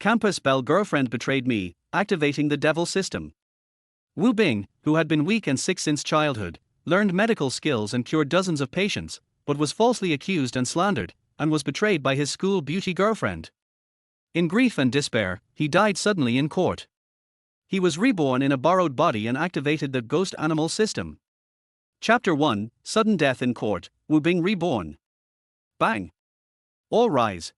Campus Belle girlfriend betrayed me, activating the devil system. Wu Bing, who had been weak and sick since childhood, learned medical skills and cured dozens of patients, but was falsely accused and slandered, and was betrayed by his school beauty girlfriend. In grief and despair, he died suddenly in court. He was reborn in a borrowed body and activated the ghost animal system. Chapter 1, Sudden Death in Court, Wu Bing Reborn. Bang! All rise.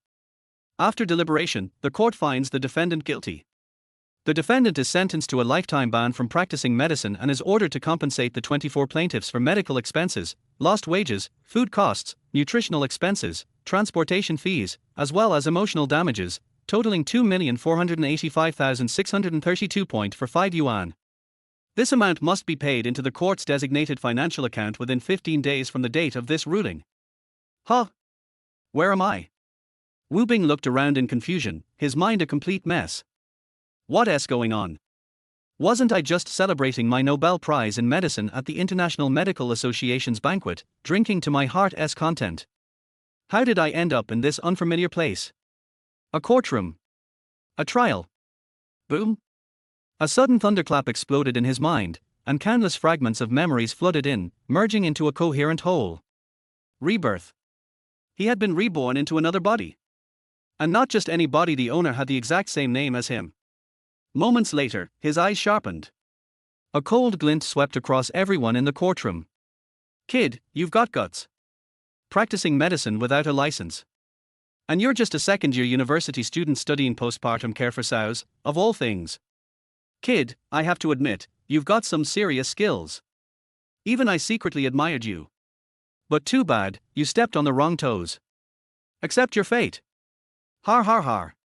After deliberation, the court finds the defendant guilty. The defendant is sentenced to a lifetime ban from practicing medicine and is ordered to compensate the 24 plaintiffs for medical expenses, lost wages, food costs, nutritional expenses, transportation fees, as well as emotional damages, totaling 2,485,632.45 yuan. This amount must be paid into the court's designated financial account within 15 days from the date of this ruling. Huh? Where am I? Wu Bing looked around in confusion, his mind a complete mess. What's going on? Wasn't I just celebrating my Nobel Prize in Medicine at the International Medical Association's banquet, drinking to my heart's content? How did I end up in this unfamiliar place? A courtroom. A trial. Boom. A sudden thunderclap exploded in his mind, and countless fragments of memories flooded in, merging into a coherent whole. Rebirth. He had been reborn into another body. And not just any body, the owner had the exact same name as him. Moments later, his eyes sharpened. A cold glint swept across everyone in the courtroom. Kid, you've got guts. Practicing medicine without a license. And you're just a second-year university student studying postpartum care for sows, of all things. Kid, I have to admit, you've got some serious skills. Even I secretly admired you. But too bad, you stepped on the wrong toes. Accept your fate. Har har har.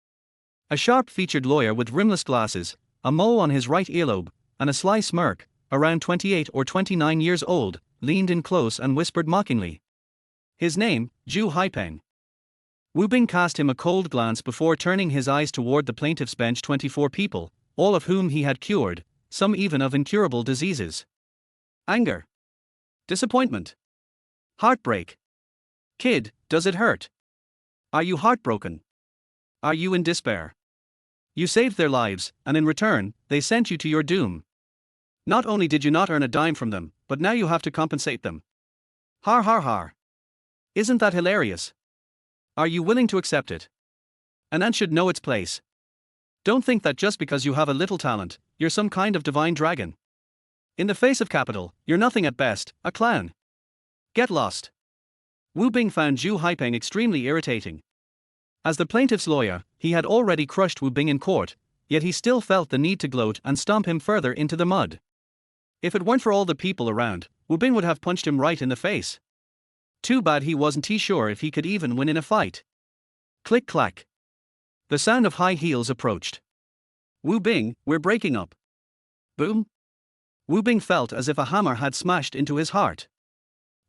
A sharp-featured lawyer with rimless glasses, a mole on his right earlobe, and a sly smirk, around 28 or 29 years old, leaned in close and whispered mockingly. His name, Zhu Haipeng. Wu Bing cast him a cold glance before turning his eyes toward the plaintiff's bench. 24 people, all of whom he had cured, some even of incurable diseases. Anger. Disappointment. Heartbreak. Kid, does it hurt? Are you heartbroken? Are you in despair? You saved their lives, and in return, they sent you to your doom. Not only did you not earn a dime from them, but now you have to compensate them. Har har har. Isn't that hilarious? Are you willing to accept it? An ant should know its place. Don't think that just because you have a little talent, you're some kind of divine dragon. In the face of capital, you're nothing at best, a clown. Get lost. Wu Bing found Zhu Haipeng extremely irritating. As the plaintiff's lawyer, he had already crushed Wu Bing in court, yet he still felt the need to gloat and stomp him further into the mud. If it weren't for all the people around, Wu Bing would have punched him right in the face. Too bad he wasn't sure if he could even win in a fight. Click clack. The sound of high heels approached. Wu Bing, we're breaking up. Boom. Wu Bing felt as if a hammer had smashed into his heart.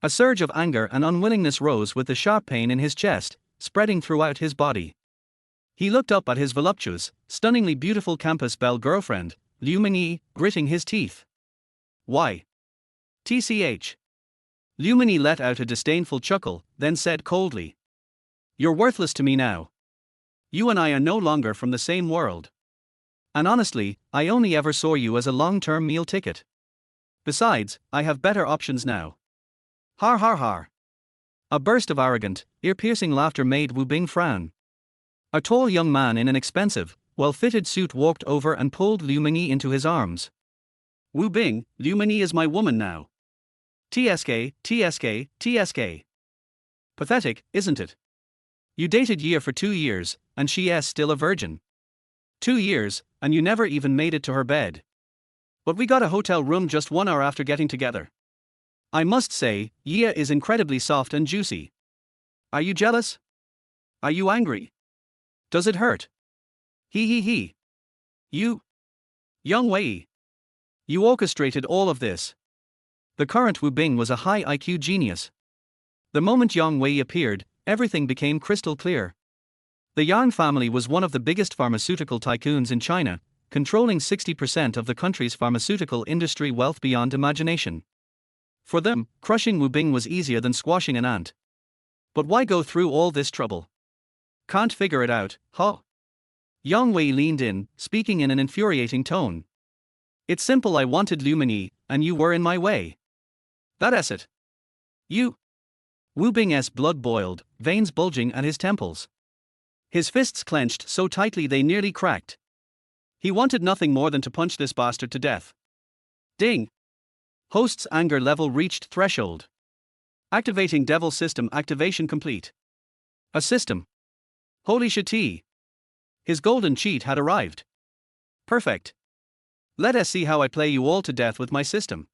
A surge of anger and unwillingness rose with the sharp pain in his chest, spreading throughout his body. He looked up at his voluptuous, stunningly beautiful Campus Belle girlfriend, Liu Mingyi, gritting his teeth. Why? TCH. Liu Mingyi let out a disdainful chuckle, then said coldly. You're worthless to me now. You and I are no longer from the same world. And honestly, I only ever saw you as a long-term meal ticket. Besides, I have better options now. Har har har. A burst of arrogant, ear-piercing laughter made Wu Bing frown. A tall young man in an expensive, well-fitted suit walked over and pulled Liu Mingyi into his arms. Wu Bing, Liu Mingyi is my woman now. TSK, TSK, TSK. Pathetic, isn't it? You dated Ye for 2 years, and she's still a virgin. 2 years, and you never even made it to her bed. But we got a hotel room just 1 hour after getting together. I must say, Ye is incredibly soft and juicy. Are you jealous? Are you angry? Does it hurt? He. You. Young Wei. You orchestrated all of this. The current Wu Bing was a high IQ genius. The moment Yang Wei appeared, everything became crystal clear. The Yang family was one of the biggest pharmaceutical tycoons in China, controlling 60% of the country's pharmaceutical industry wealth beyond imagination. For them, crushing Wu Bing was easier than squashing an ant. But why go through all this trouble? Can't figure it out, huh? Yang Wei leaned in, speaking in an infuriating tone. It's simple, I wanted Lumini, and you were in my way. That's it. You. Wu Bing's blood boiled, veins bulging at his temples. His fists clenched so tightly they nearly cracked. He wanted nothing more than to punch this bastard to death. Ding! Host's anger level reached threshold. Activating Devil System activation complete. A system. Holy shit. His golden cheat had arrived. Perfect. Let us see how I play you all to death with my system.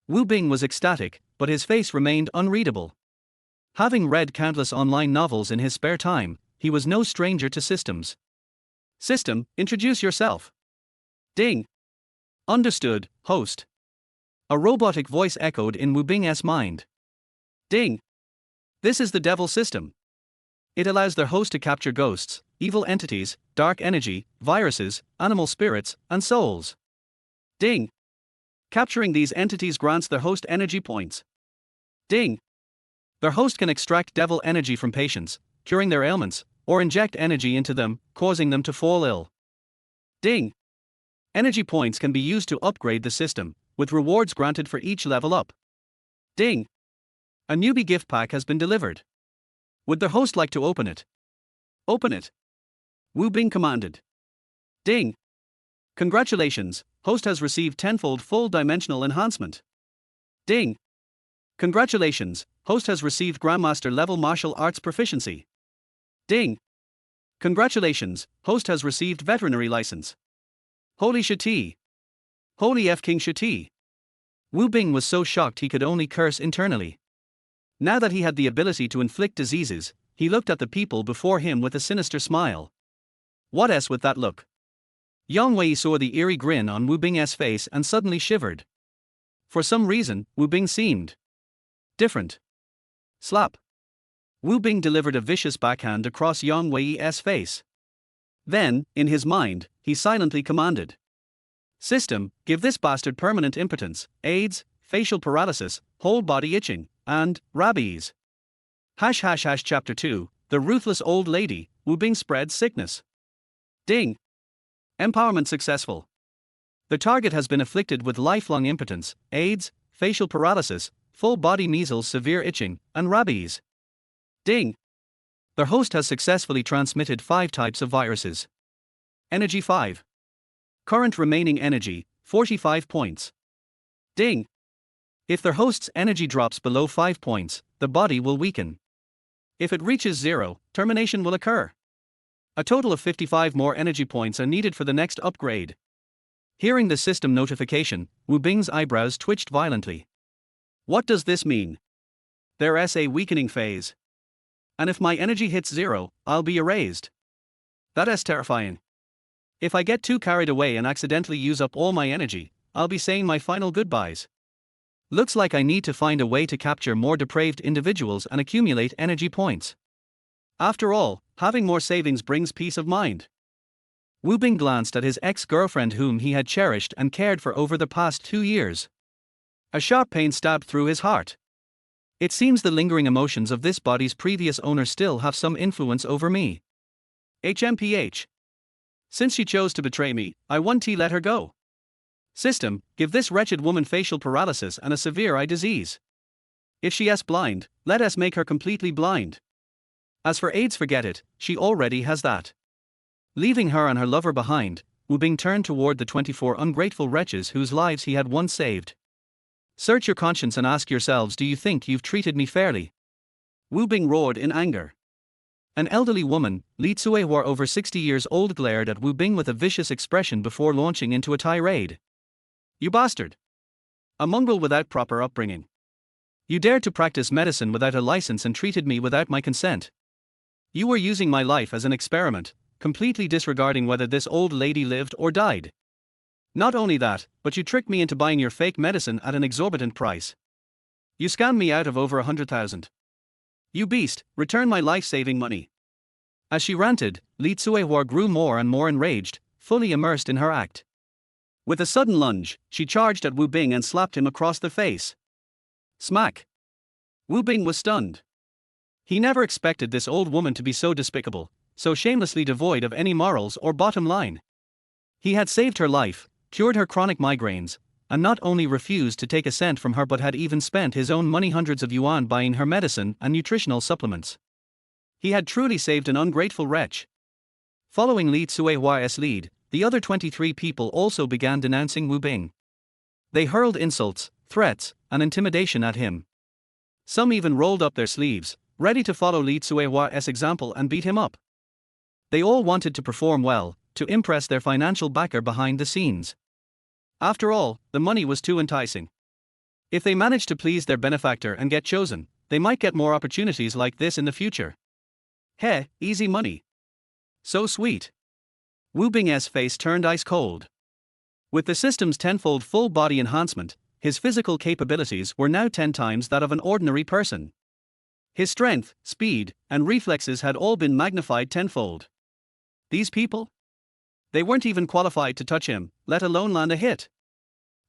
Wu Bing was ecstatic, but his face remained unreadable. Having read countless online novels in his spare time, he was no stranger to systems. System, introduce yourself. Ding. Understood, host. A robotic voice echoed in Wu Bing's mind. Ding. This is the Devil System. It allows their host to capture ghosts, evil entities, dark energy, viruses, animal spirits, and souls. Ding. Capturing these entities grants their host energy points. Ding. Their host can extract devil energy from patients, curing their ailments, or inject energy into them, causing them to fall ill. Ding. Energy points can be used to upgrade the system, with rewards granted for each level up. Ding. A newbie gift pack has been delivered. Would the host like to open it? Open it. Wu Bing commanded. Ding. Congratulations, host has received tenfold full dimensional enhancement. Ding. Congratulations, host has received Grandmaster level martial arts proficiency. Ding. Congratulations, host has received veterinary license. Holy shit. Holy F King shit. Wu Bing was so shocked he could only curse internally. Now that he had the ability to inflict diseases, he looked at the people before him with a sinister smile. What s with that look? Yang Wei saw the eerie grin on Wu Bing's face and suddenly shivered. For some reason, Wu Bing seemed different. Slap. Wu Bing delivered a vicious backhand across Yang Wei's face. Then, in his mind, he silently commanded. System, give this bastard permanent impotence, AIDS, facial paralysis, whole body itching, and rabies. # Chapter 2, The Ruthless Old Lady, Wu Bing spreads sickness. Ding. Empowerment successful. The target has been afflicted with lifelong impotence, AIDS, facial paralysis, full body measles, severe itching, and rabies. Ding. Their host has successfully transmitted 5 types of viruses. Energy 5. Current remaining energy, 45 points. Ding. If their host's energy drops below 5 points, the body will weaken. If it reaches 0, termination will occur. A total of 55 more energy points are needed for the next upgrade. Hearing the system notification, Wu Bing's eyebrows twitched violently. What does this mean? There's a weakening phase. And if my energy hits 0, I'll be erased. That's terrifying. If I get too carried away and accidentally use up all my energy, I'll be saying my final goodbyes. Looks like I need to find a way to capture more depraved individuals and accumulate energy points. After all, having more savings brings peace of mind. Wu Bing glanced at his ex-girlfriend whom he had cherished and cared for over the past 2 years. A sharp pain stabbed through his heart. It seems the lingering emotions of this body's previous owner still have some influence over me. HMPH. Since she chose to betray me, I won't let her go. System, give this wretched woman facial paralysis and a severe eye disease. If she is blind, let us make her completely blind. As for AIDS, forget it, she already has that. Leaving her and her lover behind, Wu Bing turned toward the 24 ungrateful wretches whose lives he had once saved. Search your conscience and ask yourselves, do you think you've treated me fairly? Wu Bing roared in anger. An elderly woman, Li Tsuehua over 60 years old, glared at Wu Bing with a vicious expression before launching into a tirade. You bastard! A mongrel without proper upbringing. You dared to practice medicine without a license and treated me without my consent. You were using my life as an experiment, completely disregarding whether this old lady lived or died. Not only that, but you tricked me into buying your fake medicine at an exorbitant price. You scammed me out of over 100,000. You beast, return my life-saving money. As she ranted, Li Tsuehua grew more and more enraged, fully immersed in her act. With a sudden lunge, she charged at Wu Bing and slapped him across the face. Smack! Wu Bing was stunned. He never expected this old woman to be so despicable, so shamelessly devoid of any morals or bottom line. He had saved her life, cured her chronic migraines, and not only refused to take a cent from her but had even spent his own money, hundreds of yuan, buying her medicine and nutritional supplements. He had truly saved an ungrateful wretch. Following Li Tsuihua's lead, the other 23 people also began denouncing Wu Bing. They hurled insults, threats, and intimidation at him. Some even rolled up their sleeves, ready to follow Li Tsuihua's example and beat him up. They all wanted to perform well, to impress their financial backer behind the scenes. After all, the money was too enticing. If they managed to please their benefactor and get chosen, they might get more opportunities like this in the future. Heh, easy money. So sweet. Wu Bing's face turned ice cold. With the system's tenfold full body enhancement, his physical capabilities were now 10 times that of an ordinary person. His strength, speed, and reflexes had all been magnified tenfold. These people? They weren't even qualified to touch him, let alone land a hit.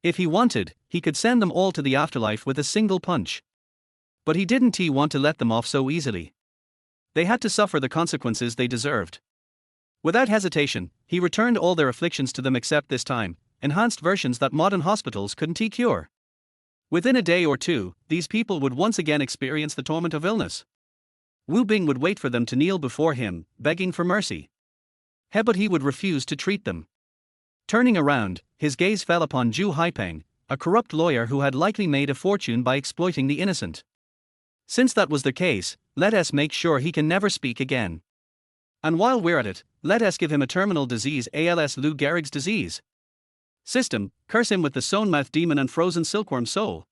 If he wanted, he could send them all to the afterlife with a single punch. But he didn't want to let them off so easily. They had to suffer the consequences they deserved. Without hesitation, he returned all their afflictions to them except this time, enhanced versions that modern hospitals couldn't cure. Within a day or two, these people would once again experience the torment of illness. Wu Bing would wait for them to kneel before him, begging for mercy. But he would refuse to treat them. Turning around, his gaze fell upon Zhu Haipeng, a corrupt lawyer who had likely made a fortune by exploiting the innocent. Since that was the case, let us make sure he can never speak again. And while we're at it, let us give him a terminal disease, als Lou Gehrig's disease. System, curse him with the sewn mouth demon and frozen silkworm soul.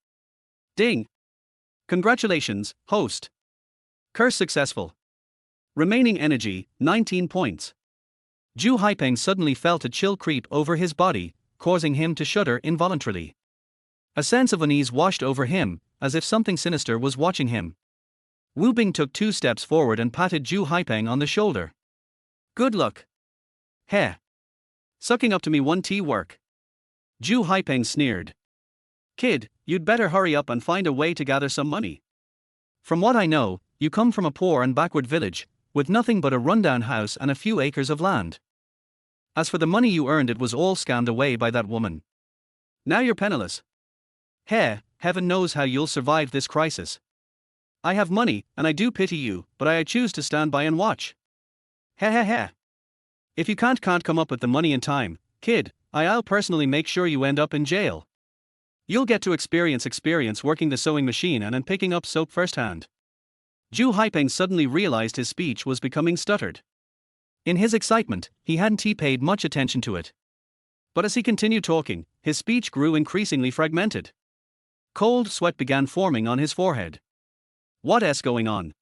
Ding. Congratulations, host. Curse successful. Remaining energy, 19 points. Zhu Haipeng suddenly felt a chill creep over his body, causing him to shudder involuntarily. A sense of unease washed over him, as if something sinister was watching him. Wu Bing took 2 steps forward and patted Zhu Haipeng on the shoulder. Good luck. Heh. Sucking up to me 1T work. Zhu Haipeng sneered. Kid, you'd better hurry up and find a way to gather some money. From what I know, you come from a poor and backward village, with nothing but a rundown house and a few acres of land. As for the money you earned, it was all scammed away by that woman. Now you're penniless. Heaven knows how you'll survive this crisis. I have money, and I do pity you, but I choose to stand by and watch. If you can't come up with the money in time, kid, I'll personally make sure you end up in jail. You'll get to experience working the sewing machine and picking up soap firsthand. Zhu Haipeng suddenly realized his speech was becoming stuttered. In his excitement, he hadn't paid much attention to it. But as he continued talking, his speech grew increasingly fragmented. Cold sweat began forming on his forehead. What's going on?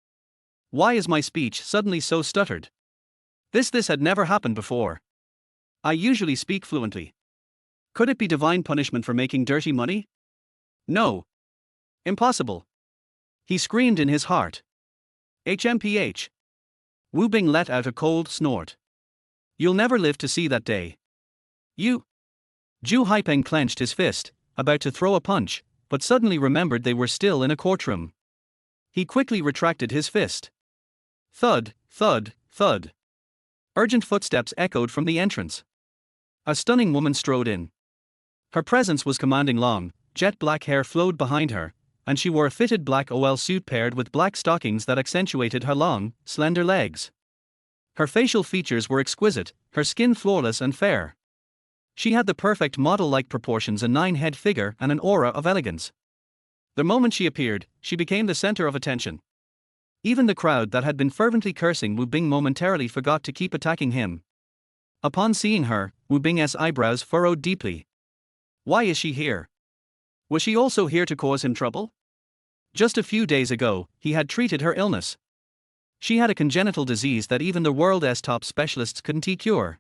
Why is my speech suddenly so stuttered? This had never happened before. I usually speak fluently. Could it be divine punishment for making dirty money? No. Impossible. He screamed in his heart. HMPH. Wu Bing let out a cold snort. You'll never live to see that day. You. Zhu Haipeng clenched his fist, about to throw a punch, but suddenly remembered they were still in a courtroom. He quickly retracted his fist. Thud, thud, thud. Urgent footsteps echoed from the entrance. A stunning woman strode in. Her presence was commanding. Long, jet black hair flowed behind her, and she wore a fitted black OL suit paired with black stockings that accentuated her long, slender legs. Her facial features were exquisite, her skin flawless and fair. She had the perfect model-like proportions, a 9-head figure, and an aura of elegance. The moment she appeared, she became the center of attention. Even the crowd that had been fervently cursing Wu Bing momentarily forgot to keep attacking him. Upon seeing her, Wu Bing's eyebrows furrowed deeply. Why is she here? Was she also here to cause him trouble? Just a few days ago, he had treated her illness. She had a congenital disease that even the world's top specialists couldn't cure.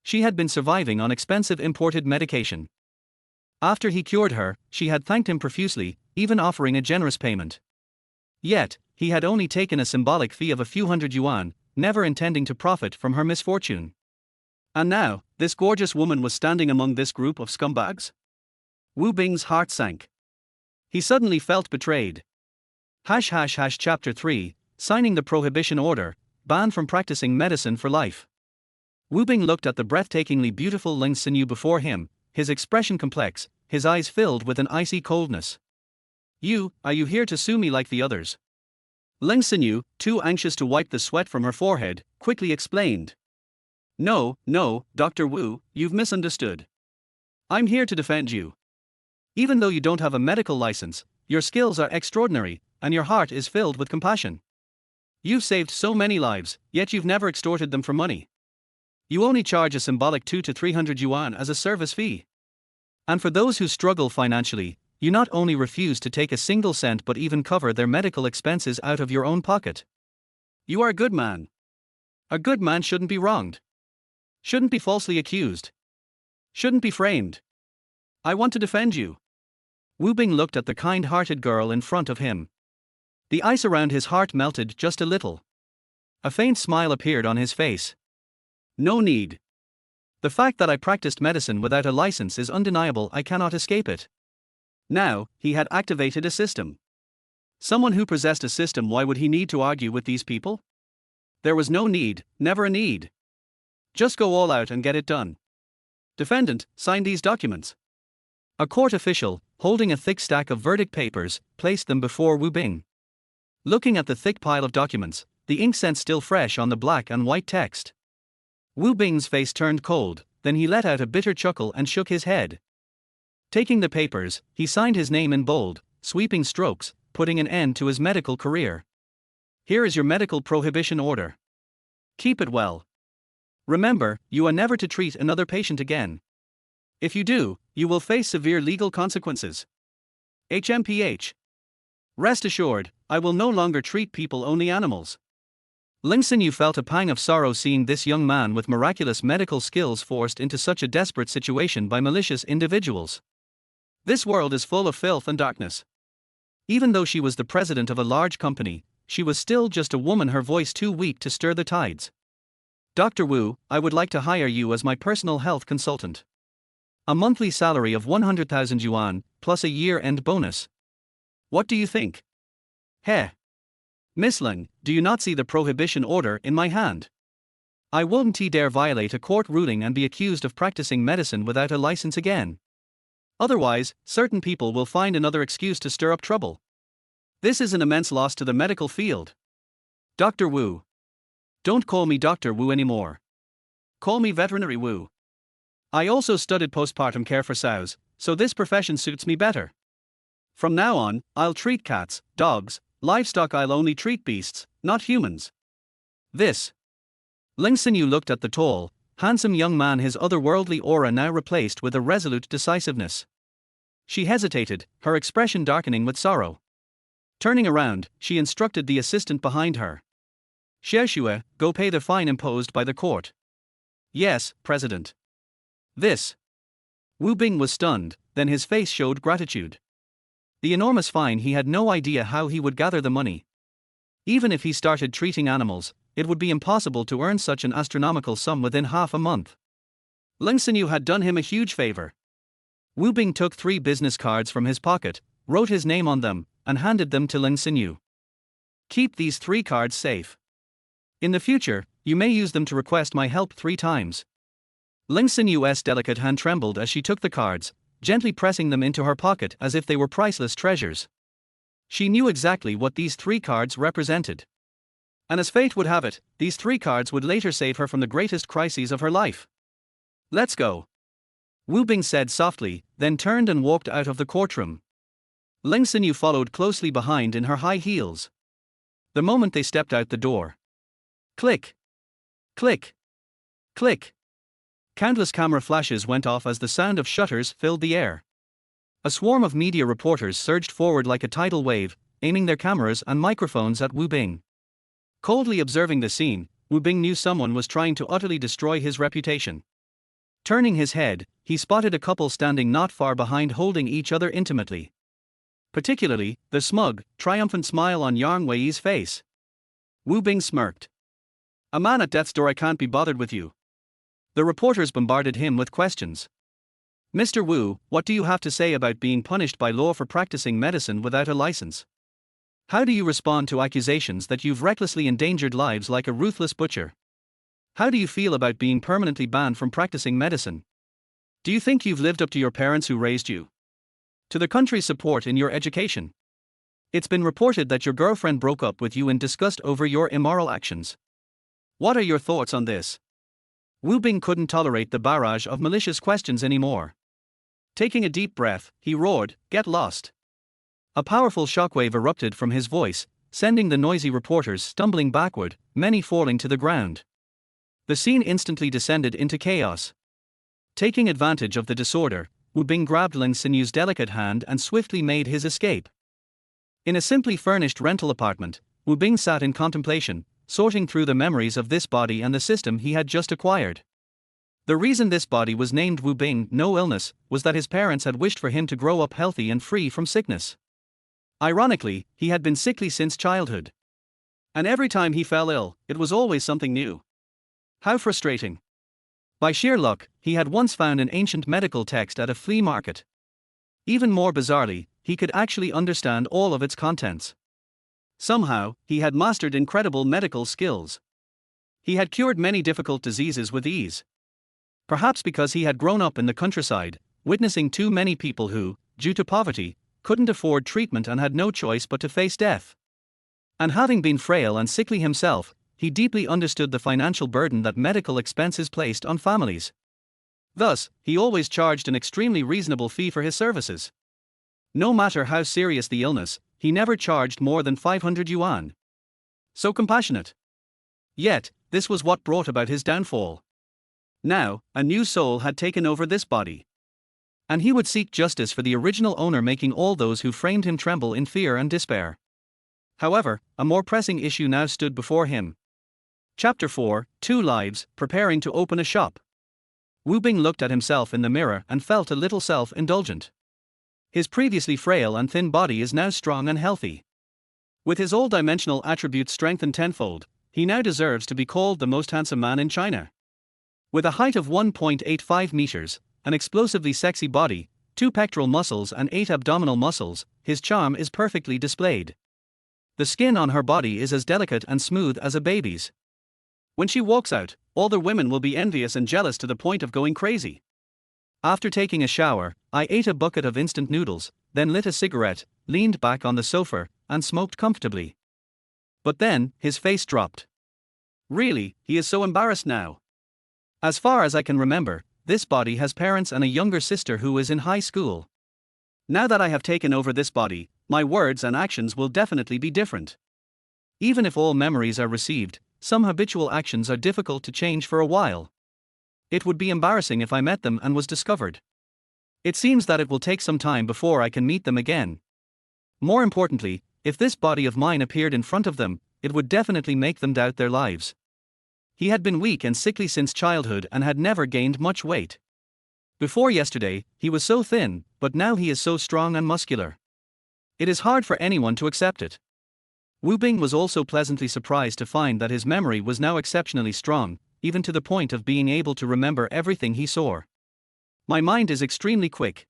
She had been surviving on expensive imported medication. After he cured her, she had thanked him profusely, even offering a generous payment. Yet, he had only taken a symbolic fee of a few hundred yuan, never intending to profit from her misfortune. And now, this gorgeous woman was standing among this group of scumbags? Wu Bing's heart sank. He suddenly felt betrayed. Chapter 3, Signing the Prohibition Order, banned from practicing medicine for life. Wu Bing looked at the breathtakingly beautiful Ling Xinyu before him, his expression complex, his eyes filled with an icy coldness. Are you here to sue me like the others? Ling Xinyu, too anxious to wipe the sweat from her forehead, quickly explained. No, Dr. Wu, you've misunderstood. I'm here to defend you. Even though you don't have a medical license, your skills are extraordinary, and your heart is filled with compassion. You've saved so many lives, yet you've never extorted them for money. You only charge a symbolic 200 to 300 yuan as a service fee. And for those who struggle financially, you not only refuse to take a single cent but even cover their medical expenses out of your own pocket. You are a good man. A good man shouldn't be wronged. Shouldn't be falsely accused. Shouldn't be framed. I want to defend you. Wu Bing looked at the kind-hearted girl in front of him. The ice around his heart melted just a little. A faint smile appeared on his face. No need. The fact that I practiced medicine without a license is undeniable. I cannot escape it. Now, he had activated a system. Someone who possessed a system, why would he need to argue with these people? There was no need, never a need. Just go all out and get it done. Defendant, sign these documents. A court official, holding a thick stack of verdict papers, placed them before Wu Bing. Looking at the thick pile of documents, the ink scent still fresh on the black and white text. Wu Bing's face turned cold, then he let out a bitter chuckle and shook his head. Taking the papers, he signed his name in bold, sweeping strokes, putting an end to his medical career. Here is your medical prohibition order. Keep it well. Remember, you are never to treat another patient again. If you do, you will face severe legal consequences. HMPH. Rest assured, I will no longer treat people, only animals. Ling Xinyu felt a pang of sorrow seeing this young man with miraculous medical skills forced into such a desperate situation by malicious individuals. This world is full of filth and darkness. Even though she was the president of a large company, she was still just a woman, her voice too weak to stir the tides. Dr. Wu, I would like to hire you as my personal health consultant. A monthly salary of 100,000 yuan, plus a year-end bonus. What do you think? Heh. Miss Ling, do you not see the prohibition order in my hand? I won't dare violate a court ruling and be accused of practicing medicine without a license again. Otherwise, certain people will find another excuse to stir up trouble. This is an immense loss to the medical field. Dr. Wu. Don't call me Dr. Wu anymore. Call me Veterinary Wu. I also studied postpartum care for sows, so this profession suits me better. From now on, I'll treat cats, dogs, livestock. I'll only treat beasts, not humans. This. Ling Xinyu looked at the tall, handsome young man, his otherworldly aura now replaced with a resolute decisiveness. She hesitated, her expression darkening with sorrow. Turning around, she instructed the assistant behind her. Xiaoxue, go pay the fine imposed by the court. Yes, President. This. Wu Bing was stunned, then his face showed gratitude. The enormous fine, he had no idea how he would gather the money. Even if he started treating animals, it would be impossible to earn such an astronomical sum within half a month. Ling Xinyu had done him a huge favor. Wu Bing took 3 business cards from his pocket, wrote his name on them, and handed them to Ling Xinyu. Keep these 3 cards safe. In the future, you may use them to request my help 3 times. Ling Xinyu's delicate hand trembled as she took the cards, gently pressing them into her pocket as if they were priceless treasures. She knew exactly what these 3 cards represented. And as fate would have it, these 3 cards would later save her from the greatest crises of her life. Let's go. Wu Bing said softly, then turned and walked out of the courtroom. Ling Xinyu followed closely behind in her high heels. The moment they stepped out the door. Click. Click. Click. Countless camera flashes went off as the sound of shutters filled the air. A swarm of media reporters surged forward like a tidal wave, aiming their cameras and microphones at Wu Bing. Coldly observing the scene, Wu Bing knew someone was trying to utterly destroy his reputation. Turning his head, he spotted a couple standing not far behind, holding each other intimately. Particularly, the smug, triumphant smile on Yang Wei's face. Wu Bing smirked. A man at death's door. I can't be bothered with you. The reporters bombarded him with questions. Mr. Wu, what do you have to say about being punished by law for practicing medicine without a license? How do you respond to accusations that you've recklessly endangered lives like a ruthless butcher? How do you feel about being permanently banned from practicing medicine? Do you think you've lived up to your parents who raised you? To the country's support in your education? It's been reported that your girlfriend broke up with you in disgust over your immoral actions. What are your thoughts on this? Wu Bing couldn't tolerate the barrage of malicious questions anymore. Taking a deep breath, he roared, "Get lost!" A powerful shockwave erupted from his voice, sending the noisy reporters stumbling backward, many falling to the ground. The scene instantly descended into chaos. Taking advantage of the disorder, Wu Bing grabbed Lin Sinew's delicate hand and swiftly made his escape. In a simply furnished rental apartment, Wu Bing sat in contemplation, sorting through the memories of this body and the system he had just acquired. The reason this body was named Wu Bing, no illness, was that his parents had wished for him to grow up healthy and free from sickness. Ironically, he had been sickly since childhood. And every time he fell ill, it was always something new. How frustrating. By sheer luck, he had once found an ancient medical text at a flea market. Even more bizarrely, he could actually understand all of its contents. Somehow, he had mastered incredible medical skills. He had cured many difficult diseases with ease. Perhaps because he had grown up in the countryside, witnessing too many people who, due to poverty, couldn't afford treatment and had no choice but to face death. And having been frail and sickly himself, he deeply understood the financial burden that medical expenses placed on families. Thus, he always charged an extremely reasonable fee for his services. No matter how serious the illness, he never charged more than 500 yuan. So compassionate. Yet, this was what brought about his downfall. Now, a new soul had taken over this body. And he would seek justice for the original owner, making all those who framed him tremble in fear and despair. However, a more pressing issue now stood before him. Chapter 4, 2 Lives, Preparing to Open a Shop. Wu Bing looked at himself in the mirror and felt a little self-indulgent. His previously frail and thin body is now strong and healthy. With his all-dimensional attributes strengthened tenfold, he now deserves to be called the most handsome man in China. With a height of 1.85 meters, an explosively sexy body, 2 pectoral muscles and 8 abdominal muscles, his charm is perfectly displayed. The skin on her body is as delicate and smooth as a baby's. When she walks out, all the women will be envious and jealous to the point of going crazy. After taking a shower, I ate a bucket of instant noodles, then lit a cigarette, leaned back on the sofa, and smoked comfortably. But then, his face dropped. Really, he is so embarrassed now. As far as I can remember, this body has parents and a younger sister who is in high school. Now that I have taken over this body, my words and actions will definitely be different. Even if all memories are received, some habitual actions are difficult to change for a while. It would be embarrassing if I met them and was discovered. It seems that it will take some time before I can meet them again. More importantly, if this body of mine appeared in front of them, it would definitely make them doubt their lives. He had been weak and sickly since childhood and had never gained much weight. Before yesterday, he was so thin, but now he is so strong and muscular. It is hard for anyone to accept it. Wu Bing was also pleasantly surprised to find that his memory was now exceptionally strong, even to the point of being able to remember everything he saw. My mind is extremely quick.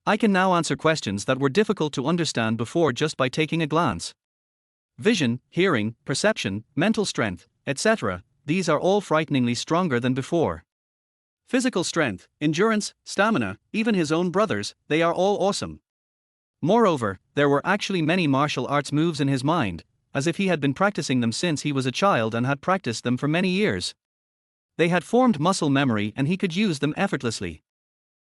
I can now answer questions that were difficult to understand before just by taking a glance. Vision, hearing, perception, mental strength, etc., these are all frighteningly stronger than before. Physical strength, endurance, stamina, even his own brothers, they are all awesome. Moreover, there were actually many martial arts moves in his mind, as if he had been practicing them since he was a child and had practiced them for many years. They had formed muscle memory and he could use them effortlessly.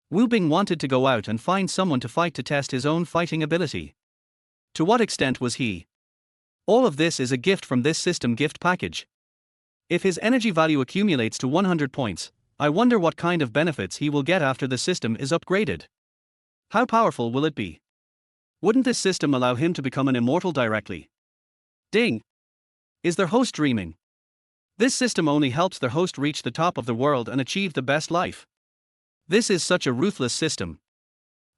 Wu Bing wanted to go out and find someone to fight to test his own fighting ability. To what extent was he? All of this is a gift from this system gift package. If his energy value accumulates to 100 points, I wonder what kind of benefits he will get after the system is upgraded. How powerful will it be? Wouldn't this system allow him to become an immortal directly? Ding! Is their host dreaming? This system only helps their host reach the top of the world and achieve the best life. This is such a ruthless system.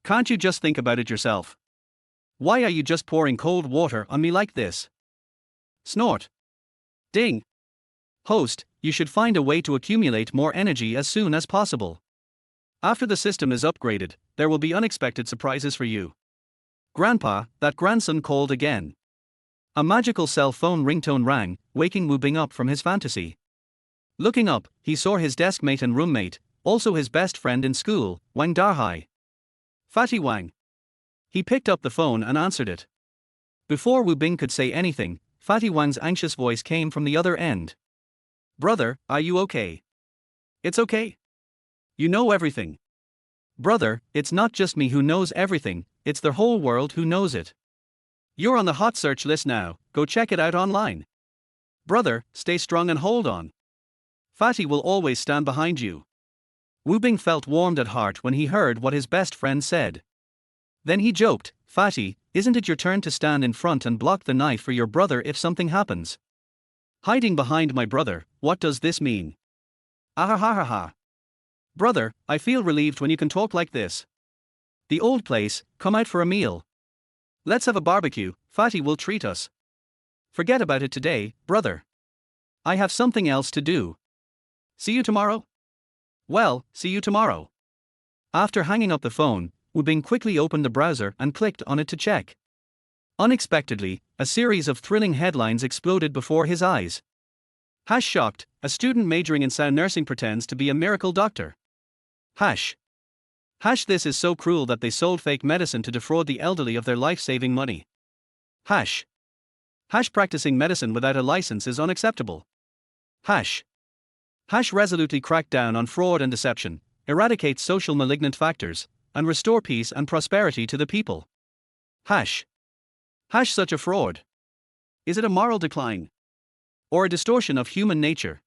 Can't you just think about it yourself? Why are you just pouring cold water on me like this? Snort. Ding! Host, you should find a way to accumulate more energy as soon as possible. After the system is upgraded, there will be unexpected surprises for you. Grandpa, that grandson called again. A magical cell phone ringtone rang, waking Wu Bing up from his fantasy. Looking up, he saw his desk mate and roommate, also his best friend in school, Wang Dahai. Fatty Wang. He picked up the phone and answered it. Before Wu Bing could say anything, Fatty Wang's anxious voice came from the other end. Brother, are you okay? It's okay. You know everything. Brother, it's not just me who knows everything, it's the whole world who knows it. You're on the hot search list now, go check it out online. Brother, stay strong and hold on. Fatty will always stand behind you. Wu Bing felt warmed at heart when he heard what his best friend said. Then he joked, Fatty, isn't it your turn to stand in front and block the knife for your brother if something happens? Hiding behind my brother, what does this mean? Ahahaha. Brother, I feel relieved when you can talk like this. The old place, come out for a meal. Let's have a barbecue, Fatty will treat us. Forget about it today, brother. I have something else to do. See you tomorrow? Well, see you tomorrow. After hanging up the phone, Wu Bing quickly opened the browser and clicked on it to check. Unexpectedly, a series of thrilling headlines exploded before his eyes. Shocked, a student majoring in sound nursing pretends to be a miracle doctor. This is so cruel that they sold fake medicine to defraud the elderly of their life-saving money. Practicing medicine without a license is unacceptable. Resolutely crack down on fraud and deception, eradicate social malignant factors, and restore peace and prosperity to the people. Such a fraud. Is it a moral decline? Or a distortion of human nature?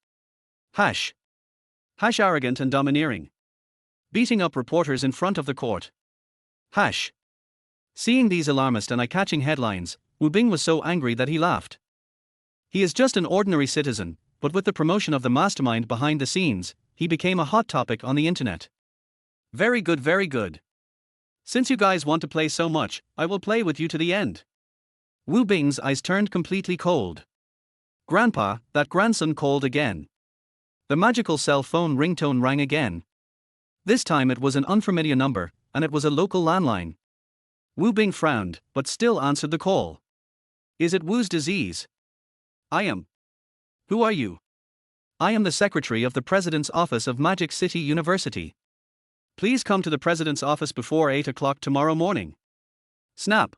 Arrogant and domineering. Beating up reporters in front of the court. Seeing these alarmist and eye-catching headlines, Wu Bing was so angry that he laughed. He is just an ordinary citizen, but with the promotion of the mastermind behind the scenes, he became a hot topic on the internet. Very good, very good. Since you guys want to play so much, I will play with you to the end. Wu Bing's eyes turned completely cold. Grandpa, that grandson called again. The magical cell phone ringtone rang again. This time it was an unfamiliar number, and it was a local landline. Wu Bing frowned, but still answered the call. Is it Wu's disease? I am. Who are you? I am the secretary of the president's office of Magic City University. Please come to the president's office before 8 o'clock tomorrow morning. Snap.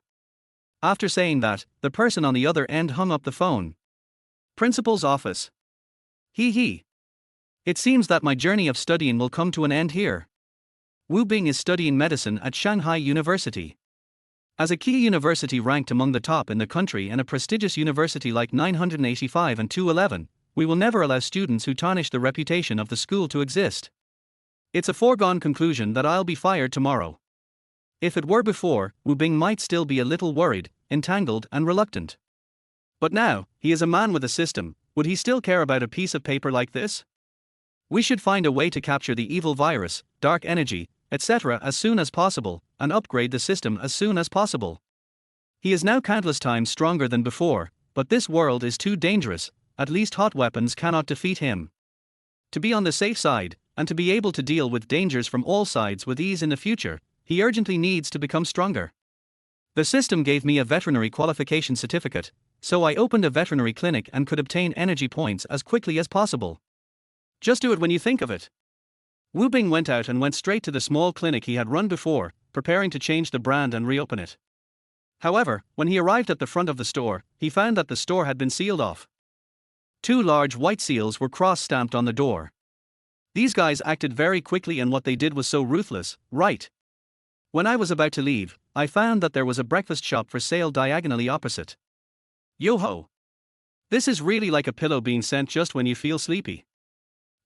After saying that, the person on the other end hung up the phone. Principal's office. Hee. It seems that my journey of studying will come to an end here. Wu Bing is studying medicine at Shanghai University. As a key university ranked among the top in the country and a prestigious university like 985 and 211, we will never allow students who tarnish the reputation of the school to exist. It's a foregone conclusion that I'll be fired tomorrow. If it were before, Wu Bing might still be a little worried, entangled and reluctant. But now, he is a man with a system, would he still care about a piece of paper like this? We should find a way to capture the evil virus, dark energy, etc. as soon as possible, and upgrade the system as soon as possible. He is now countless times stronger than before, but this world is too dangerous, at least hot weapons cannot defeat him. To be on the safe side, and to be able to deal with dangers from all sides with ease in the future, he urgently needs to become stronger. The system gave me a veterinary qualification certificate, so I opened a veterinary clinic and could obtain energy points as quickly as possible. Just do it when you think of it. Wu Bing went out and went straight to the small clinic he had run before, preparing to change the brand and reopen it. However, when he arrived at the front of the store, he found that the store had been sealed off. 2 large white seals were cross-stamped on the door. These guys acted very quickly and what they did was so ruthless, right? When I was about to leave, I found that there was a breakfast shop for sale diagonally opposite. Yo-ho! This is really like a pillow being sent just when you feel sleepy.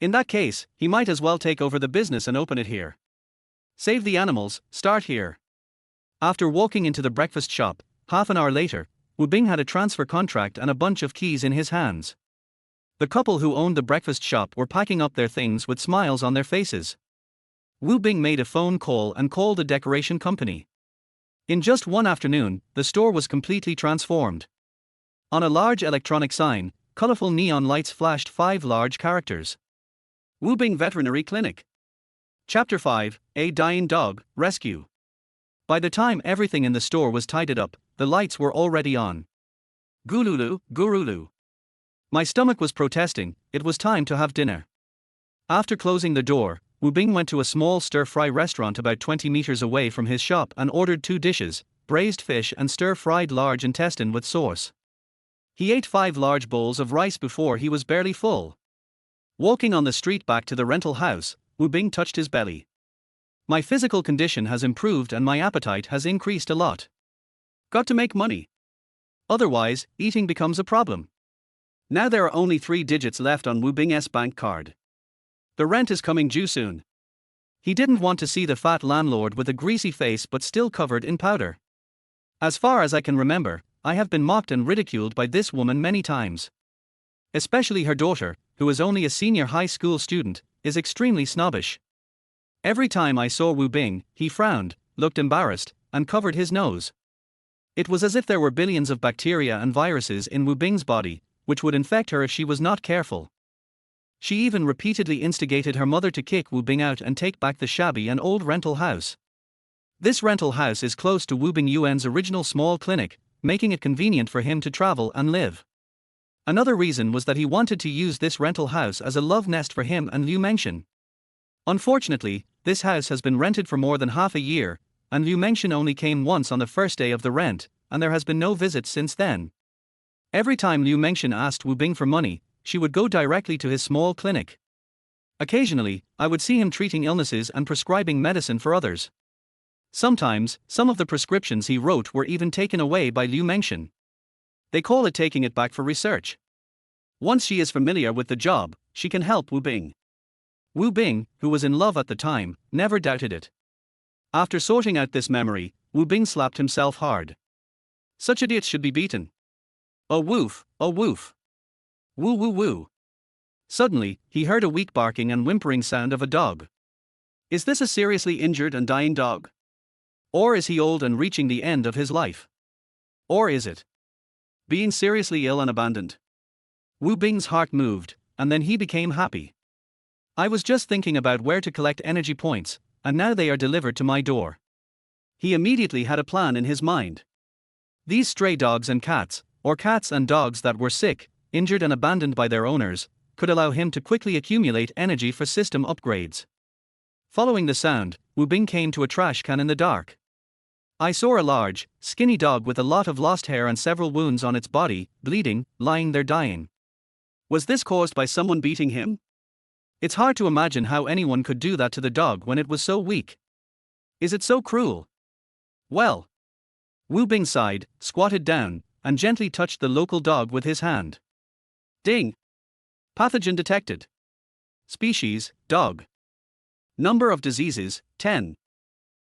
In that case, he might as well take over the business and open it here. Save the animals, start here. After walking into the breakfast shop, half an hour later, Wu Bing had a transfer contract and a bunch of keys in his hands. The couple who owned the breakfast shop were packing up their things with smiles on their faces. Wu Bing made a phone call and called a decoration company. In just one afternoon, the store was completely transformed. On a large electronic sign, colorful neon lights flashed 5 large characters. Wu Bing Veterinary Clinic. Chapter 5, A Dying Dog, Rescue. By the time everything in the store was tidied up, the lights were already on. Gululu, gurulu. My stomach was protesting, it was time to have dinner. After closing the door, Wu Bing went to a small stir-fry restaurant about 20 meters away from his shop and ordered 2 dishes, braised fish and stir-fried large intestine with sauce. He ate 5 large bowls of rice before he was barely full. Walking on the street back to the rental house, Wu Bing touched his belly. My physical condition has improved and my appetite has increased a lot. Got to make money. Otherwise, eating becomes a problem. Now there are only 3 digits left on Wu Bing's bank card. The rent is coming due soon. He didn't want to see the fat landlord with a greasy face but still covered in powder. As far as I can remember, I have been mocked and ridiculed by this woman many times. Especially her daughter, who is only a senior high school student, is extremely snobbish. Every time I saw Wu Bing, he frowned, looked embarrassed, and covered his nose. It was as if there were billions of bacteria and viruses in Wu Bing's body, which would infect her if she was not careful. She even repeatedly instigated her mother to kick Wu Bing out and take back the shabby and old rental house. This rental house is close to Wu Bing Yuan's original small clinic, making it convenient for him to travel and live. Another reason was that he wanted to use this rental house as a love nest for him and Liu Mengxian. Unfortunately, this house has been rented for more than half a year, and Liu Mengxian only came once on the first day of the rent, and there has been no visits since then. Every time Liu Mengxian asked Wu Bing for money, she would go directly to his small clinic. Occasionally, I would see him treating illnesses and prescribing medicine for others. Sometimes, some of the prescriptions he wrote were even taken away by Liu Mengxian. They call it taking it back for research. Once she is familiar with the job, she can help Wu Bing. Wu Bing, who was in love at the time, never doubted it. After sorting out this memory, Wu Bing slapped himself hard. Such idiots should be beaten. Oh woof, oh woof. Woo woo woo. Suddenly, he heard a weak barking and whimpering sound of a dog. Is this a seriously injured and dying dog? Or is he old and reaching the end of his life? Or is it being seriously ill and abandoned? Wu Bing's heart moved, and then he became happy. I was just thinking about where to collect energy points, and now they are delivered to my door. He immediately had a plan in his mind. These stray dogs and cats, or cats and dogs that were sick, injured and abandoned by their owners, could allow him to quickly accumulate energy for system upgrades. Following the sound, Wu Bing came to a trash can in the dark. I saw a large, skinny dog with a lot of lost hair and several wounds on its body, bleeding, lying there dying. Was this caused by someone beating him? It's hard to imagine how anyone could do that to the dog when it was so weak. Is it so cruel? Well. Wu Bing sighed, squatted down, and gently touched the local dog with his hand. Ding! Pathogen detected. Species, dog. Number of diseases, 10.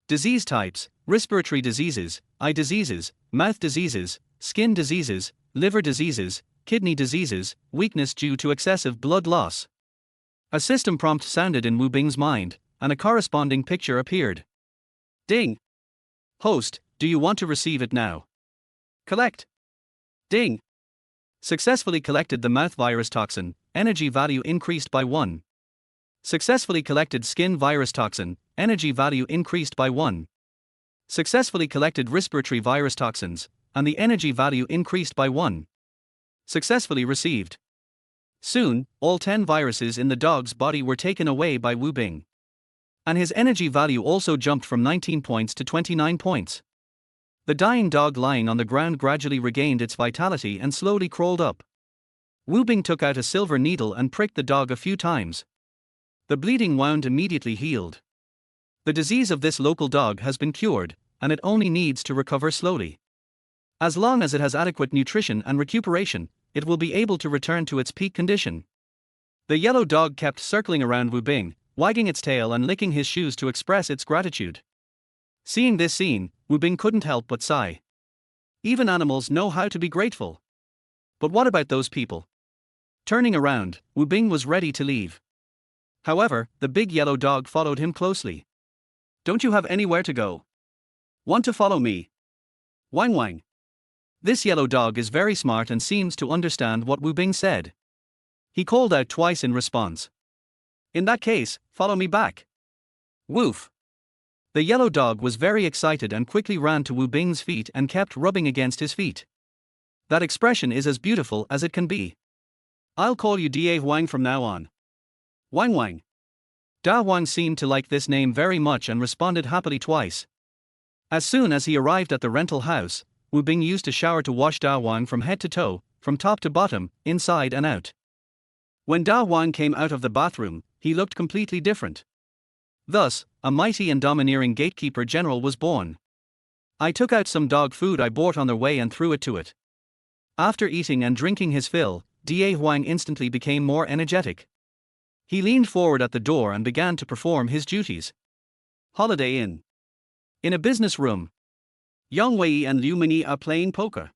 Disease types, respiratory diseases, eye diseases, mouth diseases, skin diseases, liver diseases, kidney diseases, weakness due to excessive blood loss. A system prompt sounded in Wu Bing's mind, and a corresponding picture appeared. Ding! Host, do you want to receive it now? Collect. Ding! Successfully collected the mouth virus toxin, energy value increased by 1. Successfully collected skin virus toxin, energy value increased by 1. Successfully collected respiratory virus toxins, and the energy value increased by 1. Successfully received. Soon, all 10 viruses in the dog's body were taken away by Wu Bing. And his energy value also jumped from 19 points to 29 points. The dying dog lying on the ground gradually regained its vitality and slowly crawled up. Wu Bing took out a silver needle and pricked the dog a few times. The bleeding wound immediately healed. The disease of this local dog has been cured, and it only needs to recover slowly. As long as it has adequate nutrition and recuperation, it will be able to return to its peak condition. The yellow dog kept circling around Wu Bing, wagging its tail and licking his shoes to express its gratitude. Seeing this scene, Wu Bing couldn't help but sigh. Even animals know how to be grateful. But what about those people? Turning around, Wu Bing was ready to leave. However, the big yellow dog followed him closely. Don't you have anywhere to go? Want to follow me? Wang wang. This yellow dog is very smart and seems to understand what Wu Bing said. He called out twice in response. In that case, follow me back. Woof. The yellow dog was very excited and quickly ran to Wu Bing's feet and kept rubbing against his feet. That expression is as beautiful as it can be. I'll call you Da Huang from now on. Wang Wang. Da Huang seemed to like this name very much and responded happily twice. As soon as he arrived at the rental house, Wu Bing used a shower to wash Da Huang from head to toe, from top to bottom, inside and out. When Da Huang came out of the bathroom, he looked completely different. Thus, a mighty and domineering gatekeeper general was born. I took out some dog food I bought on the way and threw it to it. After eating and drinking his fill, Da Huang instantly became more energetic. He leaned forward at the door and began to perform his duties. Holiday Inn. In a business room, Yang Wei and Liu Mini are playing poker.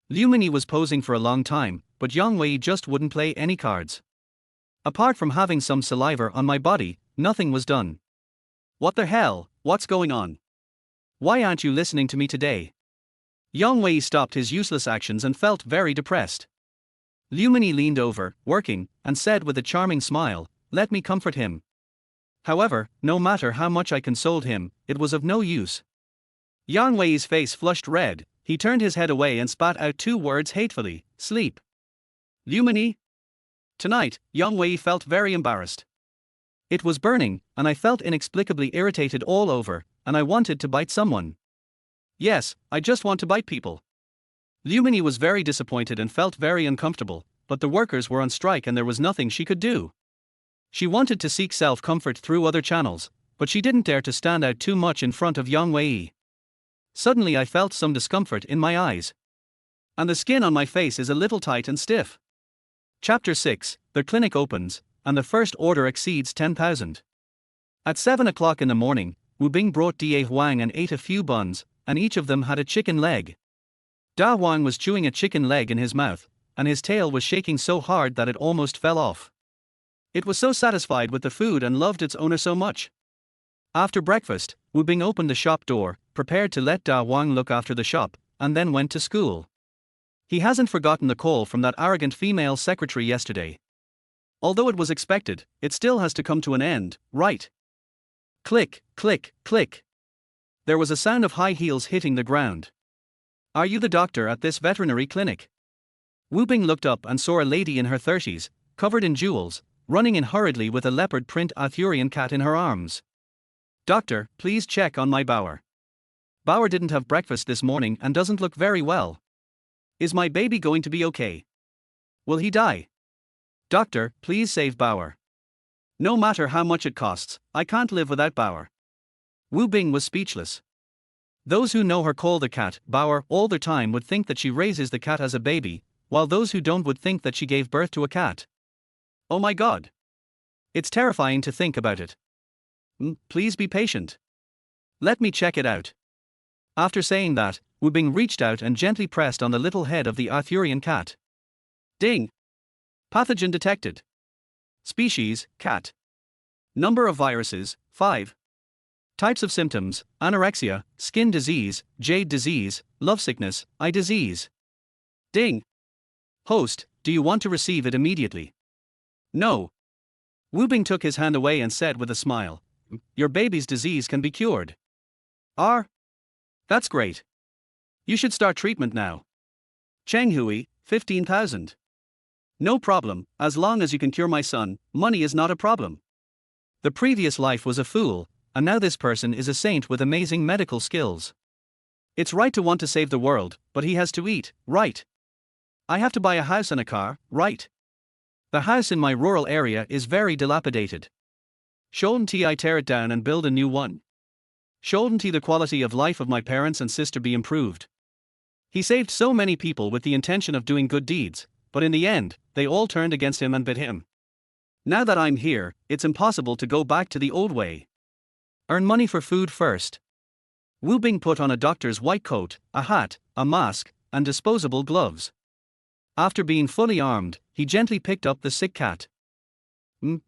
Liu Mini was posing for a long time, but Yang Wei just wouldn't play any cards. Apart from having some saliva on my body, nothing was done. What the hell, what's going on? Why aren't you listening to me today? Yang Wei stopped his useless actions and felt very depressed. Liu Mini leaned over, working, and said with a charming smile, "Let me comfort him." However, no matter how much I consoled him, it was of no use. Yang Wei's face flushed red, he turned his head away and spat out 2 words hatefully, "Sleep." Liu Mini? Tonight, Yang Wei felt very embarrassed. It was burning, and I felt inexplicably irritated all over, and I wanted to bite someone. Yes, I just want to bite people. Liu Mini was very disappointed and felt very uncomfortable, but the workers were on strike and there was nothing she could do. She wanted to seek self-comfort through other channels, but she didn't dare to stand out too much in front of Yang Wei. Suddenly I felt some discomfort in my eyes. And the skin on my face is a little tight and stiff. Chapter 6, the clinic opens, and the first order exceeds 10,000. At 7 o'clock in the morning, Wu Bing brought Da Huang and ate a few buns, and each of them had a chicken leg. Da Huang was chewing a chicken leg in his mouth, and his tail was shaking so hard that it almost fell off. It was so satisfied with the food and loved its owner so much. After breakfast, Wu Bing opened the shop door, prepared to let Da Huang look after the shop, and then went to school. He hasn't forgotten the call from that arrogant female secretary yesterday. Although it was expected, it still has to come to an end, right? Click, click, click. There was a sound of high heels hitting the ground. Are you the doctor at this veterinary clinic? Wu Bing looked up and saw a lady in her 30s, covered in jewels, running in hurriedly with a leopard print Arthurian cat in her arms. Doctor, please check on my Bauer. Bauer didn't have breakfast this morning and doesn't look very well. Is my baby going to be okay? Will he die? Doctor, please save Bauer. No matter how much it costs, I can't live without Bauer. Wu Bing was speechless. Those who know her call the cat Bauer all the time would think that she raises the cat as a baby, while those who don't would think that she gave birth to a cat. Oh my god. It's terrifying to think about it. Please be patient. Let me check it out. After saying that, Wu Bing reached out and gently pressed on the little head of the Arthurian cat. Ding! Pathogen detected. Species, cat. Number of viruses, 5. Types of symptoms, anorexia, skin disease, jade disease, lovesickness, eye disease. Ding! Host, do you want to receive it immediately? No. Wu Bing took his hand away and said with a smile, your baby's disease can be cured. That's great. You should start treatment now. Cheng Hui, 15,000. No problem, as long as you can cure my son, money is not a problem. The previous life was a fool, and now this person is a saint with amazing medical skills. It's right to want to save the world, but he has to eat, right? I have to buy a house and a car, right? The house in my rural area is very dilapidated. Shouldn't I tear it down and build a new one? Shouldn't the quality of life of my parents and sister be improved? He saved so many people with the intention of doing good deeds, but in the end, they all turned against him and bit him. Now that I'm here, it's impossible to go back to the old way. Earn money for food first. Wu Bing put on a doctor's white coat, a hat, a mask, and disposable gloves. After being fully armed, he gently picked up the sick cat.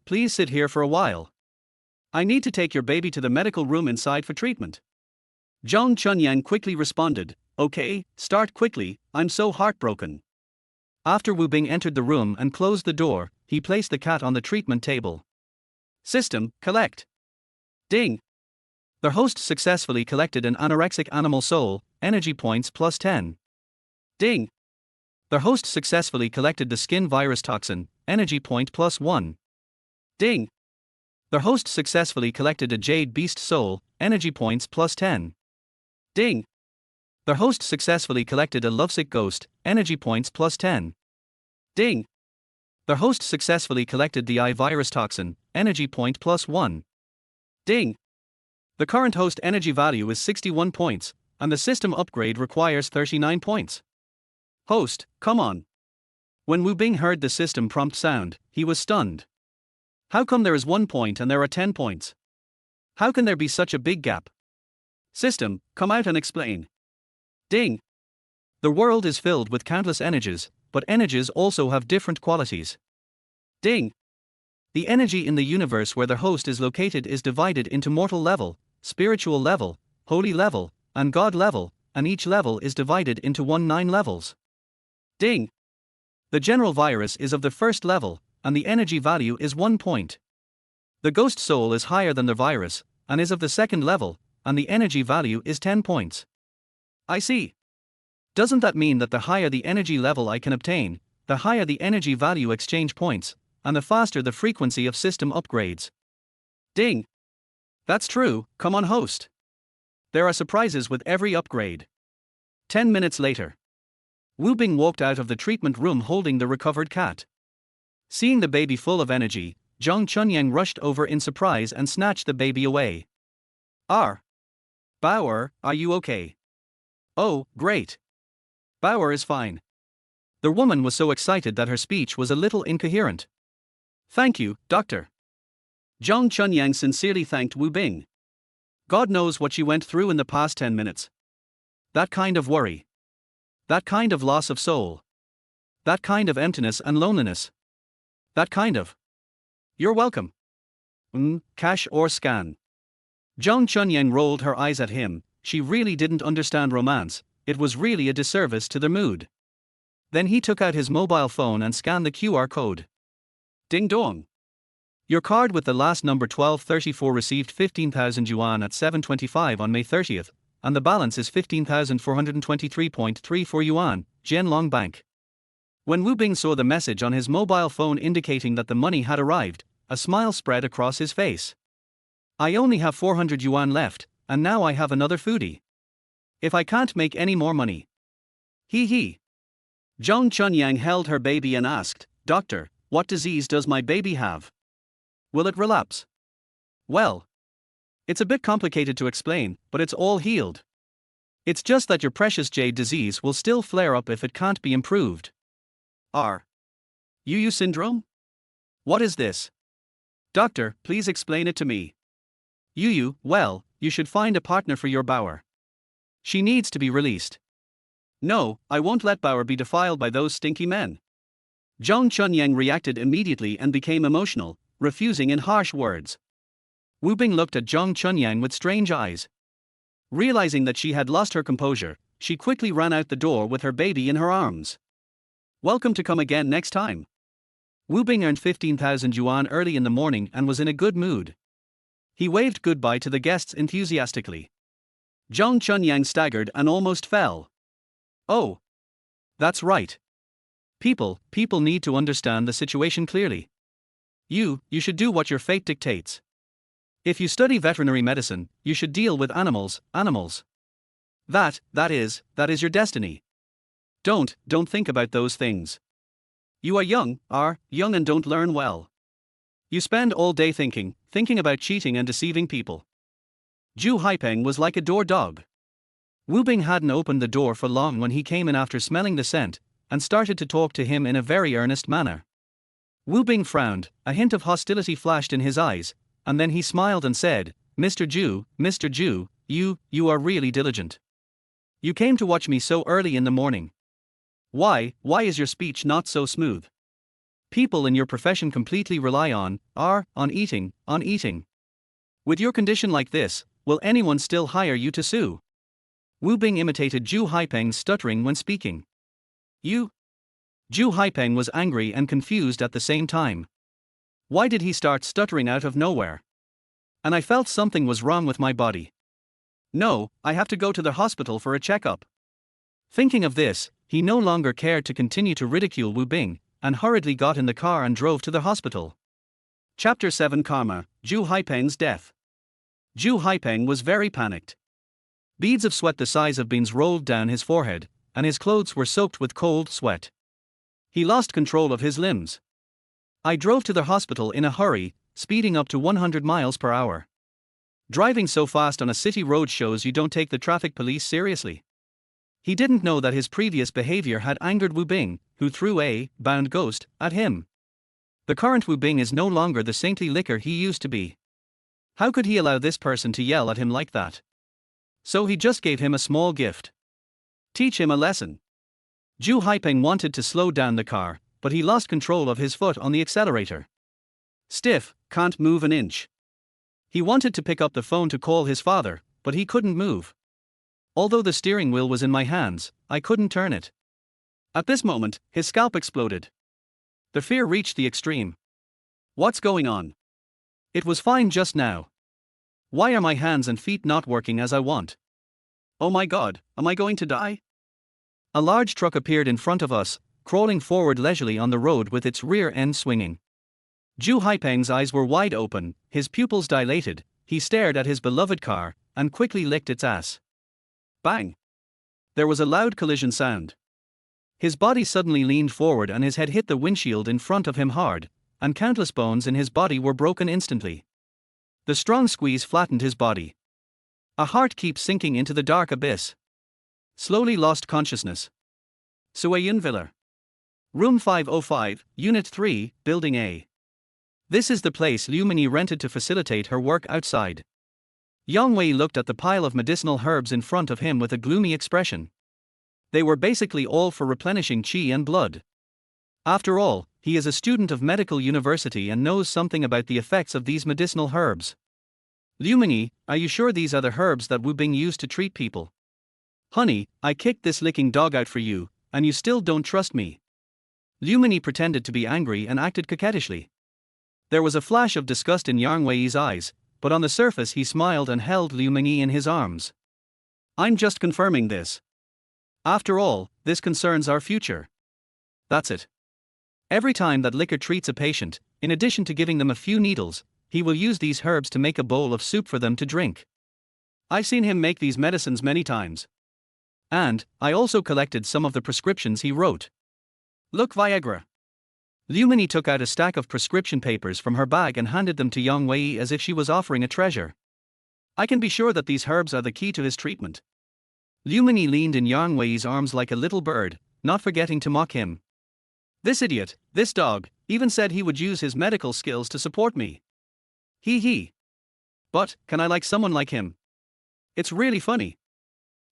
Please sit here for a while. I need to take your baby to the medical room inside for treatment. Zhang Chunyang quickly responded, okay, start quickly, I'm so heartbroken. After Wu Bing entered the room and closed the door, he placed the cat on the treatment table. System, collect. Ding. The host successfully collected an anorexic animal soul, energy points plus 10. Ding. Their host successfully collected the skin virus toxin, energy point +1. Ding! Their host successfully collected a jade beast soul, energy points +10. Ding! Their host successfully collected a lovesick ghost, energy points +10. Ding! Their host successfully collected the eye virus toxin, energy point +1. Ding! The current host energy value is 61 points, and the system upgrade requires 39 points. Host, come on. When Wu Bing heard the system prompt sound, he was stunned. How come there is 1 point and there are 10 points? How can there be such a big gap? System, come out and explain. Ding! The world is filled with countless energies, but energies also have different qualities. Ding! The energy in the universe where the host is located is divided into mortal level, spiritual level, holy level, and God level, and each level is divided into 9 levels. Ding! The general virus is of the first level, and the energy value is 1 point. The ghost soul is higher than the virus, and is of the second level, and the energy value is 10 points. I see. Doesn't that mean that the higher the energy level I can obtain, the higher the energy value exchange points, and the faster the frequency of system upgrades? Ding! That's true, come on host. There are surprises with every upgrade. 10 minutes later. Wu Bing walked out of the treatment room holding the recovered cat. Seeing the baby full of energy, Zhang Chunyang rushed over in surprise and snatched the baby away. Bauer, are you okay? Oh, great. Bauer is fine. The woman was so excited that her speech was a little incoherent. Thank you, doctor. Zhang Chunyang sincerely thanked Wu Bing. God knows what she went through in the past 10 minutes. That kind of worry. That kind of loss of soul. That kind of emptiness and loneliness. That kind of. You're welcome. Cash or scan? Zhang Chunyang rolled her eyes at him. She really didn't understand romance, it was really a disservice to their mood. Then he took out his mobile phone and scanned the QR code. Ding dong. Your card with the last number 1234 received 15,000 yuan at 7:25 on May 30th, and the balance is 15,423.34 yuan, Jianlong Bank. When Wu Bing saw the message on his mobile phone indicating that the money had arrived, a smile spread across his face. I only have 400 yuan left, and now I have another foodie. If I can't make any more money. Hee. Zhang Chunyang held her baby and asked, Doctor, what disease does my baby have? Will it relapse? Well, it's a bit complicated to explain, but it's all healed. It's just that your precious jade disease will still flare up if it can't be improved. Yu syndrome? What is this? Doctor, please explain it to me. Yu, well, you should find a partner for your Bauer. She needs to be released. No, I won't let Bauer be defiled by those stinky men. Zhang Chunyang reacted immediately and became emotional, refusing in harsh words. Wu Bing looked at Zhang Chunyang with strange eyes. Realizing that she had lost her composure, she quickly ran out the door with her baby in her arms. Welcome to come again next time. Wu Bing earned 15,000 yuan early in the morning and was in a good mood. He waved goodbye to the guests enthusiastically. Zhang Chunyang staggered and almost fell. Oh. That's right. People need to understand the situation clearly. You should do what your fate dictates. If you study veterinary medicine, you should deal with animals. That is your destiny. Don't think about those things. You are young and don't learn well. You spend all day thinking about cheating and deceiving people. Zhu Haipeng was like a door dog. Wu Bing hadn't opened the door for long when he came in after smelling the scent, and started to talk to him in a very earnest manner. Wu Bing frowned, a hint of hostility flashed in his eyes, and then he smiled and said, Mr. Zhu, you are really diligent. You came to watch me so early in the morning. Why is your speech not so smooth? People in your profession completely rely on eating. With your condition like this, will anyone still hire you to sue? Wu Bing imitated Zhu Haipeng's stuttering when speaking. Zhu Haipeng was angry and confused at the same time. Why did he start stuttering out of nowhere? And I felt something was wrong with my body. No, I have to go to the hospital for a checkup. Thinking of this, he no longer cared to continue to ridicule Wu Bing, and hurriedly got in the car and drove to the hospital. Chapter 7 Karma, Zhu Haipeng's death. Zhu Haipeng was very panicked. Beads of sweat the size of beans rolled down his forehead, and his clothes were soaked with cold sweat. He lost control of his limbs. I drove to the hospital in a hurry, speeding up to 100 miles per hour. Driving so fast on a city road shows you don't take the traffic police seriously. He didn't know that his previous behavior had angered Wu Bing, who threw a bound ghost at him. The current Wu Bing is no longer the saintly licker he used to be. How could he allow this person to yell at him like that? So he just gave him a small gift. Teach him a lesson. Zhu Haipeng wanted to slow down the car, but he lost control of his foot on the accelerator. Stiff, can't move an inch. He wanted to pick up the phone to call his father, but he couldn't move. Although the steering wheel was in my hands, I couldn't turn it. At this moment, his scalp exploded. The fear reached the extreme. What's going on? It was fine just now. Why are my hands and feet not working as I want? Oh my God, am I going to die? A large truck appeared in front of us, crawling forward leisurely on the road with its rear end swinging. Zhu Haipeng's eyes were wide open, his pupils dilated, he stared at his beloved car, and quickly licked its ass. Bang! There was a loud collision sound. His body suddenly leaned forward and his head hit the windshield in front of him hard, and countless bones in his body were broken instantly. The strong squeeze flattened his body. A heart keeps sinking into the dark abyss. Slowly lost consciousness. Suayun Villa. Room 505, Unit 3, Building A. This is the place Liu Mini rented to facilitate her work outside. Yang Wei looked at the pile of medicinal herbs in front of him with a gloomy expression. They were basically all for replenishing qi and blood. After all, he is a student of medical university and knows something about the effects of these medicinal herbs. Liu Mini, are you sure these are the herbs that Wu Bing used to treat people? Honey, I kicked this licking dog out for you, and you still don't trust me. Liu Mini pretended to be angry and acted coquettishly. There was a flash of disgust in Yang Wei's eyes, but on the surface he smiled and held Liu Mini in his arms. I'm just confirming this. After all, this concerns our future. That's it. Every time that licker treats a patient, in addition to giving them a few needles, he will use these herbs to make a bowl of soup for them to drink. I've seen him make these medicines many times. And, I also collected some of the prescriptions he wrote. Look, Viagra. Liu Mini took out a stack of prescription papers from her bag and handed them to Yang Wei as if she was offering a treasure. I can be sure that these herbs are the key to his treatment. Liu Mini leaned in Yang Wei's arms like a little bird, not forgetting to mock him. This idiot, this dog, even said he would use his medical skills to support me. He. But, can I like someone like him? It's really funny.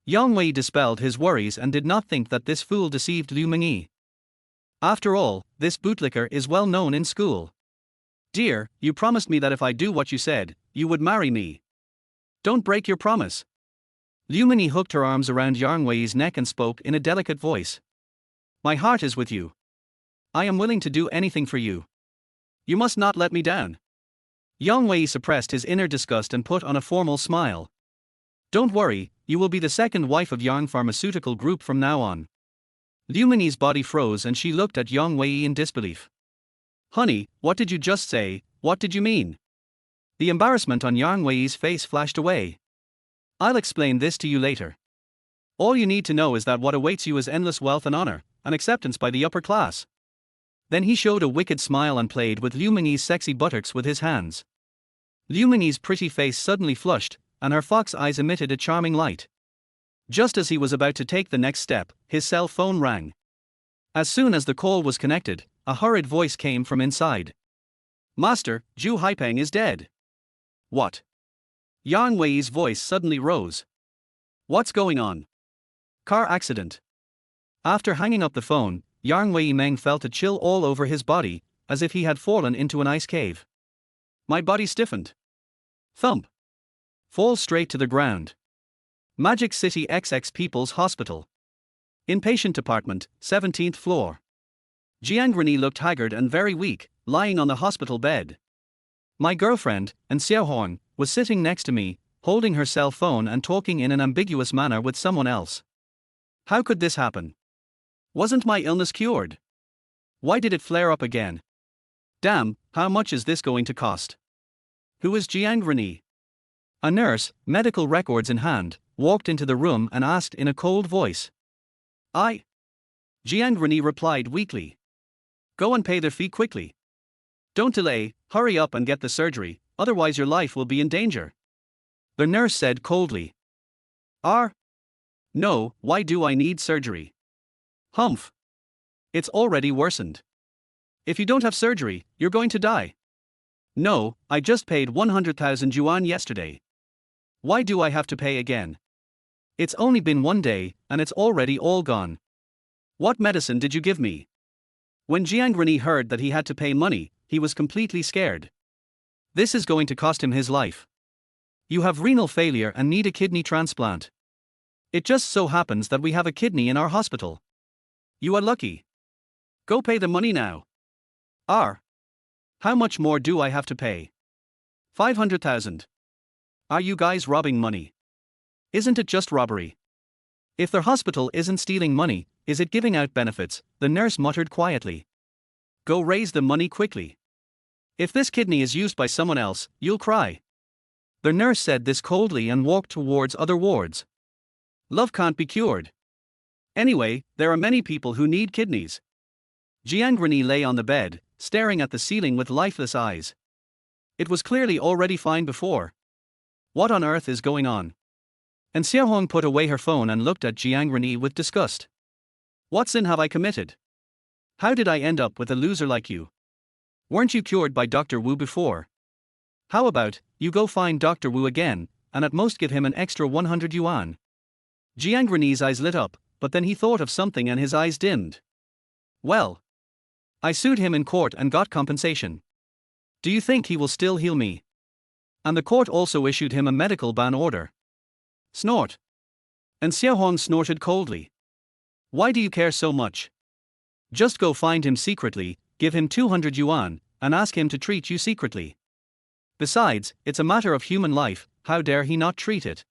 Yang Wei dispelled his worries and did not think that this fool deceived Liu Mini. After all, this bootlicker is well known in school. Dear, you promised me that if I do what you said, you would marry me. Don't break your promise. Liu Mini hooked her arms around Yang Wei's neck and spoke in a delicate voice. My heart is with you. I am willing to do anything for you. You must not let me down. Yang Wei suppressed his inner disgust and put on a formal smile. Don't worry, you will be the second wife of Yang Pharmaceutical Group from now on. Liu Mini's body froze and she looked at Yang Wei in disbelief. Honey, what did you just say? What did you mean? The embarrassment on Yang Wei's face flashed away. I'll explain this to you later. All you need to know is that what awaits you is endless wealth and honor, and acceptance by the upper class. Then he showed a wicked smile and played with Liu Mini's sexy buttocks with his hands. Liu Mini's pretty face suddenly flushed, and her fox eyes emitted a charming light. Just as he was about to take the next step, his cell phone rang. As soon as the call was connected, a hurried voice came from inside. Master, Zhu Haipeng is dead. What? Yang Wei's voice suddenly rose. What's going on? Car accident. After hanging up the phone, Yang Wei Meng felt a chill all over his body, as if he had fallen into an ice cave. My body stiffened. Thump. Fall straight to the ground. Magic City XX People's Hospital. Inpatient department, 17th floor. Jiangrini looked haggard and very weak, lying on the hospital bed. My girlfriend, and Xiaohong, was sitting next to me, holding her cell phone and talking in an ambiguous manner with someone else. How could this happen? Wasn't my illness cured? Why did it flare up again? Damn, how much is this going to cost? Who is Jiang Renee? A nurse, medical records in hand, walked into the room and asked in a cold voice. I. Jiang Renee replied weakly. Go and pay their fee quickly. Don't delay, hurry up and get the surgery, otherwise your life will be in danger. The nurse said coldly. No, why do I need surgery? Humph. It's already worsened. If you don't have surgery, you're going to die. No, I just paid 100,000 yuan yesterday. Why do I have to pay again? It's only been 1 day, and it's already all gone. What medicine did you give me? When Jiang Renee heard that he had to pay money, he was completely scared. This is going to cost him his life. You have renal failure and need a kidney transplant. It just so happens that we have a kidney in our hospital. You are lucky. Go pay the money now. How much more do I have to pay? 500,000. Are you guys robbing money? Isn't it just robbery? If their hospital isn't stealing money, is it giving out benefits? The nurse muttered quietly. Go raise the money quickly. If this kidney is used by someone else, you'll cry. The nurse said this coldly and walked towards other wards. Love can't be cured. Anyway, there are many people who need kidneys. Jiang Renee lay on the bed, staring at the ceiling with lifeless eyes. It was clearly already fine before. What on earth is going on? And Xiaohong put away her phone and looked at Jiang Renee with disgust. What sin have I committed? How did I end up with a loser like you? Weren't you cured by Dr. Wu before? How about, you go find Dr. Wu again, and at most give him an extra 100 yuan. Jiang Renee's eyes lit up, but then he thought of something and his eyes dimmed. Well, I sued him in court and got compensation. Do you think he will still heal me? And the court also issued him a medical ban order. Snort. And Xiaohong snorted coldly. Why do you care so much? Just go find him secretly, give him 200 yuan, and ask him to treat you secretly. Besides, it's a matter of human life, how dare he not treat it?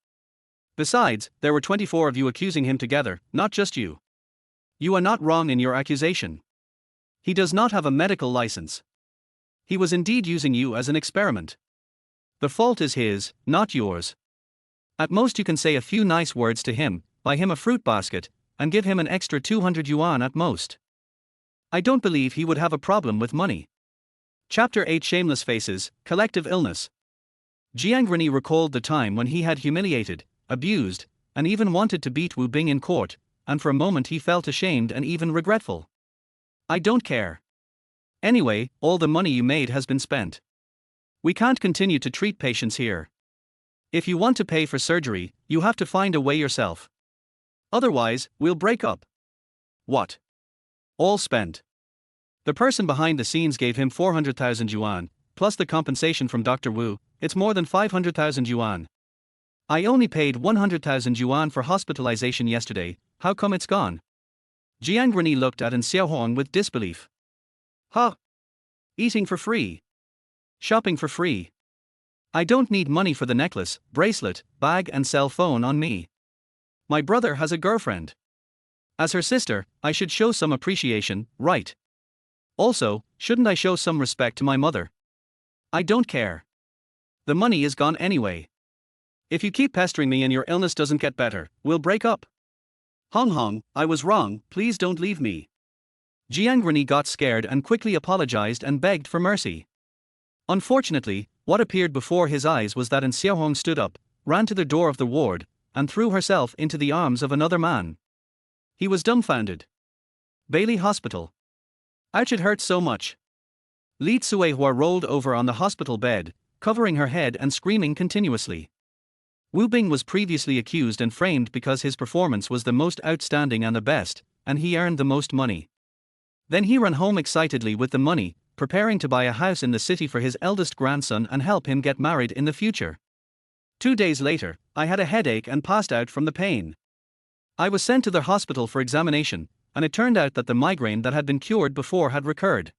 Besides, there were 24 of you accusing him together, not just you. You are not wrong in your accusation. He does not have a medical license. He was indeed using you as an experiment. The fault is his, not yours. At most you can say a few nice words to him, buy him a fruit basket, and give him an extra 200 yuan at most. I don't believe he would have a problem with money. Chapter 8 Shameless Faces, Collective Illness. Jiang Renee recalled the time when he had humiliated, abused, and even wanted to beat Wu Bing in court, and for a moment he felt ashamed and even regretful. I don't care. Anyway, all the money you made has been spent. We can't continue to treat patients here. If you want to pay for surgery, you have to find a way yourself. Otherwise, we'll break up. What? All spent. The person behind the scenes gave him 400,000 yuan, plus the compensation from Dr. Wu, it's more than 500,000 yuan. I only paid 100,000 yuan for hospitalization yesterday, how come it's gone? Jiang Renee looked at An Xiaohong with disbelief. Huh? Eating for free. Shopping for free. I don't need money for the necklace, bracelet, bag and cell phone on me. My brother has a girlfriend. As her sister, I should show some appreciation, right? Also, shouldn't I show some respect to my mother? I don't care. The money is gone anyway. If you keep pestering me and your illness doesn't get better, we'll break up. Hong Hong, I was wrong, please don't leave me. Jiang Renee got scared and quickly apologized and begged for mercy. Unfortunately, what appeared before his eyes was that An Xiaohong stood up, ran to the door of the ward, and threw herself into the arms of another man. He was dumbfounded. Bailey Hospital. Ouch, it hurts so much. Li Tsuehua rolled over on the hospital bed, covering her head and screaming continuously. Wu Bing was previously accused and framed because his performance was the most outstanding and the best, and he earned the most money. Then he ran home excitedly with the money, preparing to buy a house in the city for his eldest grandson and help him get married in the future. 2 days later, I had a headache and passed out from the pain. I was sent to the hospital for examination, and it turned out that the migraine that had been cured before had recurred.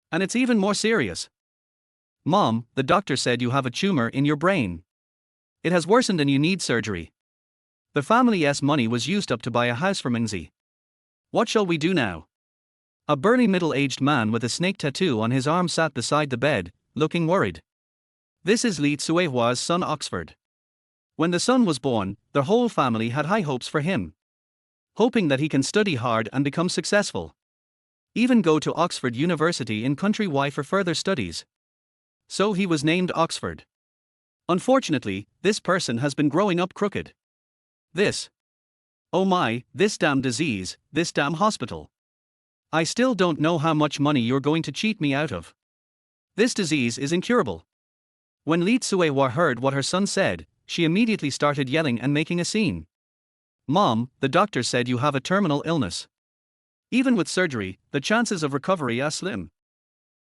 And it's even more serious. Mom, the doctor said you have a tumor in your brain. It has worsened and you need surgery. The family's money was used up to buy a house for Mingzi. What shall we do now? A burly middle-aged man with a snake tattoo on his arm sat beside the bed, looking worried. This is Li Tsuehua's son Oxford. When the son was born, the whole family had high hopes for him, hoping that he can study hard and become successful. Even go to Oxford University in country Y for further studies. So he was named Oxford. Unfortunately, this person has been growing up crooked. Oh my, this damn disease, this damn hospital. I still don't know how much money you're going to cheat me out of. This disease is incurable. When Li Tsuehua heard what her son said, she immediately started yelling and making a scene. Mom, the doctor said you have a terminal illness. Even with surgery, the chances of recovery are slim.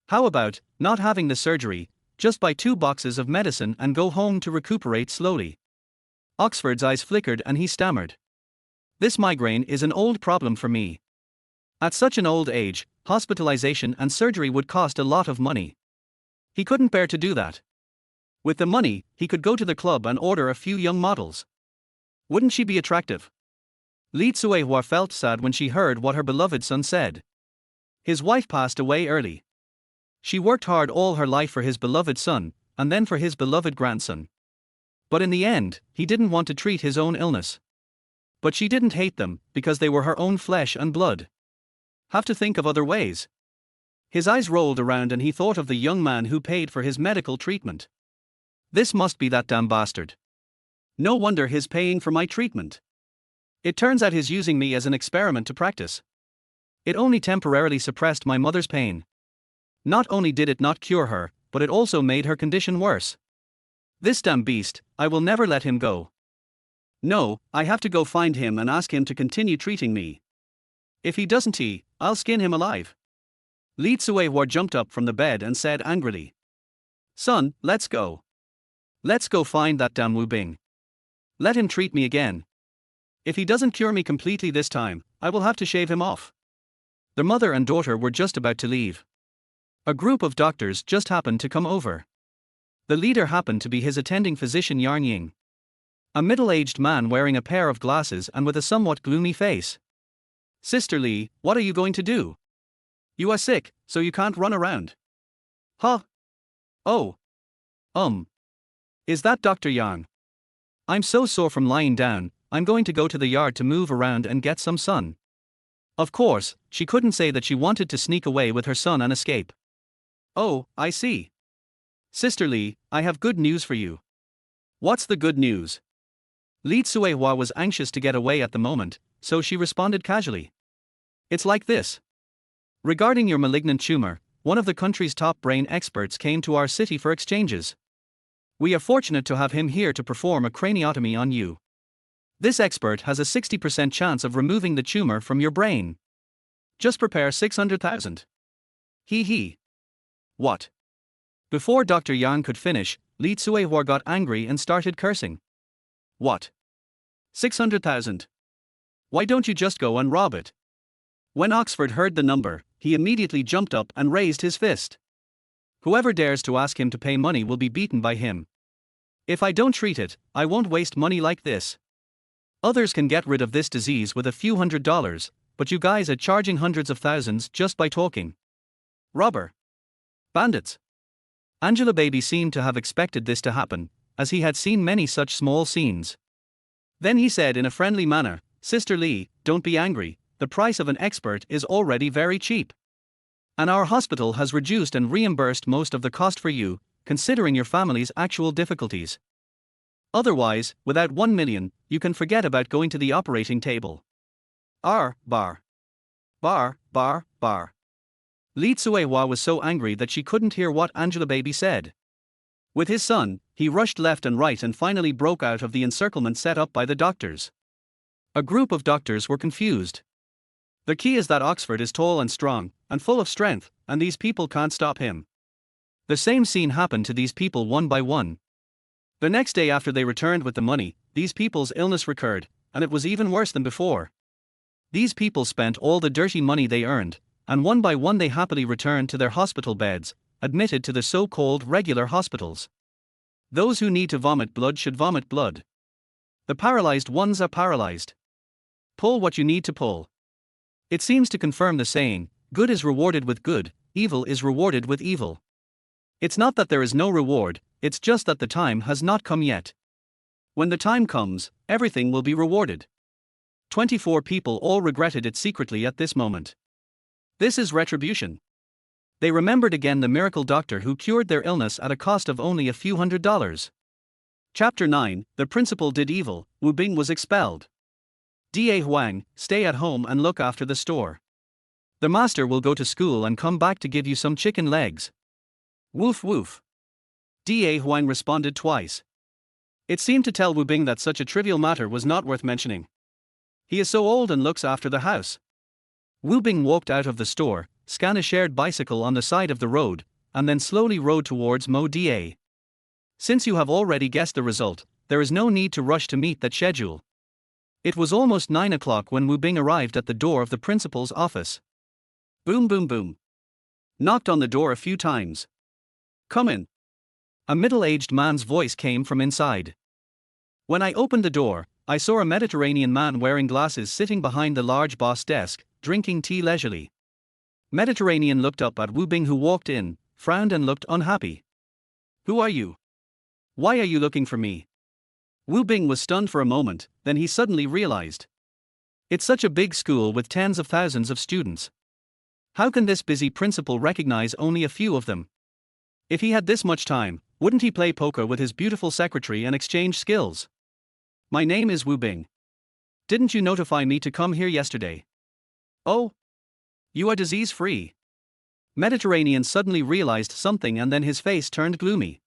How about not having the surgery, just buy 2 boxes of medicine and go home to recuperate slowly? Oxford's eyes flickered and he stammered. This migraine is an old problem for me. At such an old age, hospitalization and surgery would cost a lot of money. He couldn't bear to do that. With the money, he could go to the club and order a few young models. Wouldn't she be attractive? Li Tsuehua felt sad when she heard what her beloved son said. His wife passed away early. She worked hard all her life for his beloved son, and then for his beloved grandson. But in the end, he didn't want to treat his own illness. But she didn't hate them, because they were her own flesh and blood. Have to think of other ways. His eyes rolled around and he thought of the young man who paid for his medical treatment. This must be that damn bastard. No wonder he's paying for my treatment. It turns out he's using me as an experiment to practice. It only temporarily suppressed my mother's pain. Not only did it not cure her, but it also made her condition worse. This damn beast, I will never let him go. No, I have to go find him and ask him to continue treating me. If he doesn't, I'll skin him alive. Li Tsuehua jumped up from the bed and said angrily. Son, let's go. Let's go find that damn Wu Bing. Let him treat me again. If he doesn't cure me completely this time, I will have to shave him off. The mother and daughter were just about to leave. A group of doctors just happened to come over. The leader happened to be his attending physician Yarn Ying. A middle-aged man wearing a pair of glasses and with a somewhat gloomy face. Sister Li, what are you going to do? You are sick, so you can't run around. Huh? Oh. Is that Dr. Yang? I'm so sore from lying down, I'm going to go to the yard to move around and get some sun. Of course, she couldn't say that she wanted to sneak away with her son and escape. Oh, I see. Sister Li, I have good news for you. What's the good news? Li Tsuehua was anxious to get away at the moment, so she responded casually. It's like this. Regarding your malignant tumor, one of the country's top brain experts came to our city for exchanges. We are fortunate to have him here to perform a craniotomy on you. This expert has a 60% chance of removing the tumor from your brain. Just prepare 600,000. He. What? Before Dr. Yang could finish, Li Tsuehua got angry and started cursing. What? 600,000? Why don't you just go and rob it? When Oxford heard the number, he immediately jumped up and raised his fist. Whoever dares to ask him to pay money will be beaten by him. If I don't treat it, I won't waste money like this. Others can get rid of this disease with a few $100s, but you guys are charging hundreds of thousands just by talking. Robber. Bandits. Angelababy seemed to have expected this to happen, as he had seen many such small scenes. Then he said in a friendly manner, Sister Li, don't be angry, the price of an expert is already very cheap. And our hospital has reduced and reimbursed most of the cost for you, considering your family's actual difficulties. Otherwise, without 1 million, you can forget about going to the operating table. Bar. Li Tsuehua was so angry that she couldn't hear what Angelababy said. With his son, he rushed left and right and finally broke out of the encirclement set up by the doctors. A group of doctors were confused. The key is that Oxford is tall and strong, and full of strength, and these people can't stop him. The same scene happened to these people one by one. The next day after they returned with the money, these people's illness recurred, and it was even worse than before. These people spent all the dirty money they earned, and one by one they happily returned to their hospital beds, admitted to the so-called regular hospitals. Those who need to vomit blood should vomit blood. The paralyzed ones are paralyzed. Pull what you need to pull. It seems to confirm the saying, good is rewarded with good, evil is rewarded with evil. It's not that there is no reward, it's just that the time has not come yet. When the time comes, everything will be rewarded. 24 people all regretted it secretly at this moment. This is retribution. They remembered again the miracle doctor who cured their illness at a cost of only a few $100s. Chapter 9, The Principal Did Evil, Wu Bing was expelled. Da Huang, stay at home and look after the store. The master will go to school and come back to give you some chicken legs. Woof woof. Da Huang responded twice. It seemed to tell Wu Bing that such a trivial matter was not worth mentioning. He is so old and looks after the house. Wu Bing walked out of the store, scanned a shared bicycle on the side of the road, and then slowly rode towards Mo Da. Since you have already guessed the result, there is no need to rush to meet that schedule. It was almost 9 o'clock when Wu Bing arrived at the door of the principal's office. Boom boom boom. Knocked on the door a few times. Come in. A middle-aged man's voice came from inside. When I opened the door, I saw a Mediterranean man wearing glasses sitting behind the large boss desk, drinking tea leisurely. Mediterranean looked up at Wu Bing, who walked in, frowned and looked unhappy. Who are you? Why are you looking for me? Wu Bing was stunned for a moment, then he suddenly realized. It's such a big school with tens of thousands of students. How can this busy principal recognize only a few of them? If he had this much time, wouldn't he play poker with his beautiful secretary and exchange skills? My name is Wu Bing. Didn't you notify me to come here yesterday? Oh? You are disease-free. Mediterranean suddenly realized something and then his face turned gloomy.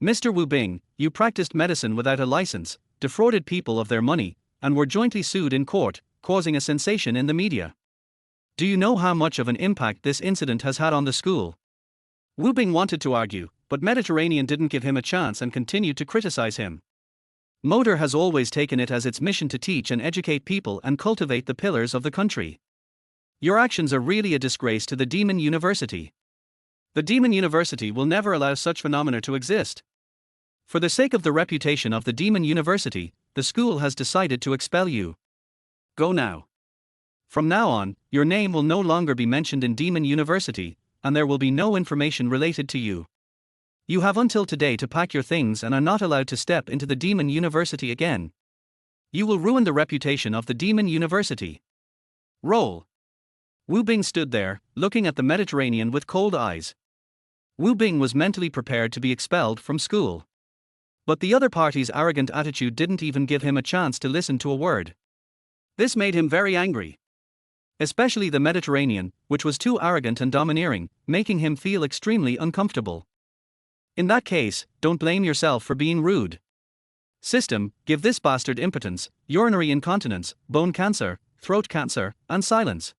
Mr. Wu Bing, you practiced medicine without a license, defrauded people of their money, and were jointly sued in court, causing a sensation in the media. Do you know how much of an impact this incident has had on the school? Wu Bing wanted to argue, but Mediterranean didn't give him a chance and continued to criticize him. Motor has always taken it as its mission to teach and educate people and cultivate the pillars of the country. Your actions are really a disgrace to the Demon University. The Demon University will never allow such phenomena to exist. For the sake of the reputation of the Demon University, the school has decided to expel you. Go now. From now on, your name will no longer be mentioned in Demon University, and there will be no information related to you. You have until today to pack your things and are not allowed to step into the Demon University again. You will ruin the reputation of the Demon University. Roll. Wu Bing stood there, looking at the Mediterranean with cold eyes. Wu Bing was mentally prepared to be expelled from school. But the other party's arrogant attitude didn't even give him a chance to listen to a word. This made him very angry. Especially the Mediterranean, which was too arrogant and domineering, making him feel extremely uncomfortable. In that case, don't blame yourself for being rude. System, give this bastard impotence, urinary incontinence, bone cancer, throat cancer, and silence.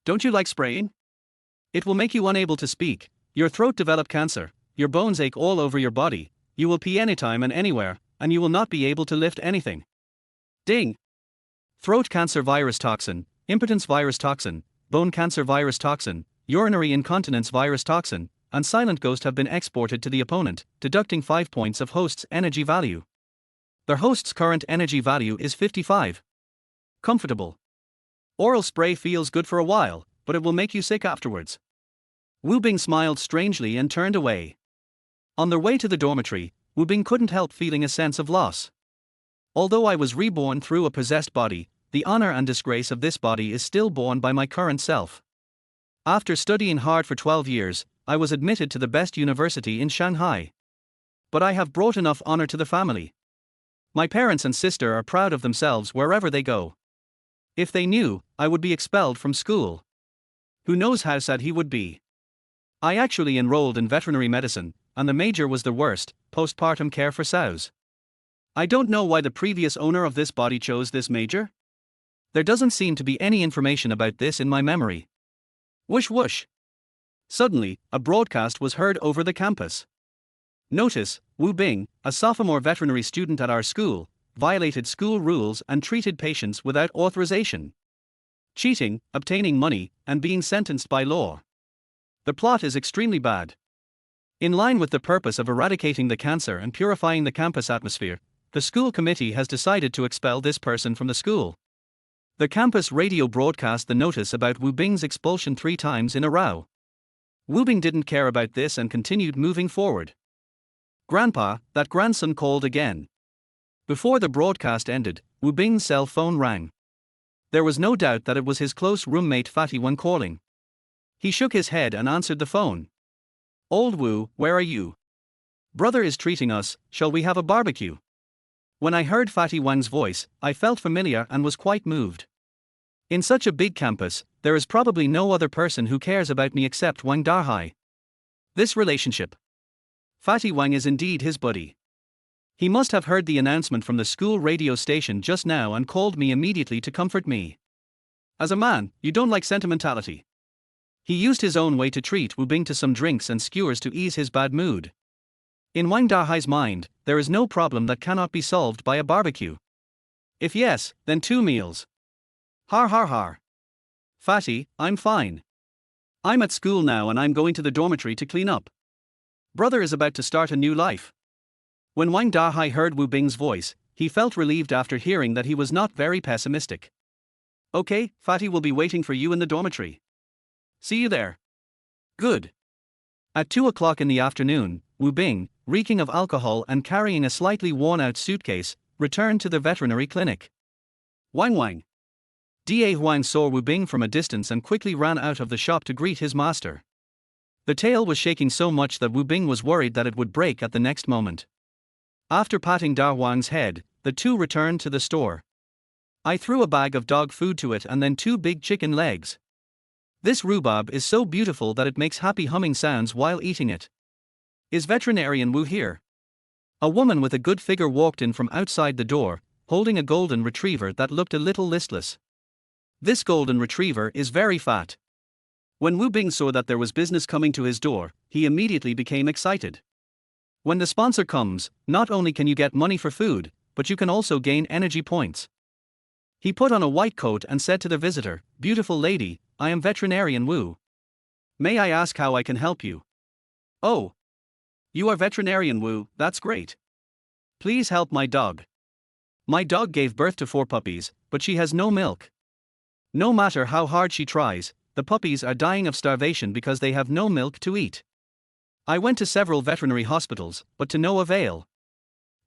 Don't you like spraying? It will make you unable to speak, your throat develop cancer, your bones ache all over your body, you will pee anytime and anywhere, and you will not be able to lift anything. Ding! Throat cancer virus toxin, impotence virus toxin, bone cancer virus toxin, urinary incontinence virus toxin, and silent ghost have been exported to the opponent, deducting 5 points of host's energy value. Their host's current energy value is 55. Comfortable. Oral spray feels good for a while, but it will make you sick afterwards. Wu Bing smiled strangely and turned away. On their way to the dormitory, Wu Bing couldn't help feeling a sense of loss. Although I was reborn through a possessed body, the honor and disgrace of this body is still borne by my current self. After studying hard for 12 years, I was admitted to the best university in Shanghai. But I have brought enough honor to the family. My parents and sister are proud of themselves wherever they go. If they knew, I would be expelled from school. Who knows how sad he would be. I actually enrolled in veterinary medicine, and the major was the worst, postpartum care for sows. I don't know why the previous owner of this body chose this major. There doesn't seem to be any information about this in my memory. Whoosh whoosh. Suddenly, a broadcast was heard over the campus. Notice, Wu Bing, a sophomore veterinary student at our school, violated school rules and treated patients without authorization. Cheating, obtaining money, and being sentenced by law. The plot is extremely bad. In line with the purpose of eradicating the cancer and purifying the campus atmosphere, the school committee has decided to expel this person from the school. The campus radio broadcast the notice about Wu Bing's expulsion 3 times in a row. Wu Bing didn't care about this and continued moving forward. "Grandpa," that grandson called again. Before the broadcast ended, Wu Bing's cell phone rang. There was no doubt that it was his close roommate Fatty Wan calling. He shook his head and answered the phone. "Old Wu, where are you? Brother is treating us, shall we have a barbecue?" When I heard Fatty Wang's voice, I felt familiar and was quite moved. In such a big campus, there is probably no other person who cares about me except Wang Dahai. This relationship. Fatty Wang is indeed his buddy. He must have heard the announcement from the school radio station just now and called me immediately to comfort me. As a man, you don't like sentimentality. He used his own way to treat Wu Bing to some drinks and skewers to ease his bad mood. In Wang Dahai's mind, there is no problem that cannot be solved by a barbecue. If yes, then 2 meals. Har har har. Fatty, I'm fine. I'm at school now and I'm going to the dormitory to clean up. Brother is about to start a new life. When Wang Dahai heard Wu Bing's voice, he felt relieved after hearing that he was not very pessimistic. "Okay, Fatty will be waiting for you in the dormitory. See you there." Good. At 2 o'clock in the afternoon, Wu Bing, reeking of alcohol and carrying a slightly worn-out suitcase, returned to the veterinary clinic. "Wang Wang." Da Huang saw Wu Bing from a distance and quickly ran out of the shop to greet his master. The tail was shaking so much that Wu Bing was worried that it would break at the next moment. After patting Da Huang's head, the two returned to the store. I threw a bag of dog food to it and then 2 big chicken legs. "This rhubarb is so beautiful that it makes happy humming sounds while eating it. Is veterinarian Wu here?" A woman with a good figure walked in from outside the door, holding a golden retriever that looked a little listless. This golden retriever is very fat. When Wu Bing saw that there was business coming to his door, he immediately became excited. When the sponsor comes, not only can you get money for food, but you can also gain energy points. He put on a white coat and said to the visitor, "Beautiful lady, I am veterinarian Wu. May I ask how I can help you?" "Oh. You are veterinarian Wu, that's great. Please help my dog. My dog gave birth to 4 puppies, but she has no milk. No matter how hard she tries, the puppies are dying of starvation because they have no milk to eat. I went to several veterinary hospitals, but to no avail.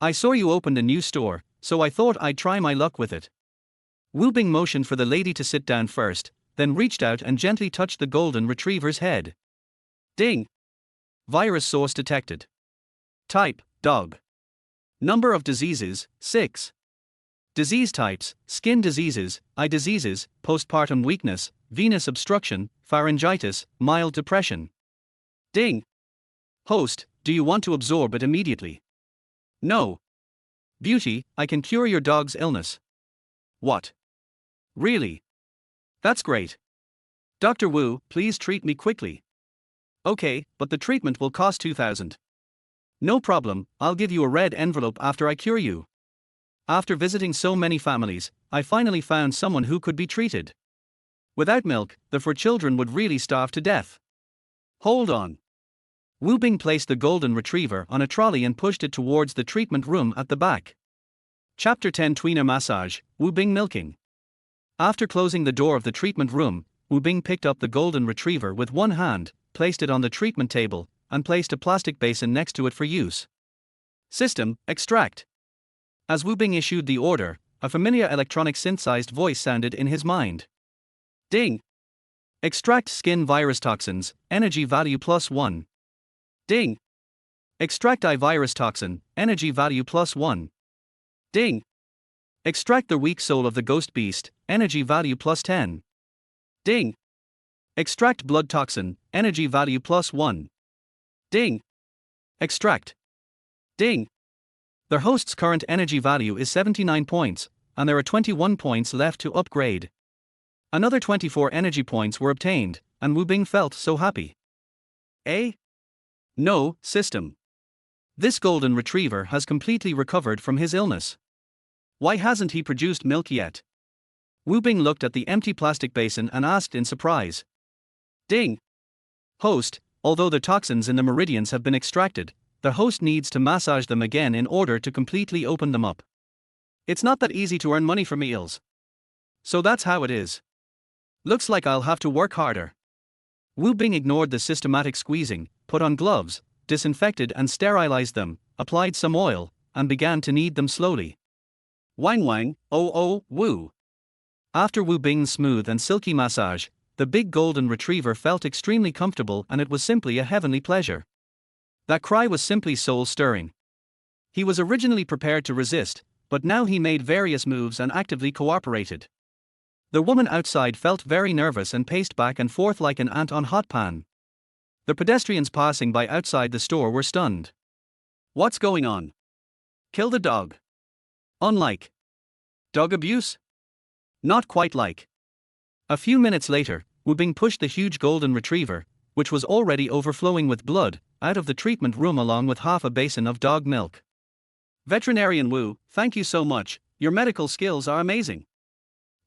I saw you opened a new store, so I thought I'd try my luck with it." Wu Bing motioned for the lady to sit down first, then reached out and gently touched the golden retriever's head. Ding! Virus source detected. Type, dog. Number of diseases, 6. Disease types, skin diseases, eye diseases, postpartum weakness, venous obstruction, pharyngitis, mild depression. Ding! Host, do you want to absorb it immediately? No. Beauty, I can cure your dog's illness. What? Really? That's great. Dr. Wu, please treat me quickly. Okay, but the treatment will cost 2,000. No problem, I'll give you a red envelope after I cure you. After visiting so many families, I finally found someone who could be treated. Without milk, the 4 children would really starve to death. Hold on. Wu Bing placed the golden retriever on a trolley and pushed it towards the treatment room at the back. Chapter 10 Tweener Massage, Wu Bing Milking. After closing the door of the treatment room, Wu Bing picked up the golden retriever with one hand, placed it on the treatment table, and placed a plastic basin next to it for use. System, extract. As Wu Bing issued the order, a familiar electronic synthesized voice sounded in his mind. Ding! Extract skin virus toxins, energy value +1. Ding! Extract eye virus toxin, energy value +1. Ding! Extract the weak soul of the ghost beast, energy value +10. Ding! Extract blood toxin, energy value +1. Ding! Extract. Ding! Their host's current energy value is 79 points, and there are 21 points left to upgrade. Another 24 energy points were obtained, and Wu Bing felt so happy. No, system. This golden retriever has completely recovered from his illness. Why hasn't he produced milk yet? Wu Bing looked at the empty plastic basin and asked in surprise. Ding! Host, although the toxins in the meridians have been extracted, the host needs to massage them again in order to completely open them up. It's not that easy to earn money from meals. So that's how it is. Looks like I'll have to work harder. Wu Bing ignored the systematic squeezing, put on gloves, disinfected and sterilized them, applied some oil, and began to knead them slowly. Wang Wang, oh, Wu. After Wu Bing's smooth and silky massage, the big golden retriever felt extremely comfortable, and it was simply a heavenly pleasure. That cry was simply soul-stirring. He was originally prepared to resist, but now he made various moves and actively cooperated. The woman outside felt very nervous and paced back and forth like an ant on hot pan. The pedestrians passing by outside the store were stunned. What's going on? Kill the dog. Unlike. Dog abuse? Not quite like. A few minutes later, Wu Bing pushed the huge golden retriever, which was already overflowing with blood, out of the treatment room along with half a basin of dog milk. Veterinarian Wu, thank you so much, your medical skills are amazing.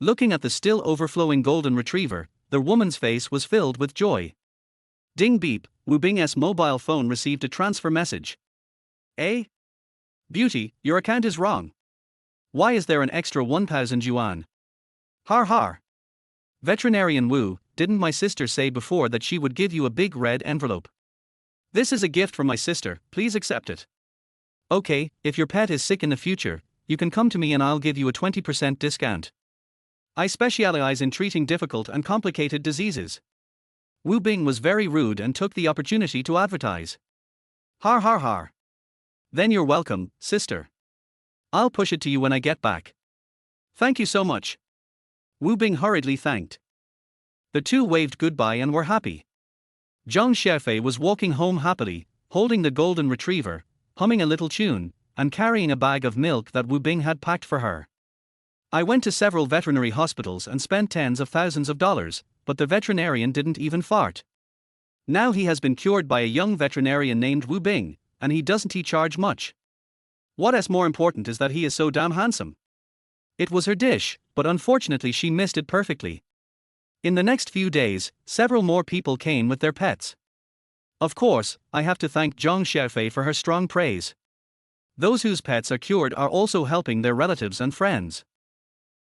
Looking at the still overflowing golden retriever, the woman's face was filled with joy. Ding beep, Wu Bing's mobile phone received a transfer message. Beauty, your account is wrong. Why is there an extra 1,000 yuan? Har har. Veterinarian Wu, didn't my sister say before that she would give you a big red envelope? This is a gift from my sister, please accept it. Okay, if your pet is sick in the future, you can come to me and I'll give you a 20% discount. I specialize in treating difficult and complicated diseases. Wu Bing was very rude and took the opportunity to advertise. Har har har. Then you're welcome, sister. I'll push it to you when I get back. Thank you so much. Wu Bing hurriedly thanked. The two waved goodbye and were happy. Zhang Xiaofei was walking home happily, holding the golden retriever, humming a little tune, and carrying a bag of milk that Wu Bing had packed for her. I went to several veterinary hospitals and spent tens of thousands of dollars, but the veterinarian didn't even fart. Now he has been cured by a young veterinarian named Wu Bing, and he doesn't charge much. What's more important is that he is so damn handsome. It was her dish, but unfortunately she missed it perfectly. In the next few days, several more people came with their pets. Of course, I have to thank Zhang Xiaofei for her strong praise. Those whose pets are cured are also helping their relatives and friends.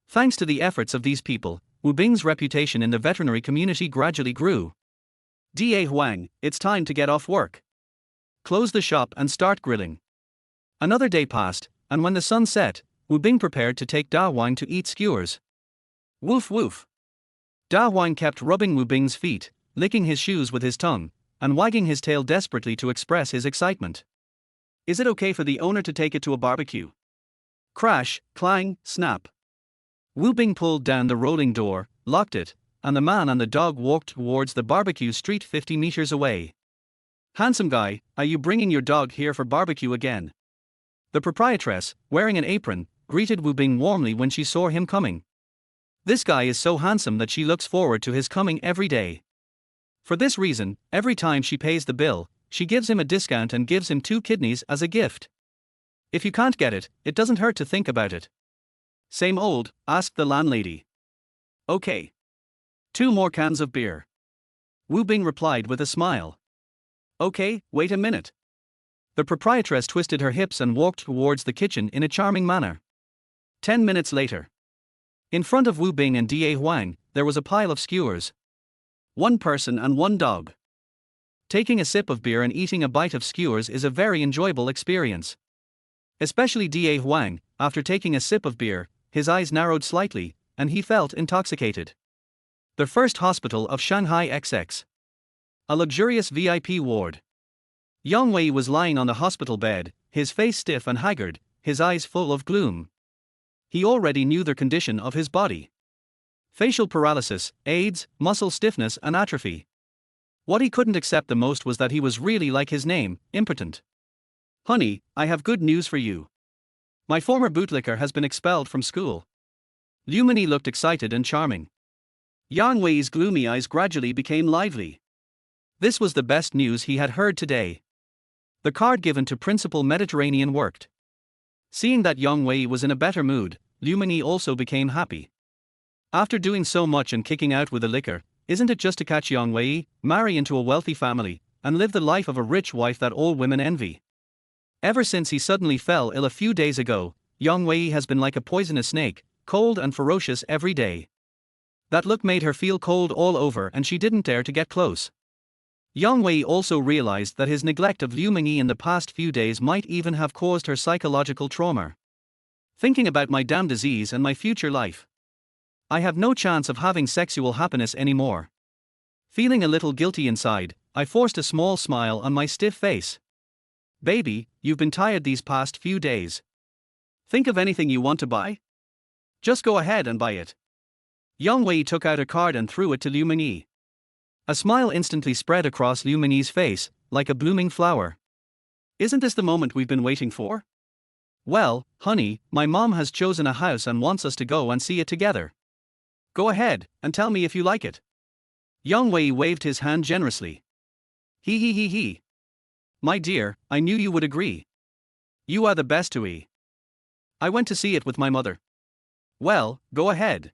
Thanks to the efforts of these people, Wu Bing's reputation in the veterinary community gradually grew. Da Huang, it's time to get off work. Close the shop and start grilling. Another day passed, and when the sun set, Wu Bing prepared to take Da Huang to eat skewers. Woof woof. Da Huang kept rubbing Wu Bing's feet, licking his shoes with his tongue, and wagging his tail desperately to express his excitement. Is it okay for the owner to take it to a barbecue? Crash, clang, snap. Wu Bing pulled down the rolling door, locked it, and the man and the dog walked towards the barbecue street 50 meters away. Handsome guy, are you bringing your dog here for barbecue again? The proprietress, wearing an apron, greeted Wu Bing warmly when she saw him coming. This guy is so handsome that she looks forward to his coming every day. For this reason, every time she pays the bill, she gives him a discount and gives him 2 kidneys as a gift. If you can't get it, it doesn't hurt to think about it. Same old, asked the landlady. Okay. 2 more cans of beer. Wu Bing replied with a smile. Okay, wait a minute. The proprietress twisted her hips and walked towards the kitchen in a charming manner. 10 minutes later. In front of Wu Bing and Da Huang, there was a pile of skewers. 1 person and 1 dog. Taking a sip of beer and eating a bite of skewers is a very enjoyable experience. Especially Da Huang, after taking a sip of beer, his eyes narrowed slightly, and he felt intoxicated. The first hospital of Shanghai XX. A luxurious VIP ward. Yang Wei was lying on the hospital bed, his face stiff and haggard, his eyes full of gloom. He already knew the condition of his body. Facial paralysis, AIDS, muscle stiffness and atrophy. What he couldn't accept the most was that he was really like his name, impotent. Honey, I have good news for you. My former bootlicker has been expelled from school. Liu Mini looked excited and charming. Yang Wei's gloomy eyes gradually became lively. This was the best news he had heard today. The card given to Principal Mediterranean worked. Seeing that Yang Wei was in a better mood, Liu Mini also became happy. After doing so much and kicking out with the liquor, isn't it just to catch Yang Wei, marry into a wealthy family, and live the life of a rich wife that all women envy? Ever since he suddenly fell ill a few days ago, Yang Wei has been like a poisonous snake, cold and ferocious every day. That look made her feel cold all over and she didn't dare to get close. Yang Wei also realized that his neglect of Liu Mingyi in the past few days might even have caused her psychological trauma. Thinking about my damn disease and my future life. I have no chance of having sexual happiness anymore. Feeling a little guilty inside, I forced a small smile on my stiff face. Baby, you've been tired these past few days. Think of anything you want to buy? Just go ahead and buy it. Yang Wei took out a card and threw it to Liu Mingyi. A smile instantly spread across Liu Mingyi's face, like a blooming flower. Isn't this the moment we've been waiting for? Well, honey, my mom has chosen a house and wants us to go and see it together. Go ahead, and tell me if you like it. Yang Wei waved his hand generously. He. My dear, I knew you would agree. You are the best to eat. I went to see it with my mother. Well, go ahead.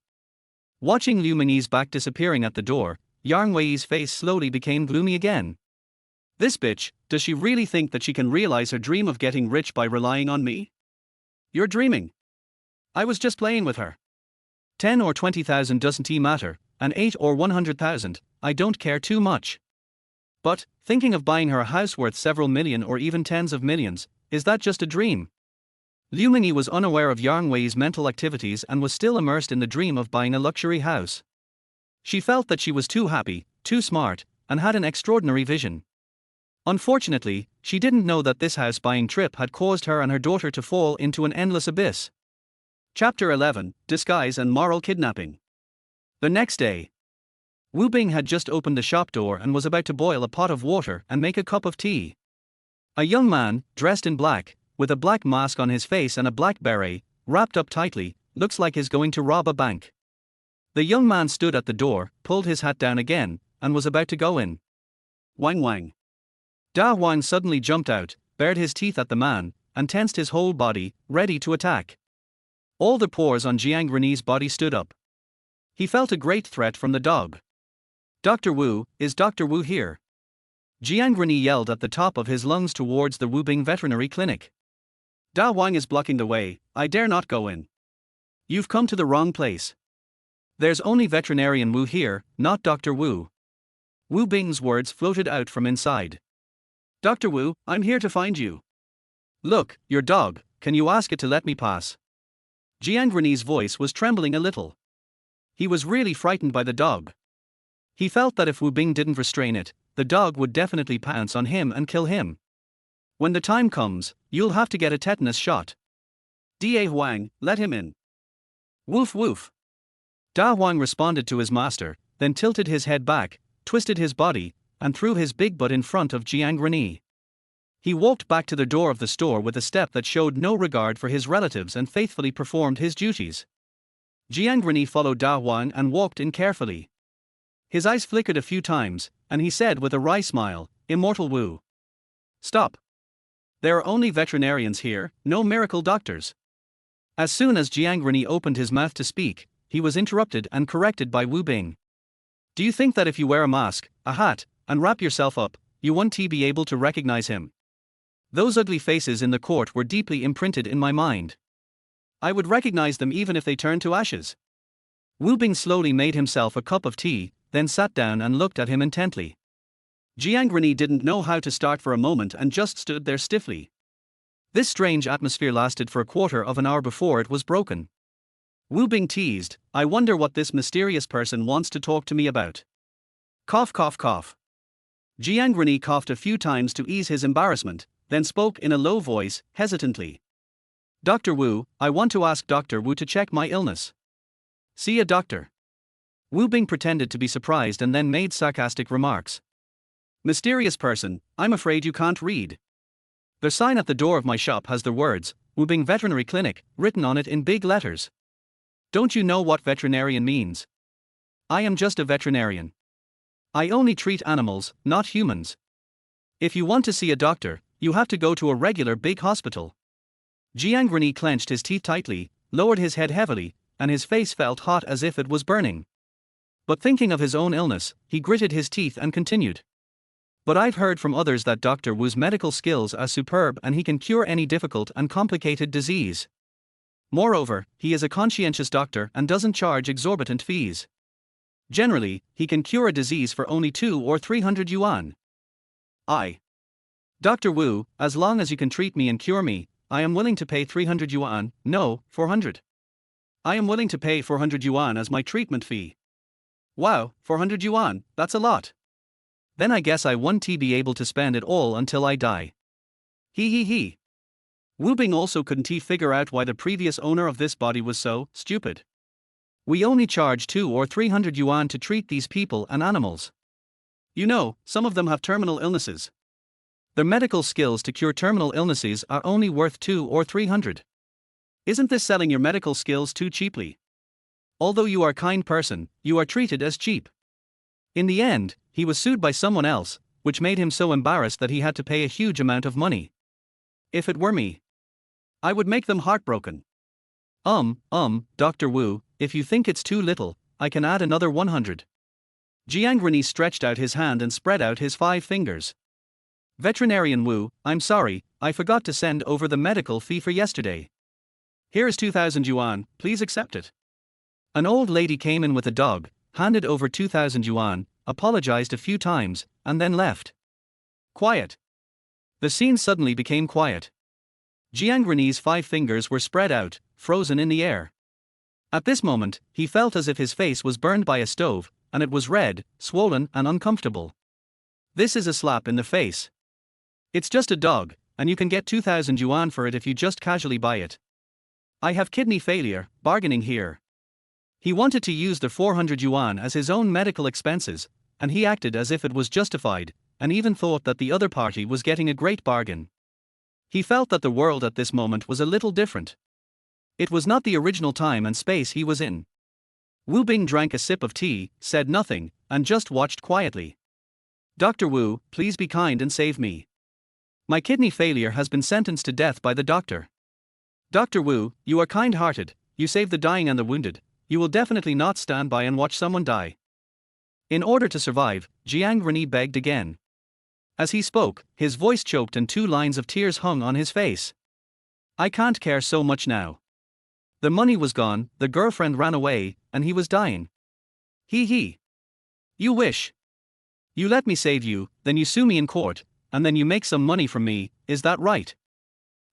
Watching Liu Mingyi's back disappearing at the door, Yang Wei's face slowly became gloomy again. This bitch, does she really think that she can realize her dream of getting rich by relying on me? You're dreaming. I was just playing with her. 10 or 20,000 doesn't matter, and 8 or 100,000, I don't care too much. But, thinking of buying her a house worth several million or even tens of millions, is that just a dream? Liu Mingyi was unaware of Yang Wei's mental activities and was still immersed in the dream of buying a luxury house. She felt that she was too happy, too smart, and had an extraordinary vision. Unfortunately, she didn't know that this house-buying trip had caused her and her daughter to fall into an endless abyss. Chapter 11, Disguise and Moral Kidnapping. The next day, Wu Bing had just opened the shop door and was about to boil a pot of water and make a cup of tea. A young man, dressed in black, with a black mask on his face and a black beret, wrapped up tightly, looks like he's going to rob a bank. The young man stood at the door, pulled his hat down again, and was about to go in. Wang Wang. Da Wang suddenly jumped out, bared his teeth at the man, and tensed his whole body, ready to attack. All the pores on Jiang Rennie's body stood up. He felt a great threat from the dog. Dr. Wu, is Dr. Wu here? Jiang Rennie yelled at the top of his lungs towards the Wubing veterinary clinic. Da Wang is blocking the way, I dare not go in. You've come to the wrong place. There's only veterinarian Wu here, not Dr. Wu. Wu Bing's words floated out from inside. Dr. Wu, I'm here to find you. Look, your dog, can you ask it to let me pass? Jiang Rennie's voice was trembling a little. He was really frightened by the dog. He felt that if Wu Bing didn't restrain it, the dog would definitely pounce on him and kill him. When the time comes, you'll have to get a tetanus shot. Da Huang, let him in. Woof woof. Da Huang responded to his master, then tilted his head back, twisted his body, and threw his big butt in front of Jiang Rennie. He walked back to the door of the store with a step that showed no regard for his relatives and faithfully performed his duties. Jiang Rennie followed Da Huang and walked in carefully. His eyes flickered a few times, and he said with a wry smile, Immortal Wu. Stop. There are only veterinarians here, no miracle doctors. As soon as Jiang Rennie opened his mouth to speak, he was interrupted and corrected by Wu Bing. Do you think that if you wear a mask, a hat, and wrap yourself up, you won't be able to recognize him? Those ugly faces in the court were deeply imprinted in my mind. I would recognize them even if they turned to ashes. Wu Bing slowly made himself a cup of tea, then sat down and looked at him intently. Jiang Rennie didn't know how to start for a moment and just stood there stiffly. This strange atmosphere lasted for a quarter of an hour before it was broken. Wu Bing teased, I wonder what this mysterious person wants to talk to me about. Cough cough cough. Jiang Rennie coughed a few times to ease his embarrassment, then spoke in a low voice, hesitantly. Dr. Wu, I want to ask Dr. Wu to check my illness. See a doctor. Wu Bing pretended to be surprised and then made sarcastic remarks. Mysterious person, I'm afraid you can't read. The sign at the door of my shop has the words, Wu Bing Veterinary Clinic, written on it in big letters. Don't you know what veterinarian means? I am just a veterinarian. I only treat animals, not humans. If you want to see a doctor, you have to go to a regular big hospital. Jiang Rennie clenched his teeth tightly, lowered his head heavily, and his face felt hot as if it was burning. But thinking of his own illness, he gritted his teeth and continued. But I've heard from others that Dr. Wu's medical skills are superb and he can cure any difficult and complicated disease. Moreover, he is a conscientious doctor and doesn't charge exorbitant fees. Generally, he can cure a disease for only 2 or 300 yuan. Dr. Wu, as long as you can treat me and cure me, I am willing to pay 300 yuan, no, 400. I am willing to pay 400 yuan as my treatment fee. Wow, 400 yuan, that's a lot. Then I guess I won't be able to spend it all until I die. He. Wu Bing also couldn't figure out why the previous owner of this body was so stupid. We only charge 2 or 300 yuan to treat these people and animals. You know, some of them have terminal illnesses. Their medical skills to cure terminal illnesses are only worth 2 or 300. Isn't this selling your medical skills too cheaply? Although you are a kind person, you are treated as cheap. In the end, he was sued by someone else, which made him so embarrassed that he had to pay a huge amount of money. If it were me, I would make them heartbroken. Dr. Wu, if you think it's too little, I can add another 100. Jiang Reni stretched out his hand and spread out his 5 fingers. Veterinarian Wu, I'm sorry, I forgot to send over the medical fee for yesterday. Here is 2,000 yuan, please accept it. An old lady came in with a dog, handed over 2,000 yuan, apologized a few times, and then left. Quiet. The scene suddenly became quiet. Jiang Reni's 5 fingers were spread out, frozen in the air. At this moment, he felt as if his face was burned by a stove, and it was red, swollen, and uncomfortable. This is a slap in the face. It's just a dog, and you can get 2,000 yuan for it if you just casually buy it. I have kidney failure, bargaining here. He wanted to use the 400 yuan as his own medical expenses, and he acted as if it was justified, and even thought that the other party was getting a great bargain. He felt that the world at this moment was a little different. It was not the original time and space he was in. Wu Bing drank a sip of tea, said nothing, and just watched quietly. Dr. Wu, please be kind and save me. My kidney failure has been sentenced to death by the doctor. Dr. Wu, you are kind-hearted, you save the dying and the wounded, you will definitely not stand by and watch someone die. In order to survive, Jiang Reni begged again. As he spoke, his voice choked and 2 lines of tears hung on his face. I can't care so much now. The money was gone, the girlfriend ran away, and he was dying. He. You wish. You let me save you, then you sue me in court, and then you make some money from me, is that right?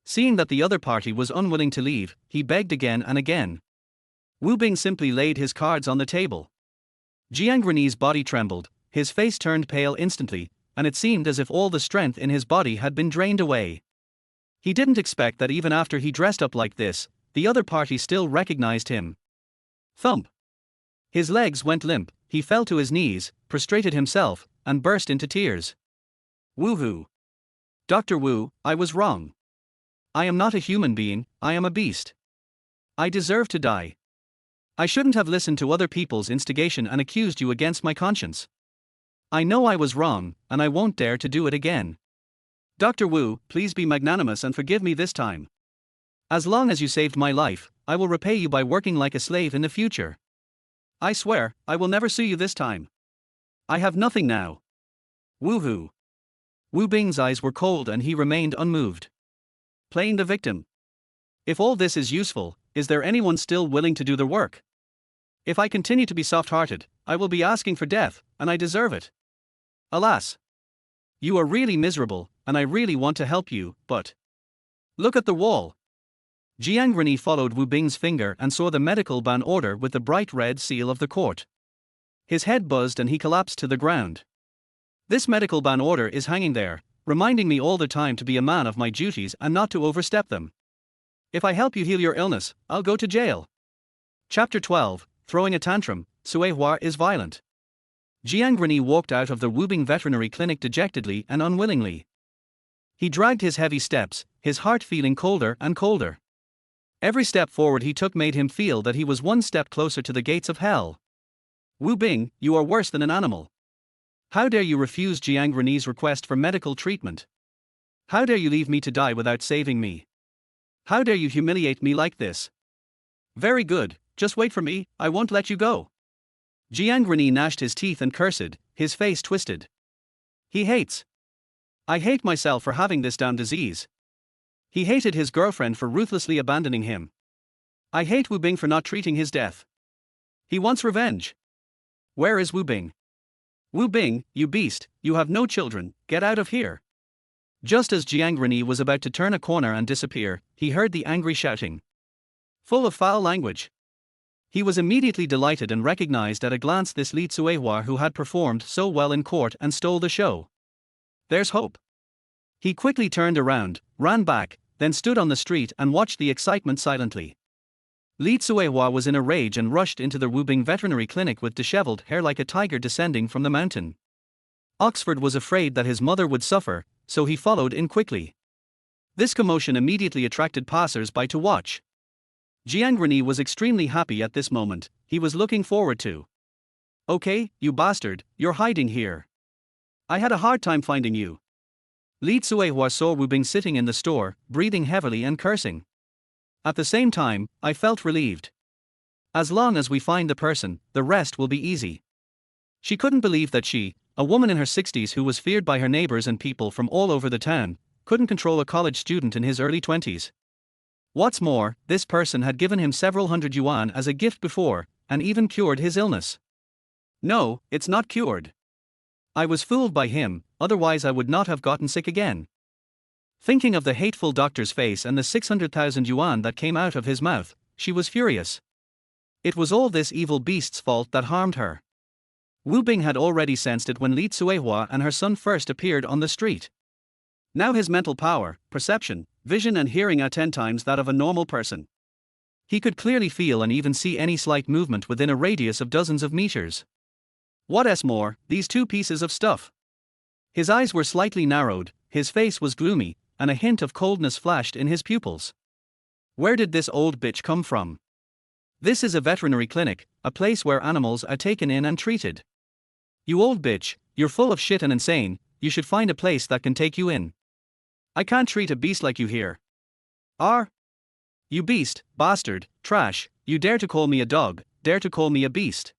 Seeing that the other party was unwilling to leave, he begged again and again. Wu Bing simply laid his cards on the table. Jiang Reni's body trembled, his face turned pale instantly, and it seemed as if all the strength in his body had been drained away. He didn't expect that even after he dressed up like this, the other party still recognized him. Thump. His legs went limp, he fell to his knees, prostrated himself, and burst into tears. Woohoo! Dr. Wu, I was wrong. I am not a human being, I am a beast. I deserve to die. I shouldn't have listened to other people's instigation and accused you against my conscience. I know I was wrong, and I won't dare to do it again. Dr. Wu, please be magnanimous and forgive me this time. As long as you saved my life, I will repay you by working like a slave in the future. I swear, I will never sue you this time. I have nothing now. Woohoo! Wu Bing's eyes were cold and he remained unmoved. Playing the victim. If all this is useful, is there anyone still willing to do the work? If I continue to be soft-hearted, I will be asking for death, and I deserve it. Alas. You are really miserable, and I really want to help you, but... Look at the wall. Jiang Reni followed Wu Bing's finger and saw the medical ban order with the bright red seal of the court. His head buzzed and he collapsed to the ground. This medical ban order is hanging there, reminding me all the time to be a man of my duties and not to overstep them. If I help you heal your illness, I'll go to jail. Chapter 12, Throwing a Tantrum, Sui Hua is Violent. Jiang Reni walked out of the Wu Bing veterinary clinic dejectedly and unwillingly. He dragged his heavy steps, his heart feeling colder and colder. Every step forward he took made him feel that he was one step closer to the gates of hell. Wu Bing, you are worse than an animal. How dare you refuse Jiang Reni's request for medical treatment? How dare you leave me to die without saving me? How dare you humiliate me like this? Very good, just wait for me, I won't let you go. Jiang Reni gnashed his teeth and cursed, his face twisted. He hates. I hate myself for having this damn disease. He hated his girlfriend for ruthlessly abandoning him. I hate Wu Bing for not treating his death. He wants revenge. Where is Wu Bing? Wu Bing, you beast, you have no children, get out of here. Just as Jiang Rini was about to turn a corner and disappear, he heard the angry shouting, full of foul language. He was immediately delighted and recognized at a glance this Li Tsuehua who had performed so well in court and stole the show. There's hope. He quickly turned around, ran back, then stood on the street and watched the excitement silently. Li Tsuehua was in a rage and rushed into the Wubing veterinary clinic with disheveled hair like a tiger descending from the mountain. Oxford was afraid that his mother would suffer, so he followed in quickly. This commotion immediately attracted passers-by to watch. Jiang Rini was extremely happy at this moment. He was looking forward to. Okay, you bastard, you're hiding here. I had a hard time finding you. Li Tsuehua saw Wu Bing sitting in the store, breathing heavily and cursing. At the same time, I felt relieved. As long as we find the person, the rest will be easy. She couldn't believe that she, a woman in her 60s who was feared by her neighbors and people from all over the town, couldn't control a college student in his early 20s. What's more, this person had given him several hundred yuan as a gift before, and even cured his illness. No, it's not cured. I was fooled by him, otherwise I would not have gotten sick again. Thinking of the hateful doctor's face and the 600,000 yuan that came out of his mouth, she was furious. It was all this evil beast's fault that harmed her. Wu Bing had already sensed it when Li Tsuehua and her son first appeared on the street. Now his mental power, perception, vision and hearing are 10 times that of a normal person. He could clearly feel and even see any slight movement within a radius of dozens of meters. What's more, these two pieces of stuff. His eyes were slightly narrowed, his face was gloomy, and a hint of coldness flashed in his pupils. Where did this old bitch come from? This is a veterinary clinic, a place where animals are taken in and treated. You old bitch, you're full of shit and insane, you should find a place that can take you in. I can't treat a beast like you here. You beast, bastard, trash, you dare to call me a dog, dare to call me a beast.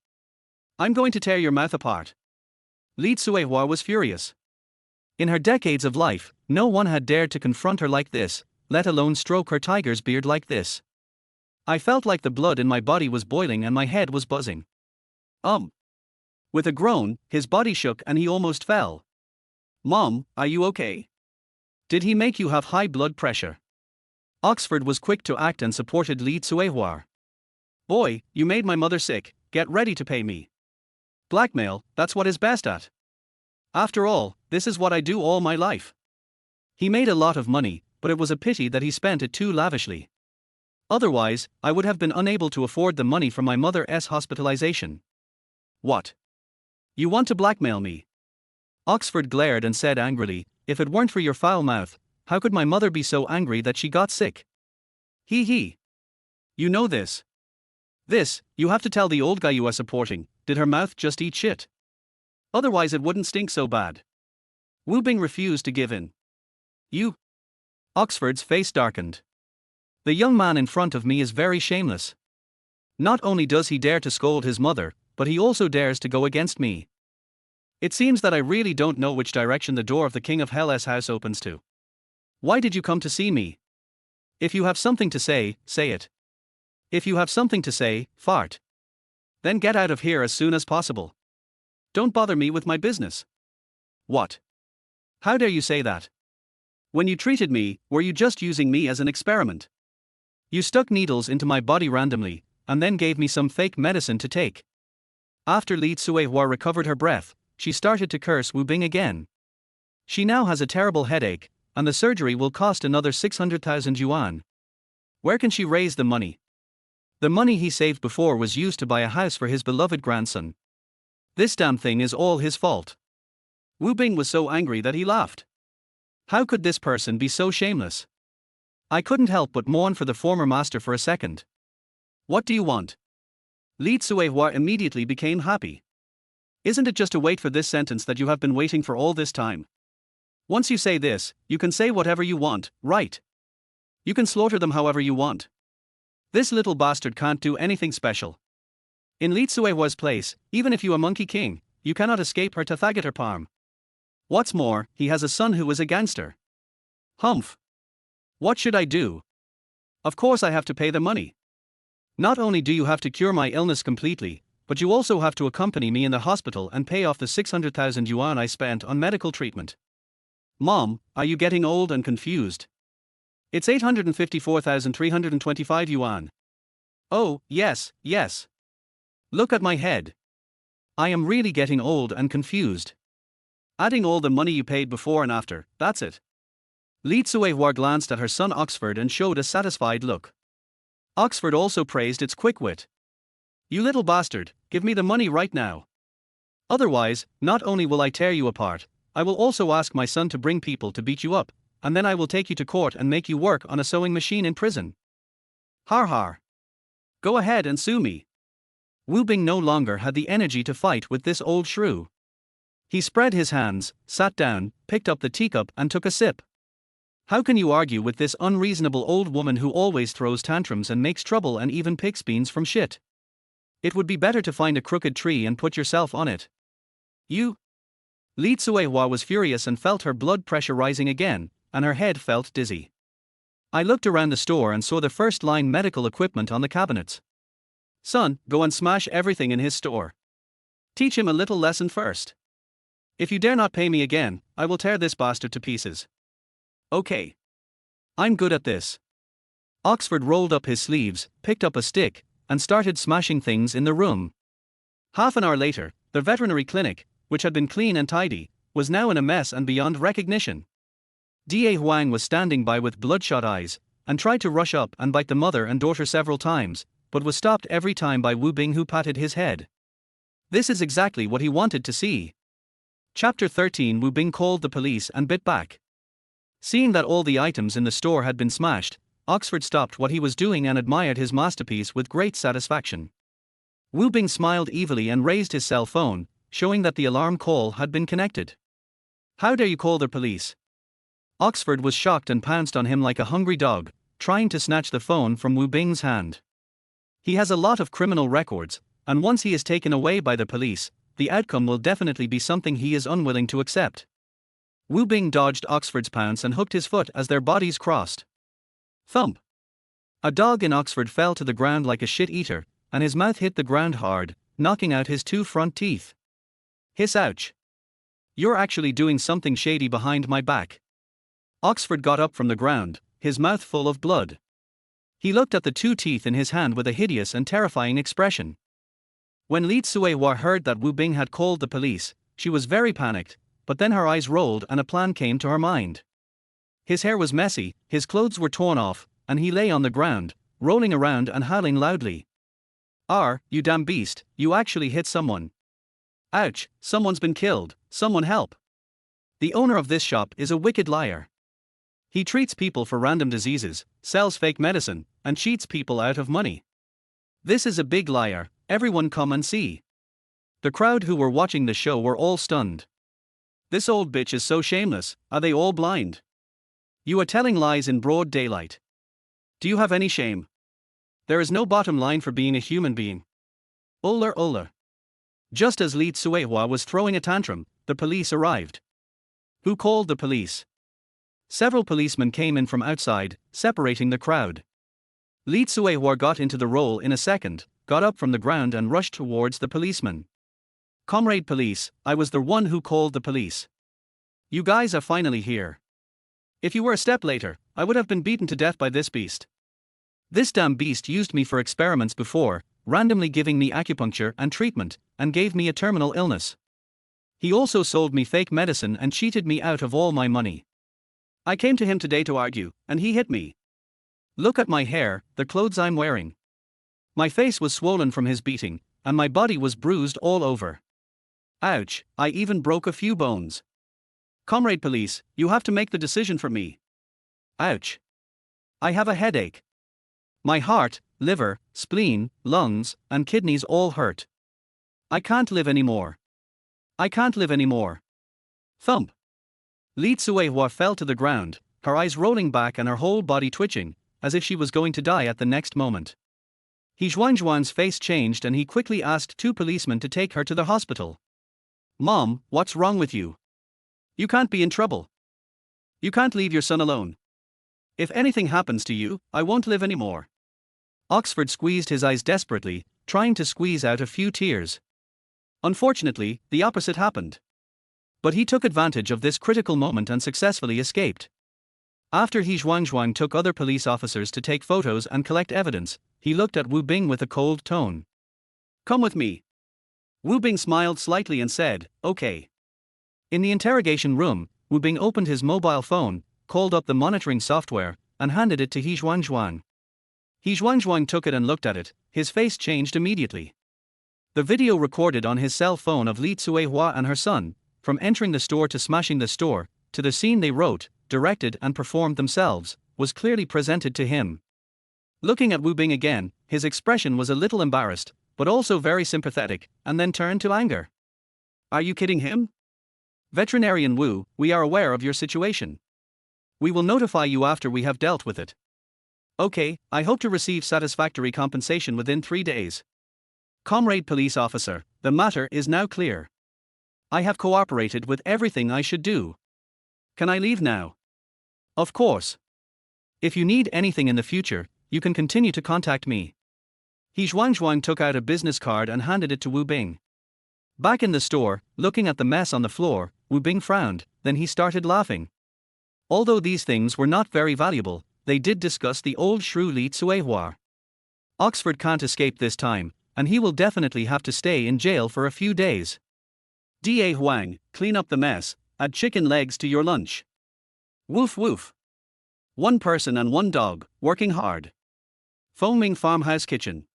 I'm going to tear your mouth apart. Li Tsuehua was furious. In her decades of life, no one had dared to confront her like this, let alone stroke her tiger's beard like this. I felt like the blood in my body was boiling and my head was buzzing. With a groan, his body shook and he almost fell. Mom, are you okay? Did he make you have high blood pressure? Oxford was quick to act and supported Li Tsuehua. Boy, you made my mother sick, get ready to pay me. Blackmail, that's what he's best at. After all, this is what I do all my life. He made a lot of money, but it was a pity that he spent it too lavishly. Otherwise, I would have been unable to afford the money for my mother's hospitalization. What? You want to blackmail me? Oxford glared and said angrily, if it weren't for your foul mouth, how could my mother be so angry that she got sick? He. You know this. You have to tell the old guy you are supporting, did her mouth just eat shit? Otherwise it wouldn't stink so bad. Wu Bing refused to give in. You? Oxford's face darkened. The young man in front of me is very shameless. Not only does he dare to scold his mother, but he also dares to go against me. It seems that I really don't know which direction the door of the King of Hell's house opens to. Why did you come to see me? If you have something to say, say it. If you have something to say, fart. Then get out of here as soon as possible. Don't bother me with my business. What? How dare you say that? When you treated me, were you just using me as an experiment? You stuck needles into my body randomly, and then gave me some fake medicine to take. After Li Tsuehua recovered her breath, she started to curse Wu Bing again. She now has a terrible headache, and the surgery will cost another 600,000 yuan. Where can she raise the money? The money he saved before was used to buy a house for his beloved grandson. This damn thing is all his fault. Wu Bing was so angry that he laughed. How could this person be so shameless? I couldn't help but mourn for the former master for a second. What do you want? Li Tsuehua immediately became happy. Isn't it just to wait for this sentence that you have been waiting for all this time? Once you say this, you can say whatever you want, right? You can slaughter them however you want. This little bastard can't do anything special. In Li Tsuehua's place, even if you are Monkey King, you cannot escape her Tathagat palm. What's more, he has a son who is a gangster. Humph. What should I do? Of course I have to pay the money. Not only do you have to cure my illness completely, but you also have to accompany me in the hospital and pay off the 600,000 yuan I spent on medical treatment. Mom, are you getting old and confused? It's 854,325 yuan. Oh, yes, yes. Look at my head. I am really getting old and confused. Adding all the money you paid before and after, that's it. Li Tsuehua glanced at her son Oxford and showed a satisfied look. Oxford also praised its quick wit. You little bastard, give me the money right now. Otherwise, not only will I tear you apart, I will also ask my son to bring people to beat you up, and then I will take you to court and make you work on a sewing machine in prison. Har har. Go ahead and sue me. Wu Bing no longer had the energy to fight with this old shrew. He spread his hands, sat down, picked up the teacup and took a sip. How can you argue with this unreasonable old woman who always throws tantrums and makes trouble and even picks beans from shit? It would be better to find a crooked tree and put yourself on it. You? Li Tsuehua was furious and felt her blood pressure rising again, and her head felt dizzy. I looked around the store and saw the first-line medical equipment on the cabinets. Son, go and smash everything in his store. Teach him a little lesson first. If you dare not pay me again, I will tear this bastard to pieces. Okay. I'm good at this. Oxford rolled up his sleeves, picked up a stick, and started smashing things in the room. Half an hour later, the veterinary clinic, which had been clean and tidy, was now in a mess and beyond recognition. Da Huang was standing by with bloodshot eyes, and tried to rush up and bite the mother and daughter several times, but was stopped every time by Wu Bing, who patted his head. This is exactly what he wanted to see. Chapter 13. Wu Bing called the police and bit back. Seeing that all the items in the store had been smashed, Oxford stopped what he was doing and admired his masterpiece with great satisfaction. Wu Bing smiled evilly and raised his cell phone, showing that the alarm call had been connected. How dare you call the police? Oxford was shocked and pounced on him like a hungry dog, trying to snatch the phone from Wu Bing's hand. He has a lot of criminal records, and once he is taken away by the police, the outcome will definitely be something he is unwilling to accept. Wu Bing dodged Oxford's pounce and hooked his foot as their bodies crossed. Thump! A dog in Oxford fell to the ground like a shit-eater, and his mouth hit the ground hard, knocking out his 2 front teeth. Hiss, ouch! You're actually doing something shady behind my back. Oxford got up from the ground, his mouth full of blood. He looked at the 2 teeth in his hand with a hideous and terrifying expression. When Li Tsuehua heard that Wu Bing had called the police, she was very panicked, but then her eyes rolled and a plan came to her mind. His hair was messy, his clothes were torn off, and he lay on the ground, rolling around and howling loudly. You damn beast, you actually hit someone. Ouch, someone's been killed, someone help. The owner of this shop is a wicked liar. He treats people for random diseases, sells fake medicine, and cheats people out of money. This is a big liar, everyone come and see. The crowd who were watching the show were all stunned. This old bitch is so shameless, are they all blind? You are telling lies in broad daylight. Do you have any shame? There is no bottom line for being a human being. Uller. Just as Li Tsuehua was throwing a tantrum, the police arrived. Who called the police? Several policemen came in from outside, separating the crowd. Li Tsuehua got into the role in a second, got up from the ground and rushed towards the policeman. Comrade police, I was the one who called the police. You guys are finally here. If you were a step later, I would have been beaten to death by this beast. This damn beast used me for experiments before, randomly giving me acupuncture and treatment, and gave me a terminal illness. He also sold me fake medicine and cheated me out of all my money. I came to him today to argue, and he hit me. Look at my hair, the clothes I'm wearing. My face was swollen from his beating, and my body was bruised all over. Ouch, I even broke a few bones. Comrade police, you have to make the decision for me. Ouch. I have a headache. My heart, liver, spleen, lungs, and kidneys all hurt. I can't live anymore. I can't live anymore. Thump. Li Tsuehua fell to the ground, her eyes rolling back and her whole body twitching, as if she was going to die at the next moment. He Zhuang's face changed and he quickly asked 2 policemen to take her to the hospital. Mom, what's wrong with you? You can't be in trouble. You can't leave your son alone. If anything happens to you, I won't live anymore. Oxford squeezed his eyes desperately, trying to squeeze out a few tears. Unfortunately, the opposite happened. But he took advantage of this critical moment and successfully escaped. After He Zhuangzhuang took other police officers to take photos and collect evidence, he looked at Wu Bing with a cold tone. "Come with me." Wu Bing smiled slightly and said, "Okay." In the interrogation room, Wu Bing opened his mobile phone, called up the monitoring software, and handed it to He Zhuangzhuang. He Zhuangzhuang took it and looked at it, his face changed immediately. The video recorded on his cell phone of Li Tsuehua and her son, from entering the store to smashing the store, to the scene they wrote, directed and performed themselves, was clearly presented to him. Looking at Wu Bing again, his expression was a little embarrassed, but also very sympathetic, and then turned to anger. "Are you kidding him? Veterinarian Wu, we are aware of your situation. We will notify you after we have dealt with it. Okay, I hope to receive satisfactory compensation within 3 days. Comrade police officer, the matter is now clear. I have cooperated with everything I should do. Can I leave now?" "Of course. If you need anything in the future, you can continue to contact me." He Zhuangzhuang took out a business card and handed it to Wu Bing. Back in the store, looking at the mess on the floor, Wu Bing frowned, then he started laughing. Although these things were not very valuable, they did discuss the old shrew Li Tsuehua. Oxford can't escape this time, and he will definitely have to stay in jail for a few days. "Da Huang, clean up the mess, add chicken legs to your lunch." Woof woof. One person and one dog, working hard. Foaming farmhouse kitchen.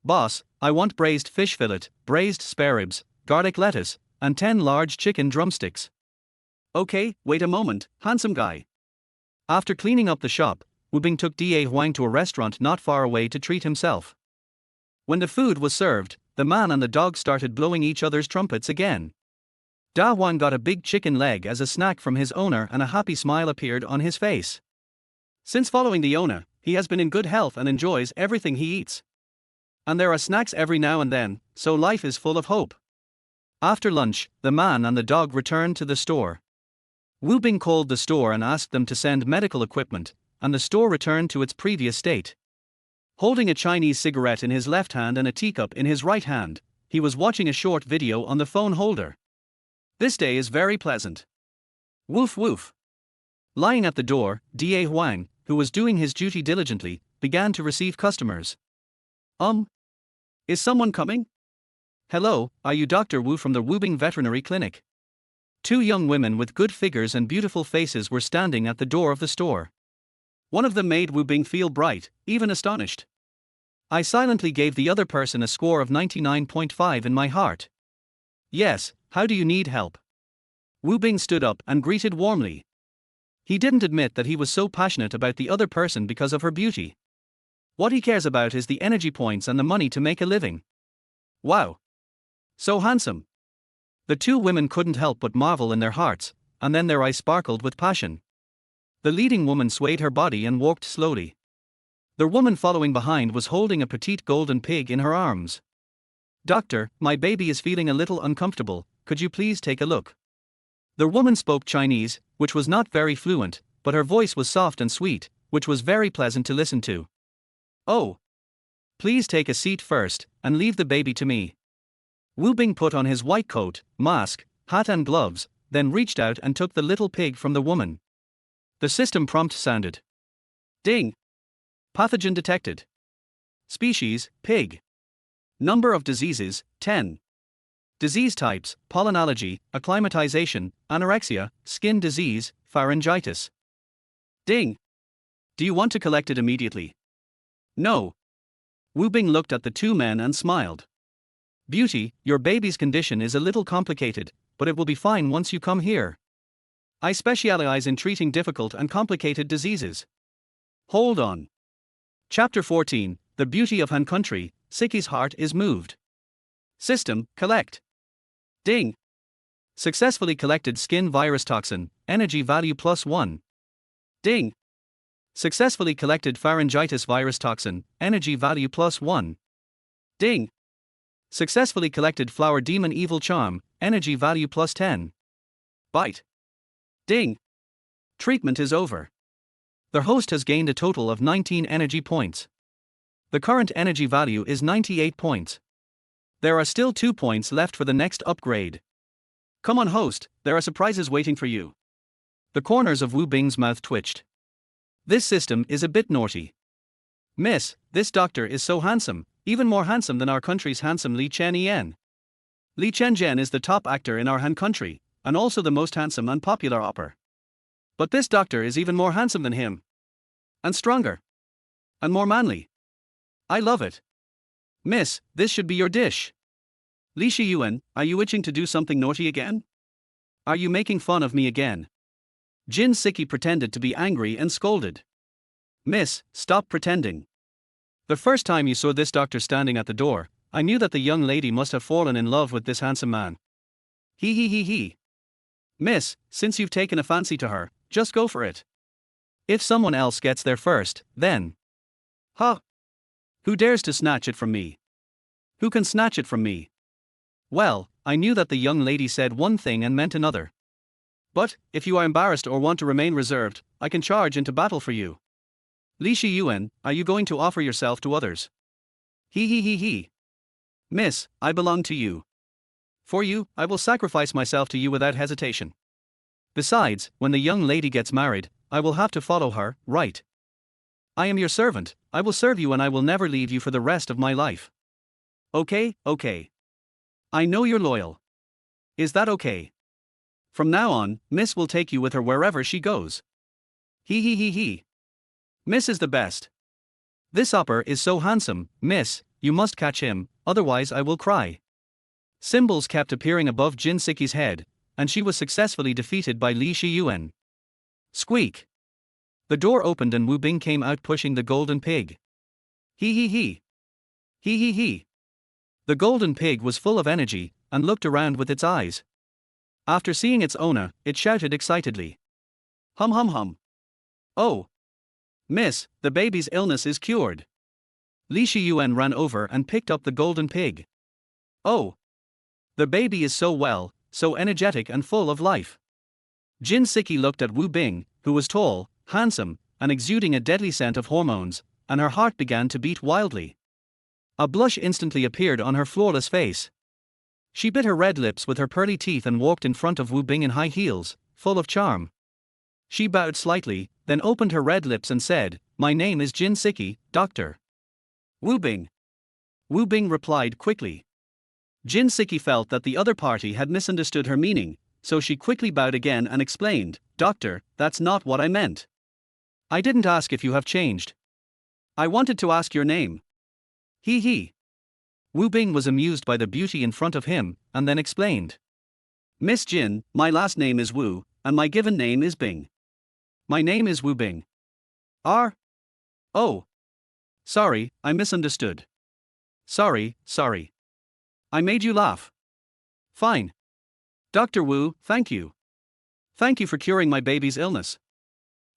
"Boss, I want braised fish fillet, braised spare ribs, garlic lettuce, and 10 large chicken drumsticks." "Okay, wait a moment, handsome guy." After cleaning up the shop, Wu Bing took Da Huang to a restaurant not far away to treat himself. When the food was served, the man and the dog started blowing each other's trumpets again. Da Huang got a big chicken leg as a snack from his owner and a happy smile appeared on his face. Since following the owner, he has been in good health and enjoys everything he eats. And there are snacks every now and then, so life is full of hope. After lunch, the man and the dog returned to the store. Wu Bing called the store and asked them to send medical equipment, and the store returned to its previous state. Holding a Chinese cigarette in his left hand and a teacup in his right hand, he was watching a short video on the phone holder. "This day is very pleasant." Woof woof. Lying at the door, Da Huang, who was doing his duty diligently, began to receive customers. Is someone coming? "Hello, are you Dr. Wu from the Wu Bing Veterinary Clinic?" 2 young women with good figures and beautiful faces were standing at the door of the store. One of them made Wu Bing feel bright, even astonished. I silently gave the other person a score of 99.5 in my heart. "Yes, how do you need help?" Wu Bing stood up and greeted warmly. He didn't admit that he was so passionate about the other person because of her beauty. What he cares about is the energy points and the money to make a living. Wow! So handsome! The 2 women couldn't help but marvel in their hearts, and then their eyes sparkled with passion. The leading woman swayed her body and walked slowly. The woman following behind was holding a petite golden pig in her arms. "Doctor, my baby is feeling a little uncomfortable, could you please take a look?" The woman spoke Chinese, which was not very fluent, but her voice was soft and sweet, which was very pleasant to listen to. "Oh. Please take a seat first, and leave the baby to me." Wu Bing put on his white coat, mask, hat and gloves, then reached out and took the little pig from the woman. The system prompt sounded. Ding! Pathogen detected. Species, pig. Number of diseases, 10. Disease types, pollen allergy, acclimatization, anorexia, skin disease, pharyngitis. Ding! Do you want to collect it immediately? No. Wu Bing looked at the 2 men and smiled. Beauty, your baby's condition is a little complicated, but it will be fine once you come here. I specialize in treating difficult and complicated diseases. Hold on. Chapter 14, The Beauty of Han Country, Siki's heart is moved. System, collect. Ding! Successfully collected skin virus toxin, energy value +1. Ding! Successfully collected pharyngitis virus toxin, energy value +1. Ding! Successfully collected flower demon evil charm, energy value +10. Bite. Ding! Treatment is over. The host has gained a total of 19 energy points. The current energy value is 98 points. There are still 2 points left for the next upgrade. Come on, host, there are surprises waiting for you. The corners of Wu Bing's mouth twitched. This system is a bit naughty. Miss, this doctor is so handsome, even more handsome than our country's handsome Li Chen Yen. Li Chen Zhen is the top actor in our Han country, and also the most handsome and popular opera. But this doctor is even more handsome than him. And stronger. And more manly. I love it. Miss, this should be your dish. Li Shiyuan, are you itching to do something naughty again? Are you making fun of me again? Jin Siki pretended to be angry and scolded. Miss, stop pretending. The first time you saw this doctor standing at the door, I knew that the young lady must have fallen in love with this handsome man. He. Miss, since you've taken a fancy to her, just go for it. If someone else gets there first, then. Ha! Who dares to snatch it from me? Who can snatch it from me? Well, I knew that the young lady said one thing and meant another. But, if you are embarrassed or want to remain reserved, I can charge into battle for you. Li Shiyuan, are you going to offer yourself to others? He. Miss, I belong to you. For you, I will sacrifice myself to you without hesitation. Besides, when the young lady gets married, I will have to follow her, right? I am your servant, I will serve you and I will never leave you for the rest of my life. Okay. I know you're loyal. Is that okay? From now on, Miss will take you with her wherever she goes. He. Miss is the best. This opper is so handsome, Miss, you must catch him, otherwise I will cry. Symbols kept appearing above Jin Siki's head, and she was successfully defeated by Li Shiyuan. Squeak! The door opened and Wu Bing came out pushing the golden pig. He. The golden pig was full of energy, and looked around with its eyes. After seeing its owner, it shouted excitedly. Hum. Oh! Miss, the baby's illness is cured. Li Shiyuan ran over and picked up the golden pig. Oh! The baby is so well, so energetic and full of life. Jin Siki looked at Wu Bing, who was tall, handsome, and exuding a deadly scent of hormones, and her heart began to beat wildly. A blush instantly appeared on her flawless face. She bit her red lips with her pearly teeth and walked in front of Wu Bing in high heels, full of charm. She bowed slightly, then opened her red lips and said, "My name is Jin Siki, doctor." Wu Bing. Wu Bing replied quickly. Jin Siki felt that the other party had misunderstood her meaning, so she quickly bowed again and explained, "Doctor, that's not what I meant. I didn't ask if you have changed. I wanted to ask your name." He. Wu Bing was amused by the beauty in front of him, and then explained. "Miss Jin, my last name is Wu, and my given name is Bing. My name is Wu Bing." Oh. Sorry, I misunderstood. Sorry. I made you laugh. Fine. Dr. Wu, thank you. Thank you for curing my baby's illness.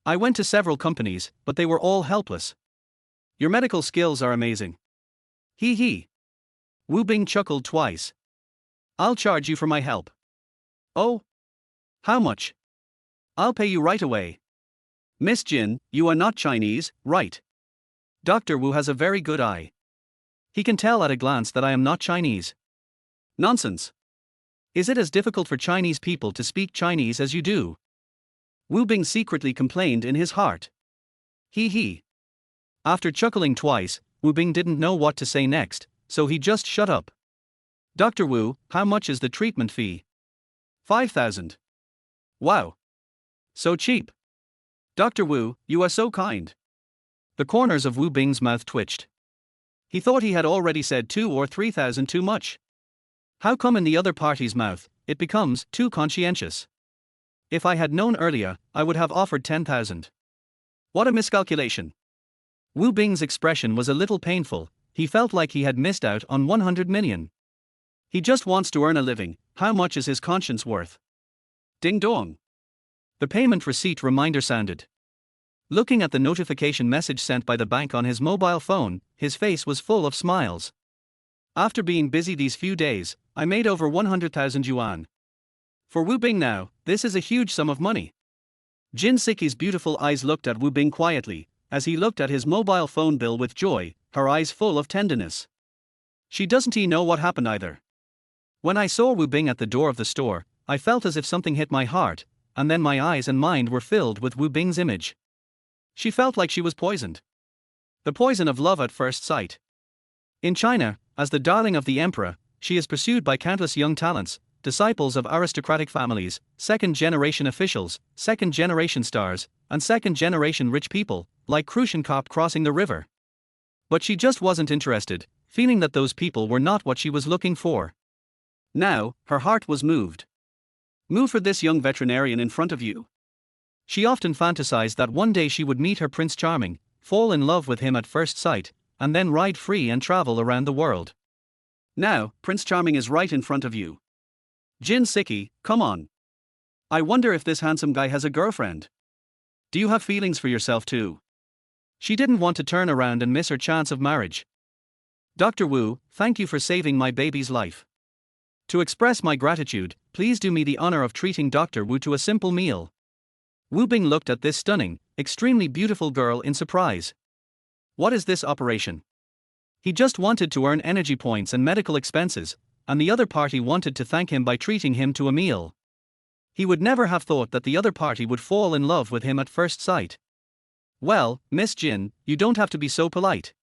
I went to several companies, but they were all helpless. Your medical skills are amazing. He. Wu Bing chuckled twice. I'll charge you for my help. Oh? How much? I'll pay you right away. Miss Jin, you are not Chinese, right? Dr. Wu has a very good eye. He can tell at a glance that I am not Chinese. Nonsense. Is it as difficult for Chinese people to speak Chinese as you do? Wu Bing secretly complained in his heart. He. After chuckling twice, Wu Bing didn't know what to say next, so he just shut up. Dr. Wu, how much is the treatment fee? 5,000. Wow. So cheap. Dr. Wu, you are so kind. The corners of Wu Bing's mouth twitched. He thought he had already said 2 or 3,000 too much. How come in the other party's mouth, it becomes too conscientious? If I had known earlier, I would have offered 10,000. What a miscalculation. Wu Bing's expression was a little painful, he felt like he had missed out on 100 million. He just wants to earn a living, how much is his conscience worth? Ding dong. The payment receipt reminder sounded. Looking at the notification message sent by the bank on his mobile phone, his face was full of smiles. After being busy these few days, I made over 100,000 yuan. For Wu Bing now, this is a huge sum of money. Jin Siki's beautiful eyes looked at Wu Bing quietly, as he looked at his mobile phone bill with joy, her eyes full of tenderness. She doesn't know what happened either. When I saw Wu Bing at the door of the store, I felt as if something hit my heart, and then my eyes and mind were filled with Wu Bing's image. She felt like she was poisoned. The poison of love at first sight. In China, as the darling of the emperor, she is pursued by countless young talents, disciples of aristocratic families, second-generation officials, second-generation stars, and second-generation rich people, like Crucian Cop crossing the river. But she just wasn't interested, feeling that those people were not what she was looking for. Now, her heart was moved. Move for this young veterinarian in front of you. She often fantasized that one day she would meet her Prince Charming, fall in love with him at first sight, and then ride free and travel around the world. Now, Prince Charming is right in front of you. Jin Siki, come on. I wonder if this handsome guy has a girlfriend. Do you have feelings for yourself too? She didn't want to turn around and miss her chance of marriage. Dr. Wu, thank you for saving my baby's life. To express my gratitude, please do me the honor of treating Dr. Wu to a simple meal. Wu Bing looked at this stunning, extremely beautiful girl in surprise. What is this operation? He just wanted to earn energy points and medical expenses, and the other party wanted to thank him by treating him to a meal. He would never have thought that the other party would fall in love with him at first sight. Well, Miss Jin, you don't have to be so polite.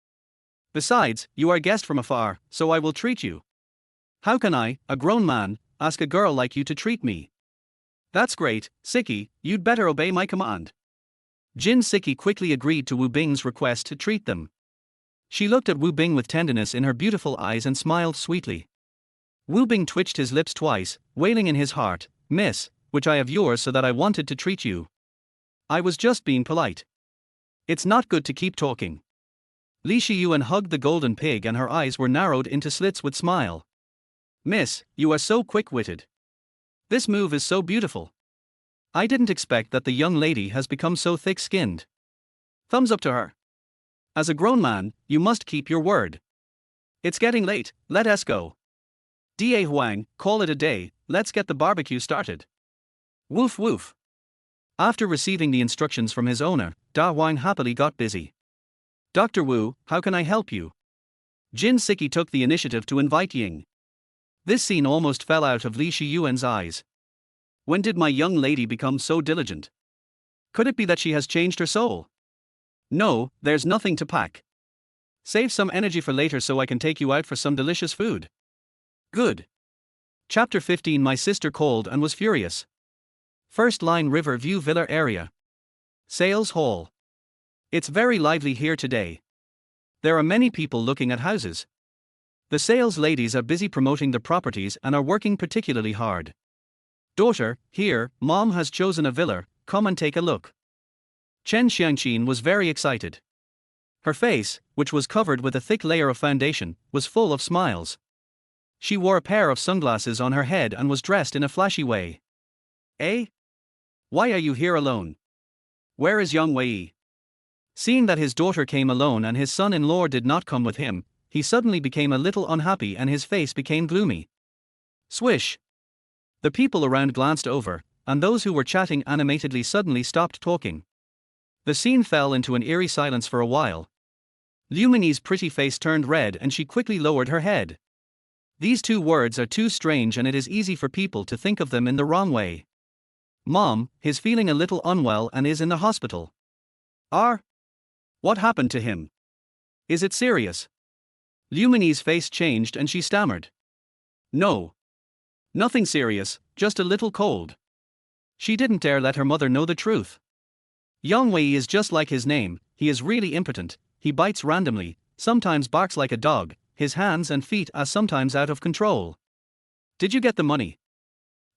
Besides, you are a guest from afar, so I will treat you. How can I, a grown man, ask a girl like you to treat me? That's great, Siki, you'd better obey my command. Jin Siki quickly agreed to Wu Bing's request to treat them. She looked at Wu Bing with tenderness in her beautiful eyes and smiled sweetly. Wu Bing twitched his lips twice, wailing in his heart, Miss, which I have yours so that I wanted to treat you. I was just being polite. It's not good to keep talking. Li Shiyuan hugged the golden pig and her eyes were narrowed into slits with smile. Miss, you are so quick-witted. This move is so beautiful. I didn't expect that the young lady has become so thick-skinned. Thumbs up to her. As a grown man, you must keep your word. It's getting late, let us go. Da Huang, call it a day, let's get the barbecue started. Woof woof. After receiving the instructions from his owner, Da Huang happily got busy. Dr. Wu, how can I help you? Jin Siki took the initiative to invite Ying. This scene almost fell out of Li Shiyuan's eyes. When did my young lady become so diligent? Could it be that she has changed her soul? No, there's nothing to pack. Save some energy for later so I can take you out for some delicious food. Good. Chapter 15. My sister called and was furious. First line River View Villa area. Sales hall. It's very lively here today. There are many people looking at houses. The sales ladies are busy promoting the properties and are working particularly hard. Daughter, here, Mom has chosen a villa, come and take a look. Chen Xiangqin was very excited. Her face, which was covered with a thick layer of foundation, was full of smiles. She wore a pair of sunglasses on her head and was dressed in a flashy way. Eh? Why are you here alone? Where is Yang Wei? Seeing that his daughter came alone and his son-in-law did not come with him, he suddenly became a little unhappy and his face became gloomy. Swish! The people around glanced over, and those who were chatting animatedly suddenly stopped talking. The scene fell into an eerie silence for a while. Lumini's pretty face turned red and she quickly lowered her head. These two words are too strange and it is easy for people to think of them in the wrong way. Mom, he's feeling a little unwell and is in the hospital. What happened to him? Is it serious? Lumini's face changed and she stammered. No. Nothing serious, just a little cold. She didn't dare let her mother know the truth. Yang Wei is just like his name, he is really impotent, he bites randomly, sometimes barks like a dog, his hands and feet are sometimes out of control. Did you get the money?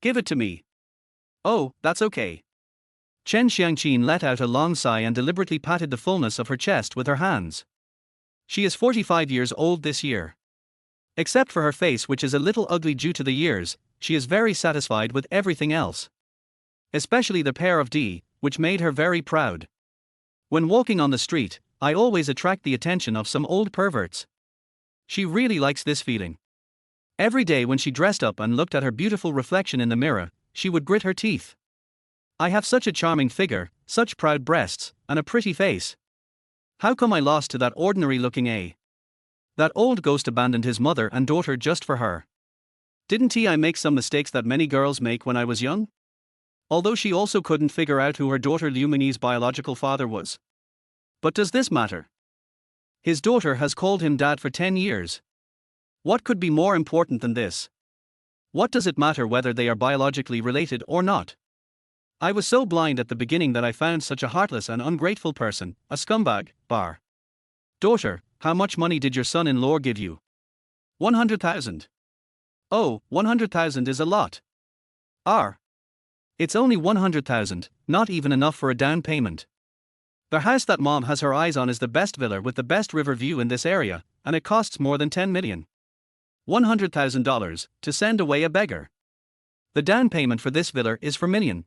Give it to me. Oh, that's okay. Chen Xiangqin let out a long sigh and deliberately patted the fullness of her chest with her hands. She is 45 years old this year. Except for her face, which is a little ugly due to the years, she is very satisfied with everything else. Especially the pair of D, which made her very proud. When walking on the street, I always attract the attention of some old perverts. She really likes this feeling. Every day when she dressed up and looked at her beautiful reflection in the mirror, she would grit her teeth. I have such a charming figure, such proud breasts, and a pretty face. How come I lost to that ordinary-looking A? That old ghost abandoned his mother and daughter just for her. Didn't I make some mistakes that many girls make when I was young? Although she also couldn't figure out who her daughter Lumini's biological father was. But does this matter? His daughter has called him dad for 10 years. What could be more important than this? What does it matter whether they are biologically related or not? I was so blind at the beginning that I found such a heartless and ungrateful person, a scumbag, bar. Daughter, how much money did your son-in-law give you? 100,000. Oh, 100,000 is a lot. It's only 100,000, not even enough for a down payment. The house that mom has her eyes on is the best villa with the best river view in this area, and it costs more than 10 million. $100,000 to send away a beggar. The down payment for this villa is for million.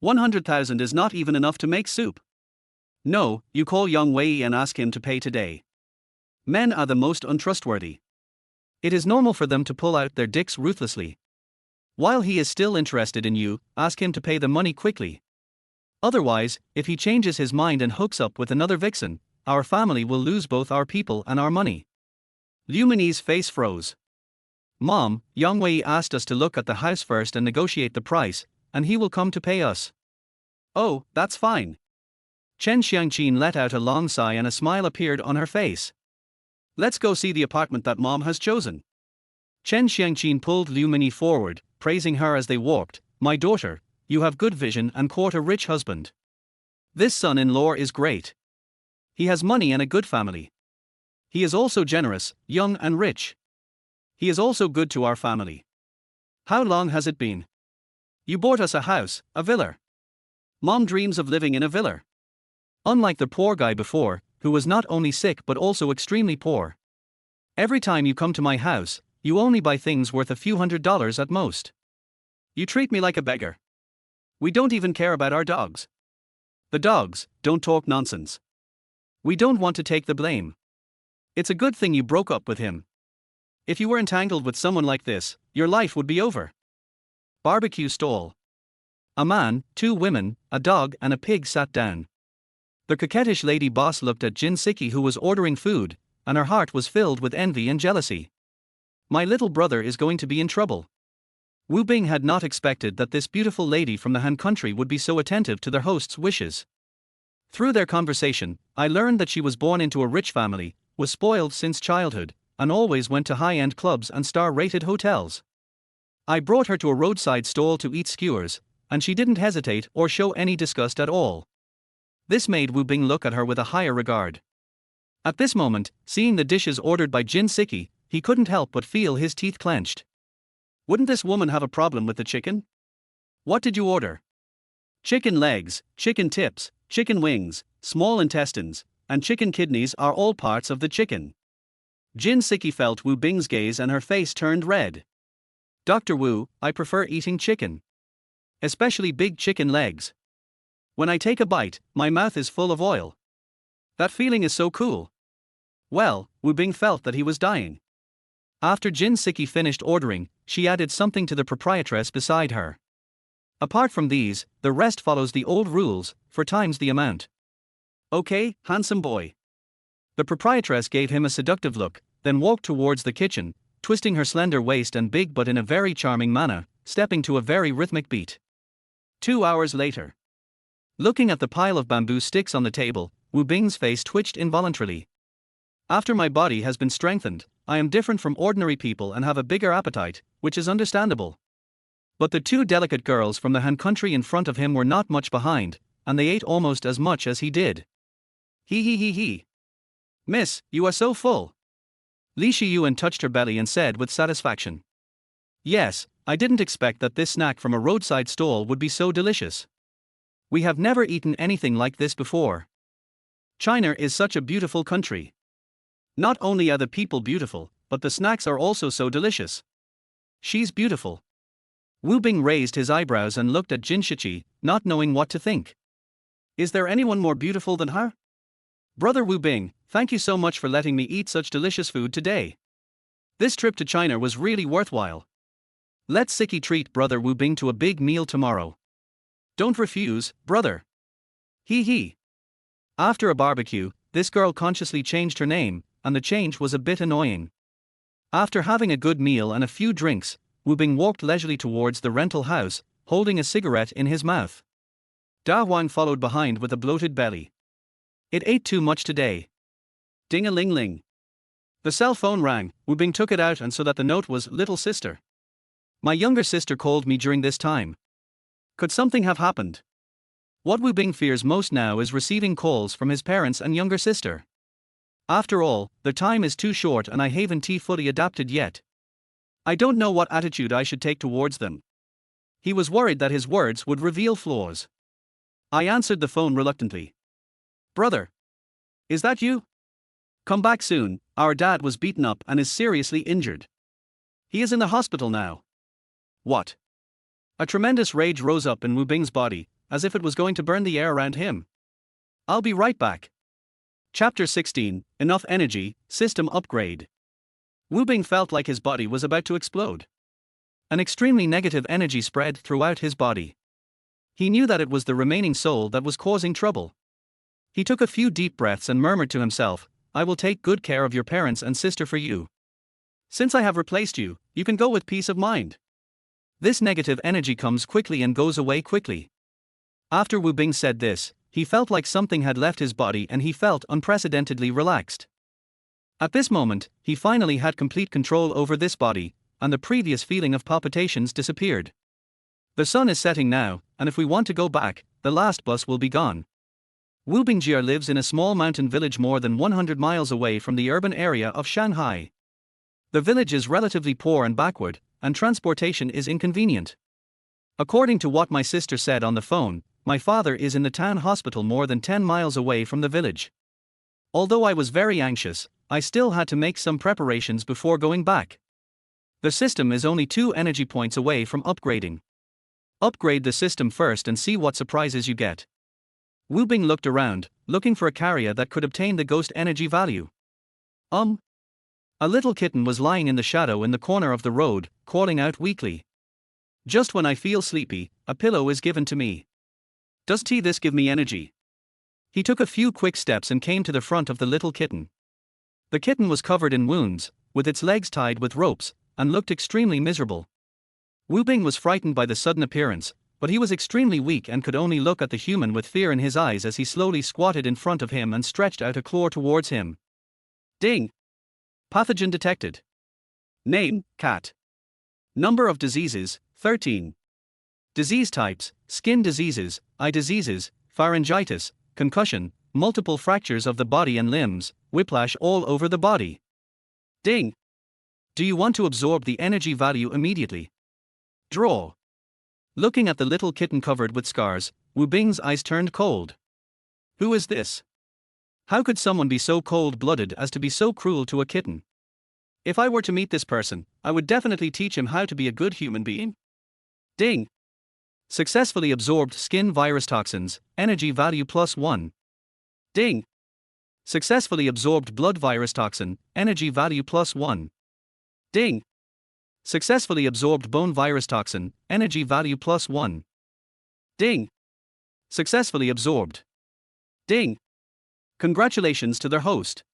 100,000 is not even enough to make soup. No, you call Yang Wei and ask him to pay today. Men are the most untrustworthy. It is normal for them to pull out their dicks ruthlessly. While he is still interested in you, ask him to pay the money quickly. Otherwise, if he changes his mind and hooks up with another vixen, our family will lose both our people and our money. Lumini's face froze. Mom, Yang Wei asked us to look at the house first and negotiate the price, and he will come to pay us. Oh, that's fine. Chen Xiangqin let out a long sigh and a smile appeared on her face. Let's go see the apartment that mom has chosen. Chen Xiangqin pulled Lumini forward, praising her as they walked. My daughter, you have good vision and court a rich husband. This son-in-law is great. He has money and a good family. He is also generous, young and rich. He is also good to our family. How long has it been? You bought us a house, a villa. Mom dreams of living in a villa. Unlike the poor guy before, who was not only sick but also extremely poor. Every time you come to my house, you only buy things worth a few $100s at most. You treat me like a beggar. We don't even care about our dogs. The dogs don't talk nonsense. We don't want to take the blame. It's a good thing you broke up with him. If you were entangled with someone like this, your life would be over. Barbecue stall. A man, 2 women, a dog and a pig sat down. The coquettish lady boss looked at Jin Siki who was ordering food, and her heart was filled with envy and jealousy. My little brother is going to be in trouble. Wu Bing had not expected that this beautiful lady from the Han country would be so attentive to their host's wishes. Through their conversation, I learned that she was born into a rich family, was spoiled since childhood, and always went to high-end clubs and star-rated hotels. I brought her to a roadside stall to eat skewers, and she didn't hesitate or show any disgust at all. This made Wu Bing look at her with a higher regard. At this moment, seeing the dishes ordered by Jin Siki, he couldn't help but feel his teeth clenched. Wouldn't this woman have a problem with the chicken? What did you order? Chicken legs, chicken tips, chicken wings, small intestines, and chicken kidneys are all parts of the chicken. Jin Siki felt Wu Bing's gaze and her face turned red. Dr. Wu, I prefer eating chicken. Especially big chicken legs. When I take a bite, my mouth is full of oil. That feeling is so cool. Well, Wu Bing felt that he was dying. After Jin Siki finished ordering, she added something to the proprietress beside her. Apart from these, the rest follows the old rules, 4 times the amount. Okay, handsome boy. The proprietress gave him a seductive look, then walked towards the kitchen, twisting her slender waist and big butt in a very charming manner, stepping to a very rhythmic beat. 2 hours later. Looking at the pile of bamboo sticks on the table, Wu Bing's face twitched involuntarily. After my body has been strengthened, I am different from ordinary people and have a bigger appetite, which is understandable. But the 2 delicate girls from the Han country in front of him were not much behind, and they ate almost as much as he did. He. Miss, you are so full. Li Shiyuan touched her belly and said with satisfaction. Yes, I didn't expect that this snack from a roadside stall would be so delicious. We have never eaten anything like this before. China is such a beautiful country. Not only are the people beautiful, but the snacks are also so delicious. She's beautiful. Wu Bing raised his eyebrows and looked at Jin Shichi, not knowing what to think. Is there anyone more beautiful than her? Brother Wu Bing, thank you so much for letting me eat such delicious food today. This trip to China was really worthwhile. Let's Siki treat Brother Wu Bing to a big meal tomorrow. Don't refuse, brother. He. After a barbecue, this girl consciously changed her name, and the change was a bit annoying. After having a good meal and a few drinks, Wu Bing walked leisurely towards the rental house, holding a cigarette in his mouth. Da Huang followed behind with a bloated belly. It ate too much today. Ding-a-ling-ling. The cell phone rang. Wu Bing took it out and saw that the note was "Little sister. My younger sister called me during this time. Could something have happened?" What Wu Bing fears most now is receiving calls from his parents and younger sister. After all, the time is too short and I haven't fully adapted yet. I don't know what attitude I should take towards them. He was worried that his words would reveal flaws. I answered the phone reluctantly. "Brother. Is that you? Come back soon, our dad was beaten up and is seriously injured. He is in the hospital now." What? A tremendous rage rose up in Wu Bing's body, as if it was going to burn the air around him. "I'll be right back." Chapter 16, Enough Energy, System Upgrade. Wu Bing felt like his body was about to explode. An extremely negative energy spread throughout his body. He knew that it was the remaining soul that was causing trouble. He took a few deep breaths and murmured to himself, "I will take good care of your parents and sister for you. Since I have replaced you, you can go with peace of mind." This negative energy comes quickly and goes away quickly. After Wu Bing said this, he felt like something had left his body and he felt unprecedentedly relaxed. At this moment, he finally had complete control over this body, and the previous feeling of palpitations disappeared. The sun is setting now, and if we want to go back, the last bus will be gone. Wu Bingjie lives in a small mountain village more than 100 miles away from the urban area of Shanghai. The village is relatively poor and backward, and transportation is inconvenient. According to what my sister said on the phone, my father is in the town hospital more than 10 miles away from the village. Although I was very anxious, I still had to make some preparations before going back. The system is only 2 energy points away from upgrading. Upgrade the system first and see what surprises you get. Wu Bing looked around, looking for a carrier that could obtain the ghost energy value. A little kitten was lying in the shadow in the corner of the road, calling out weakly. "Just when I feel sleepy, a pillow is given to me. Does this give me energy?" He took a few quick steps and came to the front of the little kitten. The kitten was covered in wounds, with its legs tied with ropes, and looked extremely miserable. Wu Bing was frightened by the sudden appearance, but he was extremely weak and could only look at the human with fear in his eyes as he slowly squatted in front of him and stretched out a claw towards him. Ding! Pathogen detected. Name, cat. Number of diseases, 13. Disease types, skin diseases, eye diseases, pharyngitis, concussion, multiple fractures of the body and limbs, whiplash all over the body. Ding! Do you want to absorb the energy value immediately? Draw. Looking at the little kitten covered with scars, Wu Bing's eyes turned cold. Who is this? How could someone be so cold-blooded as to be so cruel to a kitten? If I were to meet this person, I would definitely teach him how to be a good human being. Ding! Successfully absorbed skin virus toxins, energy value +1. Ding! Successfully absorbed blood virus toxin, energy value +1. Ding! Successfully absorbed bone virus toxin, energy value +1. Ding! Successfully absorbed. Ding! Congratulations to their host.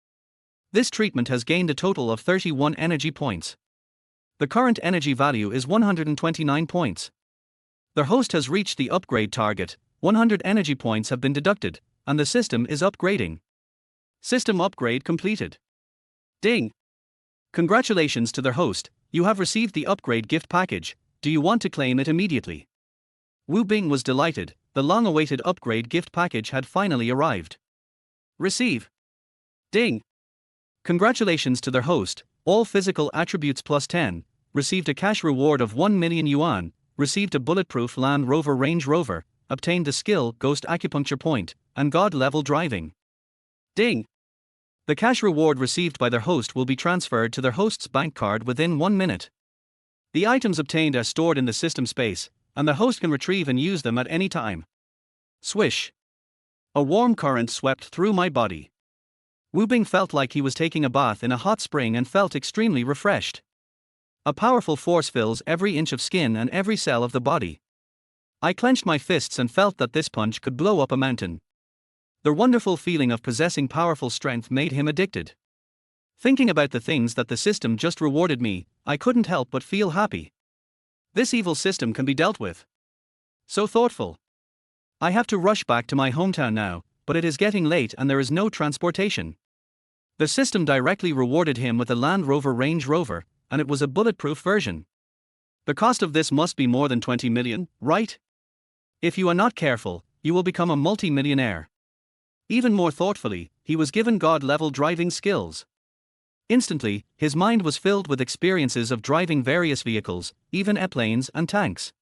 This treatment has gained a total of 31 energy points. The current energy value is 129 points. Their host has reached the upgrade target, 100 energy points have been deducted, and the system is upgrading. System upgrade completed. Ding! Congratulations to their host, you have received the upgrade gift package, do you want to claim it immediately? Wu Bing was delighted, the long-awaited upgrade gift package had finally arrived. Receive. Ding! Congratulations to their host, all physical attributes +10, received a cash reward of 1 million yuan, received a bulletproof Land Rover Range Rover, obtained the skill Ghost Acupuncture Point, and God-level driving. Ding! The cash reward received by their host will be transferred to their host's bank card within 1 minute. The items obtained are stored in the system space, and the host can retrieve and use them at any time. Swish! A warm current swept through my body. Wu Bing felt like he was taking a bath in a hot spring and felt extremely refreshed. A powerful force fills every inch of skin and every cell of the body. I clenched my fists and felt that this punch could blow up a mountain. The wonderful feeling of possessing powerful strength made him addicted. Thinking about the things that the system just rewarded me, I couldn't help but feel happy. This evil system can be dealt with. So thoughtful. I have to rush back to my hometown now, but it is getting late and there is no transportation. The system directly rewarded him with a Land Rover Range Rover, and it was a bulletproof version. The cost of this must be more than 20 million, right? If you are not careful, you will become a multi-millionaire. Even more thoughtfully, he was given God-level driving skills. Instantly, his mind was filled with experiences of driving various vehicles, even airplanes and tanks.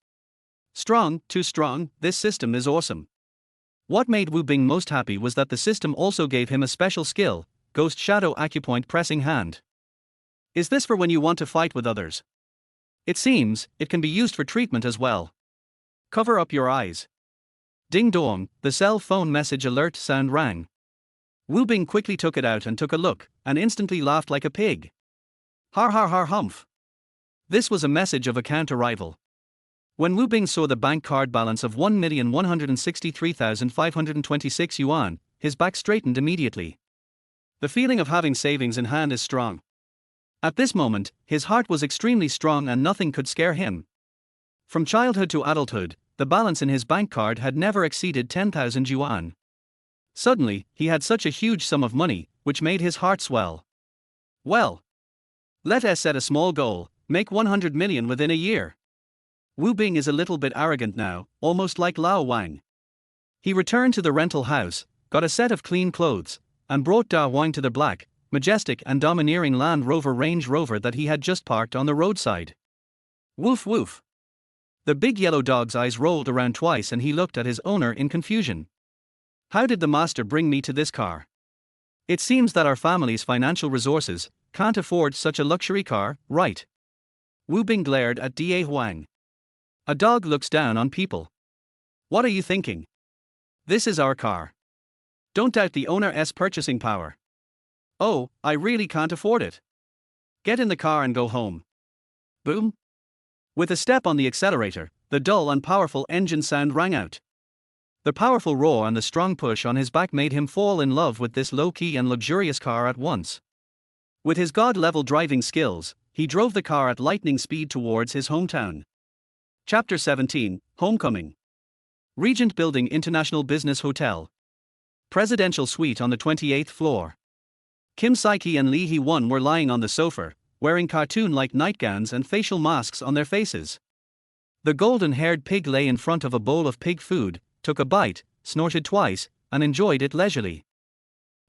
Strong, too strong, this system is awesome. What made Wu Bing most happy was that the system also gave him a special skill, Ghost Shadow Acupoint Pressing Hand. Is this for when you want to fight with others? It seems, it can be used for treatment as well. Cover up your eyes. Ding dong, the cell phone message alert sound rang. Wu Bing quickly took it out and took a look, and instantly laughed like a pig. Har har har humph. This was a message of account arrival. When Wu Bing saw the bank card balance of 1,163,526 yuan, his back straightened immediately. The feeling of having savings in hand is strong. At this moment, his heart was extremely strong and nothing could scare him. From childhood to adulthood, the balance in his bank card had never exceeded 10,000 yuan. Suddenly, he had such a huge sum of money, which made his heart swell. Well, let us set a small goal, make 100 million within a year. Wu Bing is a little bit arrogant now, almost like Lao Wang. He returned to the rental house, got a set of clean clothes, and brought Da Wang to the black, majestic and domineering Land Rover Range Rover that he had just parked on the roadside. Woof woof. The big yellow dog's eyes rolled around twice and he looked at his owner in confusion. How did the master bring me to this car? It seems that our family's financial resources can't afford such a luxury car, right? Wu Bing glared at Da Huang. A dog looks down on people. What are you thinking? This is our car. Don't doubt the owner's purchasing power. Oh, I really can't afford it. Get in the car and go home. Boom. With a step on the accelerator, the dull and powerful engine sound rang out. The powerful roar and the strong push on his back made him fall in love with this low-key and luxurious car at once. With his god-level driving skills, he drove the car at lightning speed towards his hometown. Chapter 17, Homecoming. Regent Building International Business Hotel. Presidential suite on the 28th floor. Kim Saiki and Lee Hee-won were lying on the sofa, wearing cartoon-like nightgowns and facial masks on their faces. The golden-haired pig lay in front of a bowl of pig food, took a bite, snorted twice, and enjoyed it leisurely.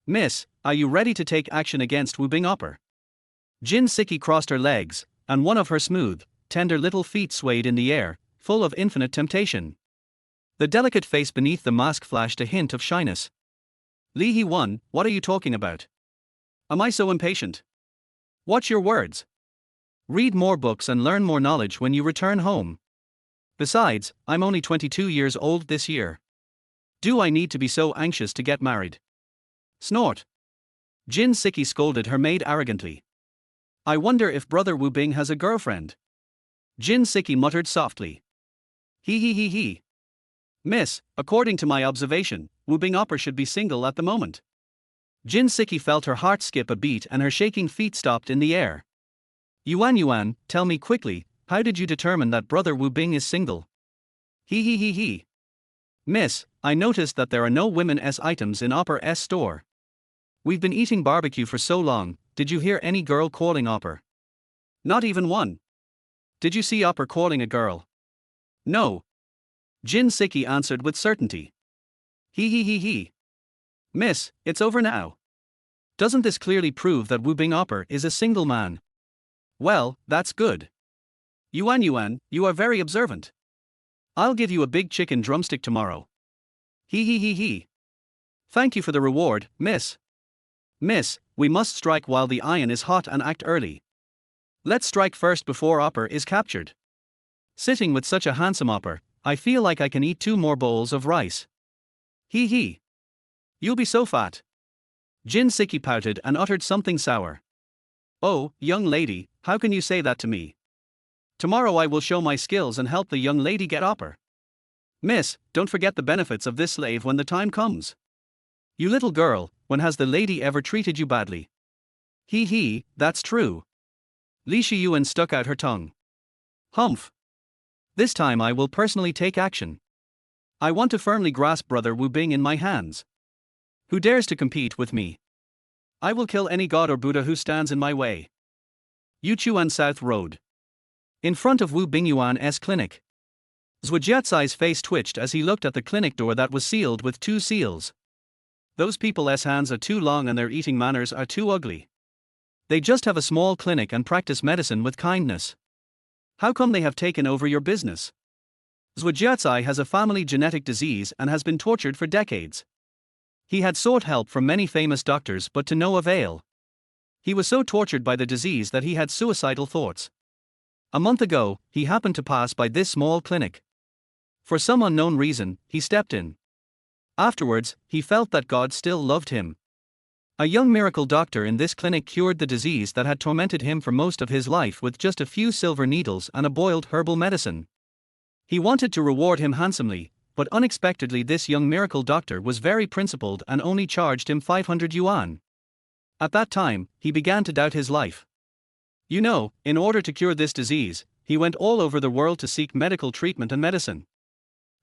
Miss, are you ready to take action against Wu Bing Upper? Jin Siki crossed her legs, and one of her smooth, tender little feet swayed in the air, full of infinite temptation. The delicate face beneath the mask flashed a hint of shyness. Lee Hee-won, what are you talking about? Am I so impatient? Watch your words. Read more books and learn more knowledge when you return home. Besides, I'm only 22 years old this year. Do I need to be so anxious to get married? Snort. Jin Siki scolded her maid arrogantly. I wonder if brother Wu Bing has a girlfriend. Jin Siki muttered softly. He. Miss, according to my observation, Wu Bing Upper should be single at the moment. Jin Siki felt her heart skip a beat and her shaking feet stopped in the air. Yuan, tell me quickly, how did you determine that brother Wu Bing is single? He. Miss, I noticed that there are no women's items in Upper S store. We've been eating barbecue for so long, did you hear any girl calling Upper? Not even one. Did you see Upper calling a girl? No. Jin Siki answered with certainty. He. Miss, it's over now. Doesn't this clearly prove that Wu Bing Upper is a single man? Well, that's good. Yuan, you are very observant. I'll give you a big chicken drumstick tomorrow. He. Thank you for the reward, miss. Miss, we must strike while the iron is hot and act early. Let's strike first before Upper is captured. Sitting with such a handsome Upper, I feel like I can eat 2 more bowls of rice. He. You'll be so fat. Jin Siki pouted and uttered something sour. Oh, young lady, how can you say that to me? Tomorrow I will show my skills and help the young lady get Upper. Miss, don't forget the benefits of this slave when the time comes. You little girl, when has the lady ever treated you badly? He, that's true. Li Shiyuan stuck out her tongue. Humph. This time I will personally take action. I want to firmly grasp Brother Wu Bing in my hands. Who dares to compete with me? I will kill any god or Buddha who stands in my way. Yuchuan South Road. In front of Wu Bingyuan's clinic. Zhujiatsai's face twitched as he looked at the clinic door that was sealed with 2 seals. Those people's hands are too long and their eating manners are too ugly. They just have a small clinic and practice medicine with kindness. How come they have taken over your business? Zhujiatsai has a family genetic disease and has been tortured for decades. He had sought help from many famous doctors but to no avail. He was so tortured by the disease that he had suicidal thoughts. A month ago, he happened to pass by this small clinic. For some unknown reason, he stepped in. Afterwards, he felt that God still loved him. A young miracle doctor in this clinic cured the disease that had tormented him for most of his life with just a few silver needles and a boiled herbal medicine. He wanted to reward him handsomely, but unexpectedly this young miracle doctor was very principled and only charged him 500 yuan. At that time, he began to doubt his life. You know, in order to cure this disease, he went all over the world to seek medical treatment and medicine.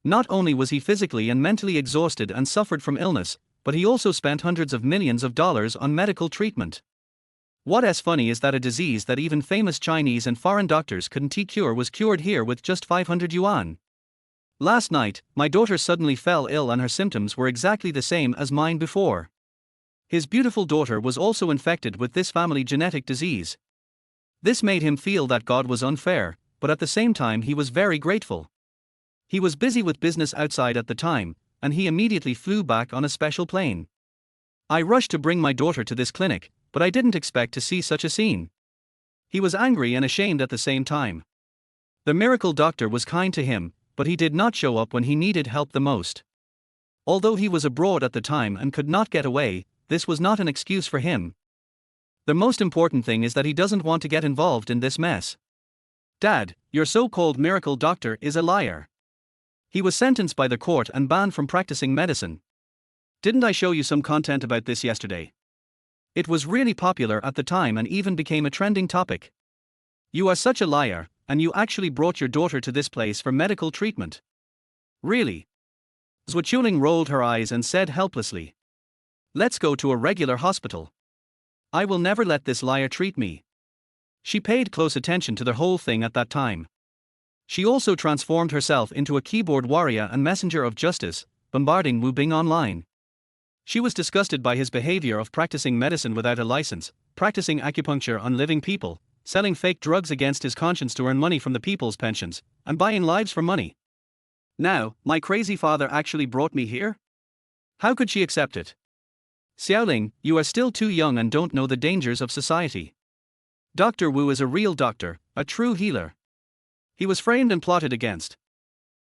Not only was he physically and mentally exhausted and suffered from illness, but he also spent hundreds of millions of dollars on medical treatment. What's funny is that a disease that even famous Chinese and foreign doctors couldn't cure was cured here with just 500 yuan. Last night, my daughter suddenly fell ill and her symptoms were exactly the same as mine before. His beautiful daughter was also infected with this family genetic disease. This made him feel that God was unfair, but at the same time he was very grateful. He was busy with business outside at the time, and he immediately flew back on a special plane. I rushed to bring my daughter to this clinic, but I didn't expect to see such a scene. He was angry and ashamed at the same time. The miracle doctor was kind to him, but he did not show up when he needed help the most. Although he was abroad at the time and could not get away, this was not an excuse for him. The most important thing is that he doesn't want to get involved in this mess. Dad, your so-called miracle doctor is a liar. He was sentenced by the court and banned from practicing medicine. Didn't I show you some content about this yesterday? It was really popular at the time and even became a trending topic. You are such a liar, and you actually brought your daughter to this place for medical treatment. Really? Zhuchuling rolled her eyes and said helplessly. Let's go to a regular hospital. I will never let this liar treat me. She paid close attention to the whole thing at that time. She also transformed herself into a keyboard warrior and messenger of justice, bombarding Wu Bing online. She was disgusted by his behavior of practicing medicine without a license, practicing acupuncture on living people, selling fake drugs against his conscience to earn money from the people's pensions, and buying lives for money. Now, my crazy father actually brought me here? How could she accept it? Xiaoling, you are still too young and don't know the dangers of society. Dr. Wu is a real doctor, a true healer. He was framed and plotted against.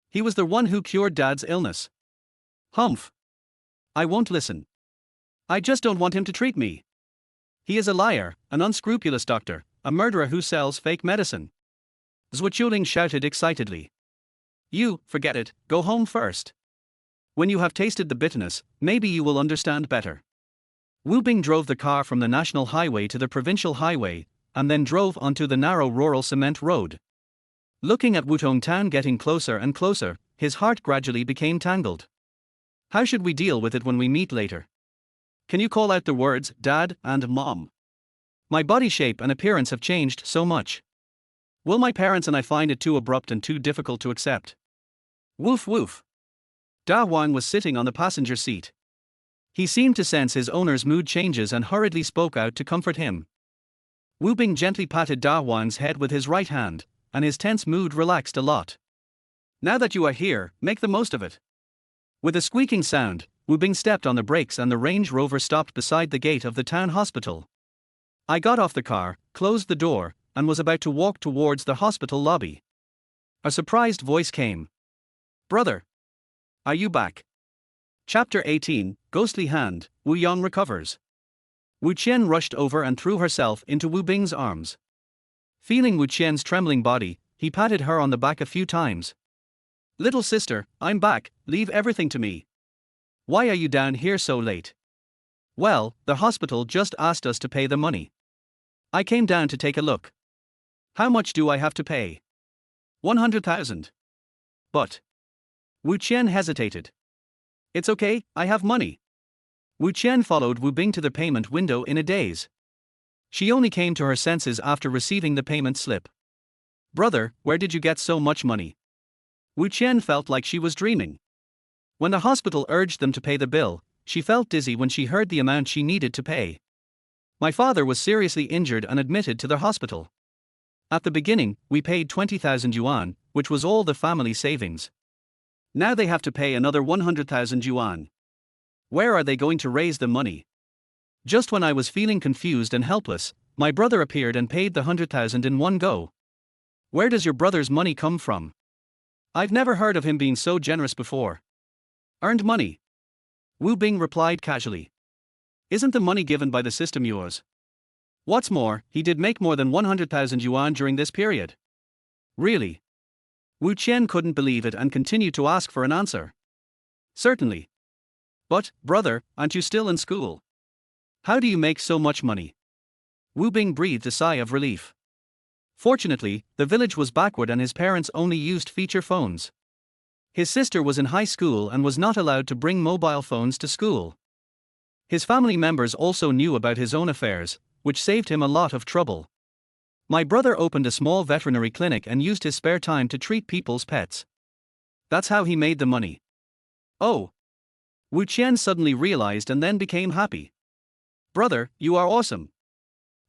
He was the one who cured Dad's illness. Humph. I won't listen. I just don't want him to treat me. He is a liar, an unscrupulous doctor, a murderer who sells fake medicine. Zhuchuling shouted excitedly. You, forget it, go home first. When you have tasted the bitterness, maybe you will understand better. Wu Bing drove the car from the national highway to the provincial highway, and then drove onto the narrow rural cement road. Looking at Wutong Town getting closer and closer, his heart gradually became tangled. How should we deal with it when we meet later? Can you call out the words, Dad and Mom? My body shape and appearance have changed so much. Will my parents and I find it too abrupt and too difficult to accept? Woof woof. Da Huang was sitting on the passenger seat. He seemed to sense his owner's mood changes and hurriedly spoke out to comfort him. Wu Bing gently patted Da Huang's head with his right hand, and his tense mood relaxed a lot. Now that you are here, make the most of it. With a squeaking sound, Wu Bing stepped on the brakes and the Range Rover stopped beside the gate of the town hospital. I got off the car, closed the door, and was about to walk towards the hospital lobby. A surprised voice came. Brother. Are you back? Chapter 18, Ghostly Hand, Wu Yang recovers. Wu Qian rushed over and threw herself into Wu Bing's arms. Feeling Wu Qian's trembling body, he patted her on the back a few times. Little sister, I'm back, leave everything to me. Why are you down here so late? Well, the hospital just asked us to pay the money. I came down to take a look. How much do I have to pay? 100,000. But. Wu Qian hesitated. It's okay, I have money. Wu Qian followed Wu Bing to the payment window in a daze. She only came to her senses after receiving the payment slip. Brother, where did you get so much money? Wu Qian felt like she was dreaming. When the hospital urged them to pay the bill, she felt dizzy when she heard the amount she needed to pay. My father was seriously injured and admitted to the hospital. At the beginning, we paid 20,000 yuan, which was all the family savings. Now they have to pay another 100,000 yuan. Where are they going to raise the money? Just when I was feeling confused and helpless, my brother appeared and paid the 100,000 in one go. Where does your brother's money come from? I've never heard of him being so generous before. Earned money. Wu Bing replied casually. Isn't the money given by the system yours? What's more, he did make more than 100,000 yuan during this period. Really? Wu Qian couldn't believe it and continued to ask for an answer. Certainly. But, brother, aren't you still in school? How do you make so much money? Wu Bing breathed a sigh of relief. Fortunately, the village was backward and his parents only used feature phones. His sister was in high school and was not allowed to bring mobile phones to school. His family members also knew about his own affairs, which saved him a lot of trouble. My brother opened a small veterinary clinic and used his spare time to treat people's pets. That's how he made the money. Oh. Wu Qian suddenly realized and then became happy. Brother, you are awesome.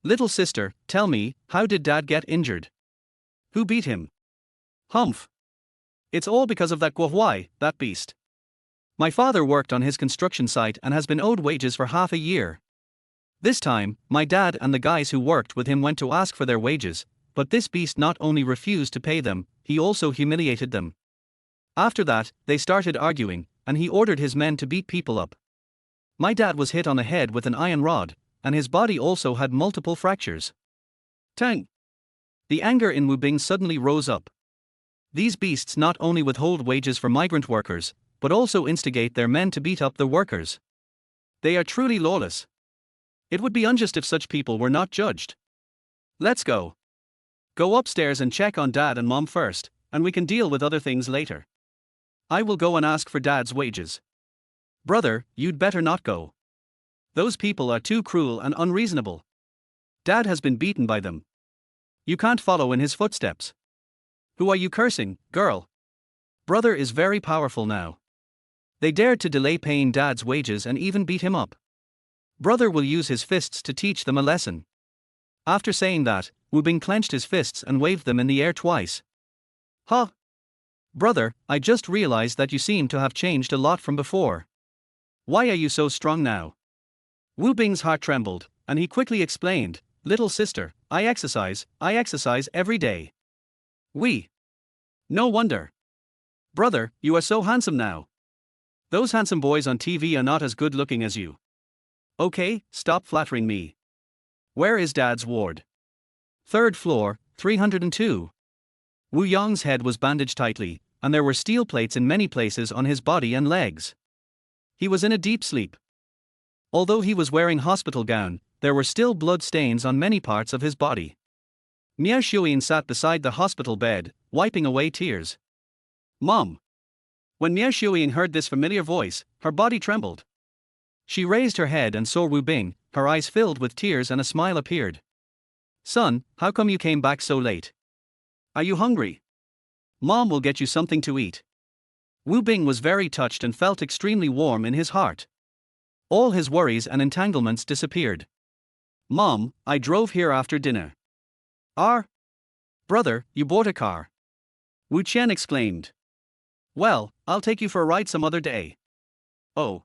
Little sister, tell me, how did Dad get injured? Who beat him? Humph. It's all because of that Guohuai, that beast. My father worked on his construction site and has been owed wages for half a year. This time, my dad and the guys who worked with him went to ask for their wages, but this beast not only refused to pay them, he also humiliated them. After that, they started arguing, and he ordered his men to beat people up. My dad was hit on the head with an iron rod, and his body also had multiple fractures. Tang! The anger in Wu Bing suddenly rose up. These beasts not only withhold wages for migrant workers, but also instigate their men to beat up the workers. They are truly lawless. It would be unjust if such people were not judged. Let's go. Go upstairs and check on Dad and Mom first, and we can deal with other things later. I will go and ask for Dad's wages. Brother, you'd better not go. Those people are too cruel and unreasonable. Dad has been beaten by them. You can't follow in his footsteps. Who are you cursing, girl? Brother is very powerful now. They dared to delay paying Dad's wages and even beat him up. Brother will use his fists to teach them a lesson. After saying that, Wu Bing clenched his fists and waved them in the air twice. Huh? Brother, I just realized that you seem to have changed a lot from before. Why are you so strong now? Wu Bing's heart trembled, and he quickly explained, Little sister, I exercise every day. No wonder. Brother, you are so handsome now. Those handsome boys on TV are not as good looking as you. Okay, stop flattering me. Where is Dad's ward? 3rd floor, 302. Wu Yong's head was bandaged tightly, and there were steel plates in many places on his body and legs. He was in a deep sleep. Although he was wearing hospital gown, there were still blood stains on many parts of his body. Miao Shuyin sat beside the hospital bed, wiping away tears. Mom. When Miao Shuyin heard this familiar voice, her body trembled. She raised her head and saw Wu Bing, her eyes filled with tears and a smile appeared. Son, how come you came back so late? Are you hungry? Mom will get you something to eat. Wu Bing was very touched and felt extremely warm in his heart. All his worries and entanglements disappeared. Mom, I drove here after dinner. Brother, you bought a car. Wu Qian exclaimed. Well, I'll take you for a ride some other day. Oh.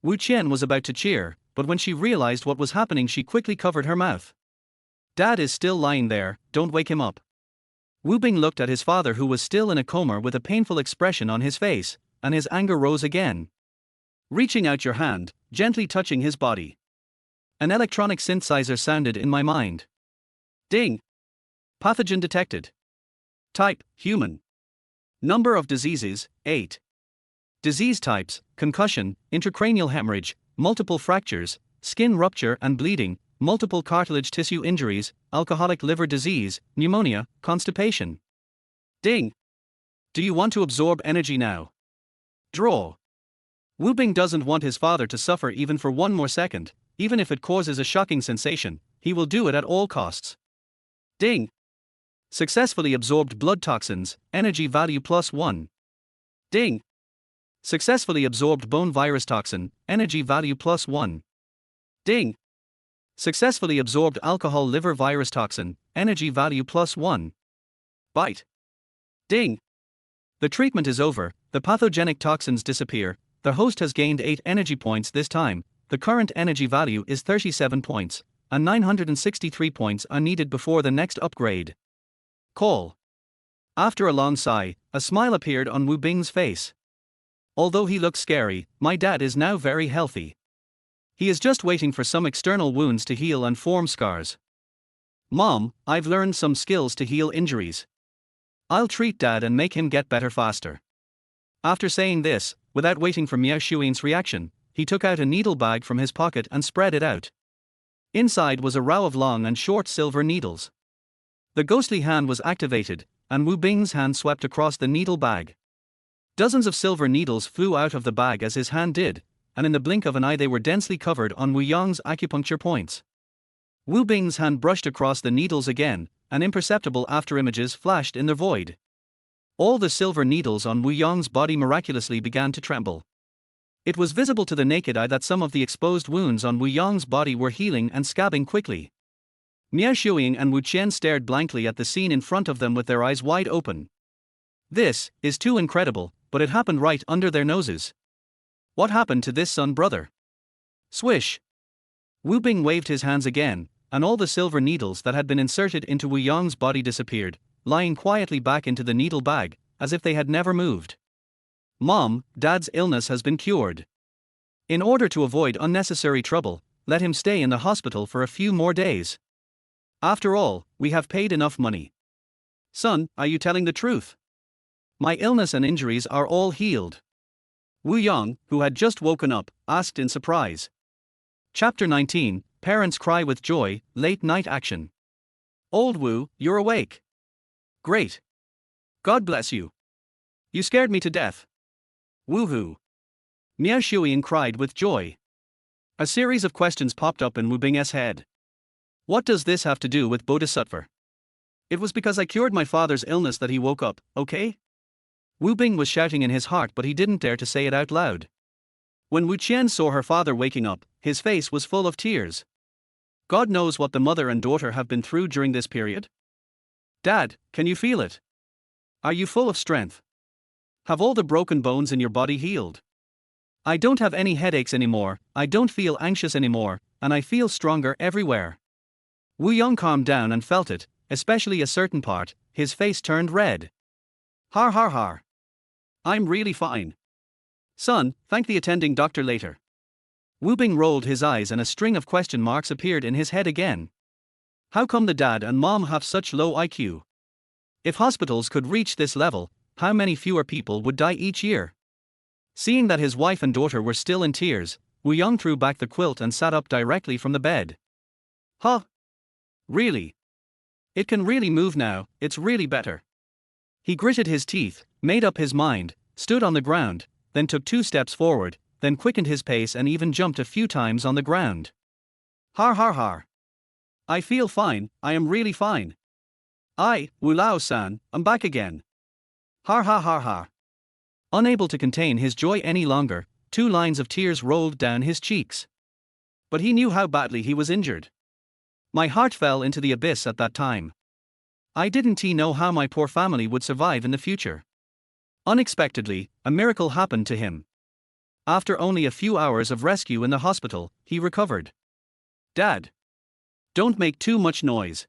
Wu Qian was about to cheer, but when she realized what was happening she quickly covered her mouth. Dad is still lying there, don't wake him up. Wu Bing looked at his father who was still in a coma with a painful expression on his face, and his anger rose again. Reaching out your hand, gently touching his body. An electronic synthesizer sounded in my mind. Ding! Pathogen detected. Type, human. Number of diseases, 8. Disease types, concussion, intracranial hemorrhage, multiple fractures, skin rupture and bleeding, multiple cartilage tissue injuries, alcoholic liver disease, pneumonia, constipation. Ding! Do you want to absorb energy now? Draw. Wu Bing doesn't want his father to suffer even for one more second, even if it causes a shocking sensation, he will do it at all costs. Ding! Successfully absorbed blood toxins, energy value +1. Ding! Successfully absorbed bone virus toxin, energy value +1. Ding! Successfully absorbed alcohol liver virus toxin, energy value +1. Bite! Ding! The treatment is over, the pathogenic toxins disappear, the host has gained 8 energy points this time, the current energy value is 37 points, and 963 points are needed before the next upgrade. Call. After a long sigh, a smile appeared on Wu Bing's face. Although he looks scary, my dad is now very healthy. He is just waiting for some external wounds to heal and form scars. Mom, I've learned some skills to heal injuries. I'll treat Dad and make him get better faster. After saying this, without waiting for Miao Shuin's reaction, he took out a needle bag from his pocket and spread it out. Inside was a row of long and short silver needles. The ghostly hand was activated, and Wu Bing's hand swept across the needle bag. Dozens of silver needles flew out of the bag as his hand did, and in the blink of an eye they were densely covered on Wu Yang's acupuncture points. Wu Bing's hand brushed across the needles again, and imperceptible afterimages flashed in the void. All the silver needles on Wu Yang's body miraculously began to tremble. It was visible to the naked eye that some of the exposed wounds on Wu Yang's body were healing and scabbing quickly. Miao Shuing and Wu Qian stared blankly at the scene in front of them with their eyes wide open. This is too incredible, but it happened right under their noses. What happened to this son-brother? Swish! Wu Bing waved his hands again, and all the silver needles that had been inserted into Wu Yang's body disappeared, lying quietly back into the needle bag, as if they had never moved. Mom, Dad's illness has been cured. In order to avoid unnecessary trouble, let him stay in the hospital for a few more days. After all, we have paid enough money. Son, are you telling the truth? My illness and injuries are all healed. Wu Yang, who had just woken up, asked in surprise. Chapter 19, Parents Cry with Joy, Late Night Action. Old Wu, you're awake. Great. God bless you. You scared me to death. Woohoo. Miao Shuiyin cried with joy. A series of questions popped up in Wu Bing's head. What does this have to do with Bodhisattva? It was because I cured my father's illness that he woke up, okay? Wu Bing was shouting in his heart, but he didn't dare to say it out loud. When Wu Qian saw her father waking up, his face was full of tears. God knows what the mother and daughter have been through during this period. Dad, can you feel it? Are you full of strength? Have all the broken bones in your body healed? I don't have any headaches anymore, I don't feel anxious anymore, and I feel stronger everywhere. Wu Yang calmed down and felt it, especially a certain part. His face turned red. Har har har. I'm really fine. Son, thank the attending doctor later. Wu Bing rolled his eyes and a string of question marks appeared in his head again. How come the dad and mom have such low IQ? If hospitals could reach this level, how many fewer people would die each year? Seeing that his wife and daughter were still in tears, Wu Yang threw back the quilt and sat up directly from the bed. Huh? Really? It can really move now, it's really better. He gritted his teeth, made up his mind, stood on the ground, then took 2 steps forward, then quickened his pace and even jumped a few times on the ground. Har har har. I feel fine, I am really fine. Wu Lao-san, I'm back again. Har har har har. Unable to contain his joy any longer, 2 lines of tears rolled down his cheeks. But he knew how badly he was injured. My heart fell into the abyss at that time. I didn't know how my poor family would survive in the future. Unexpectedly, a miracle happened to him. After only a few hours of rescue in the hospital, he recovered. Dad. Don't make too much noise.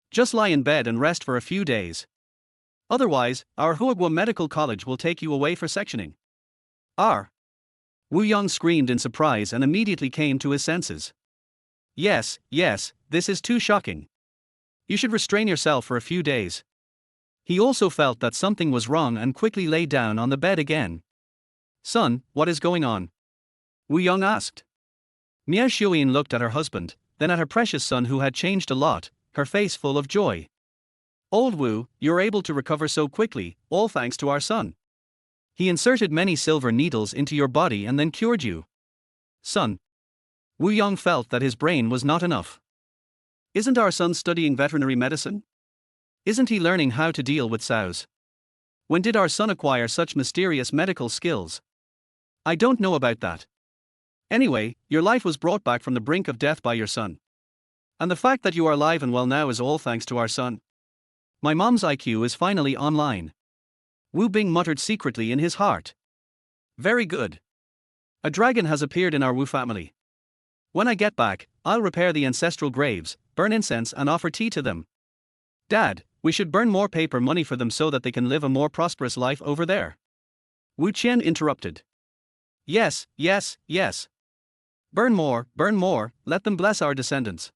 Just lie in bed and rest for a few days. Otherwise, our Huagua Medical College will take you away for sectioning. Wu Yang screamed in surprise and immediately came to his senses. Yes, this is too shocking. You should restrain yourself for a few days. He also felt that something was wrong and quickly lay down on the bed again. Son, what is going on? Wu Yang asked. Miao Shuiyin looked at her husband, then at her precious son who had changed a lot, her face full of joy. Old Wu, you're able to recover so quickly, all thanks to our son. He inserted many silver needles into your body and then cured you. Son. Wu Yong felt that his brain was not enough. Isn't our son studying veterinary medicine? Isn't he learning how to deal with sows? When did our son acquire such mysterious medical skills? I don't know about that. Anyway, your life was brought back from the brink of death by your son. And the fact that you are alive and well now is all thanks to our son. My mom's IQ is finally online. Wu Bing muttered secretly in his heart. Very good. A dragon has appeared in our Wu family. When I get back, I'll repair the ancestral graves, burn incense and offer tea to them. Dad, we should burn more paper money for them so that they can live a more prosperous life over there. Wu Qian interrupted. Yes, yes, yes. Burn more, let them bless our descendants.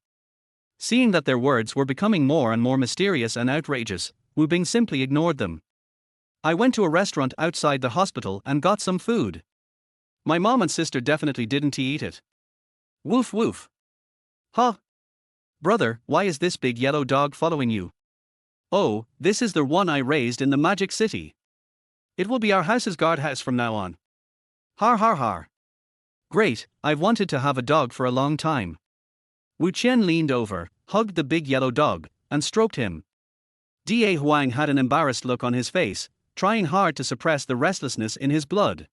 Seeing that their words were becoming more and more mysterious and outrageous, Wu Bing simply ignored them. I went to a restaurant outside the hospital and got some food. My mom and sister definitely didn't eat it. Woof woof. Huh? Brother, why is this big yellow dog following you? Oh, this is the one I raised in the Magic City. It will be our house's guardhouse from now on. Har har har. Great, I've wanted to have a dog for a long time. Wu Qian leaned over, hugged the big yellow dog, and stroked him. Da Huang had an embarrassed look on his face, trying hard to suppress the restlessness in his blood.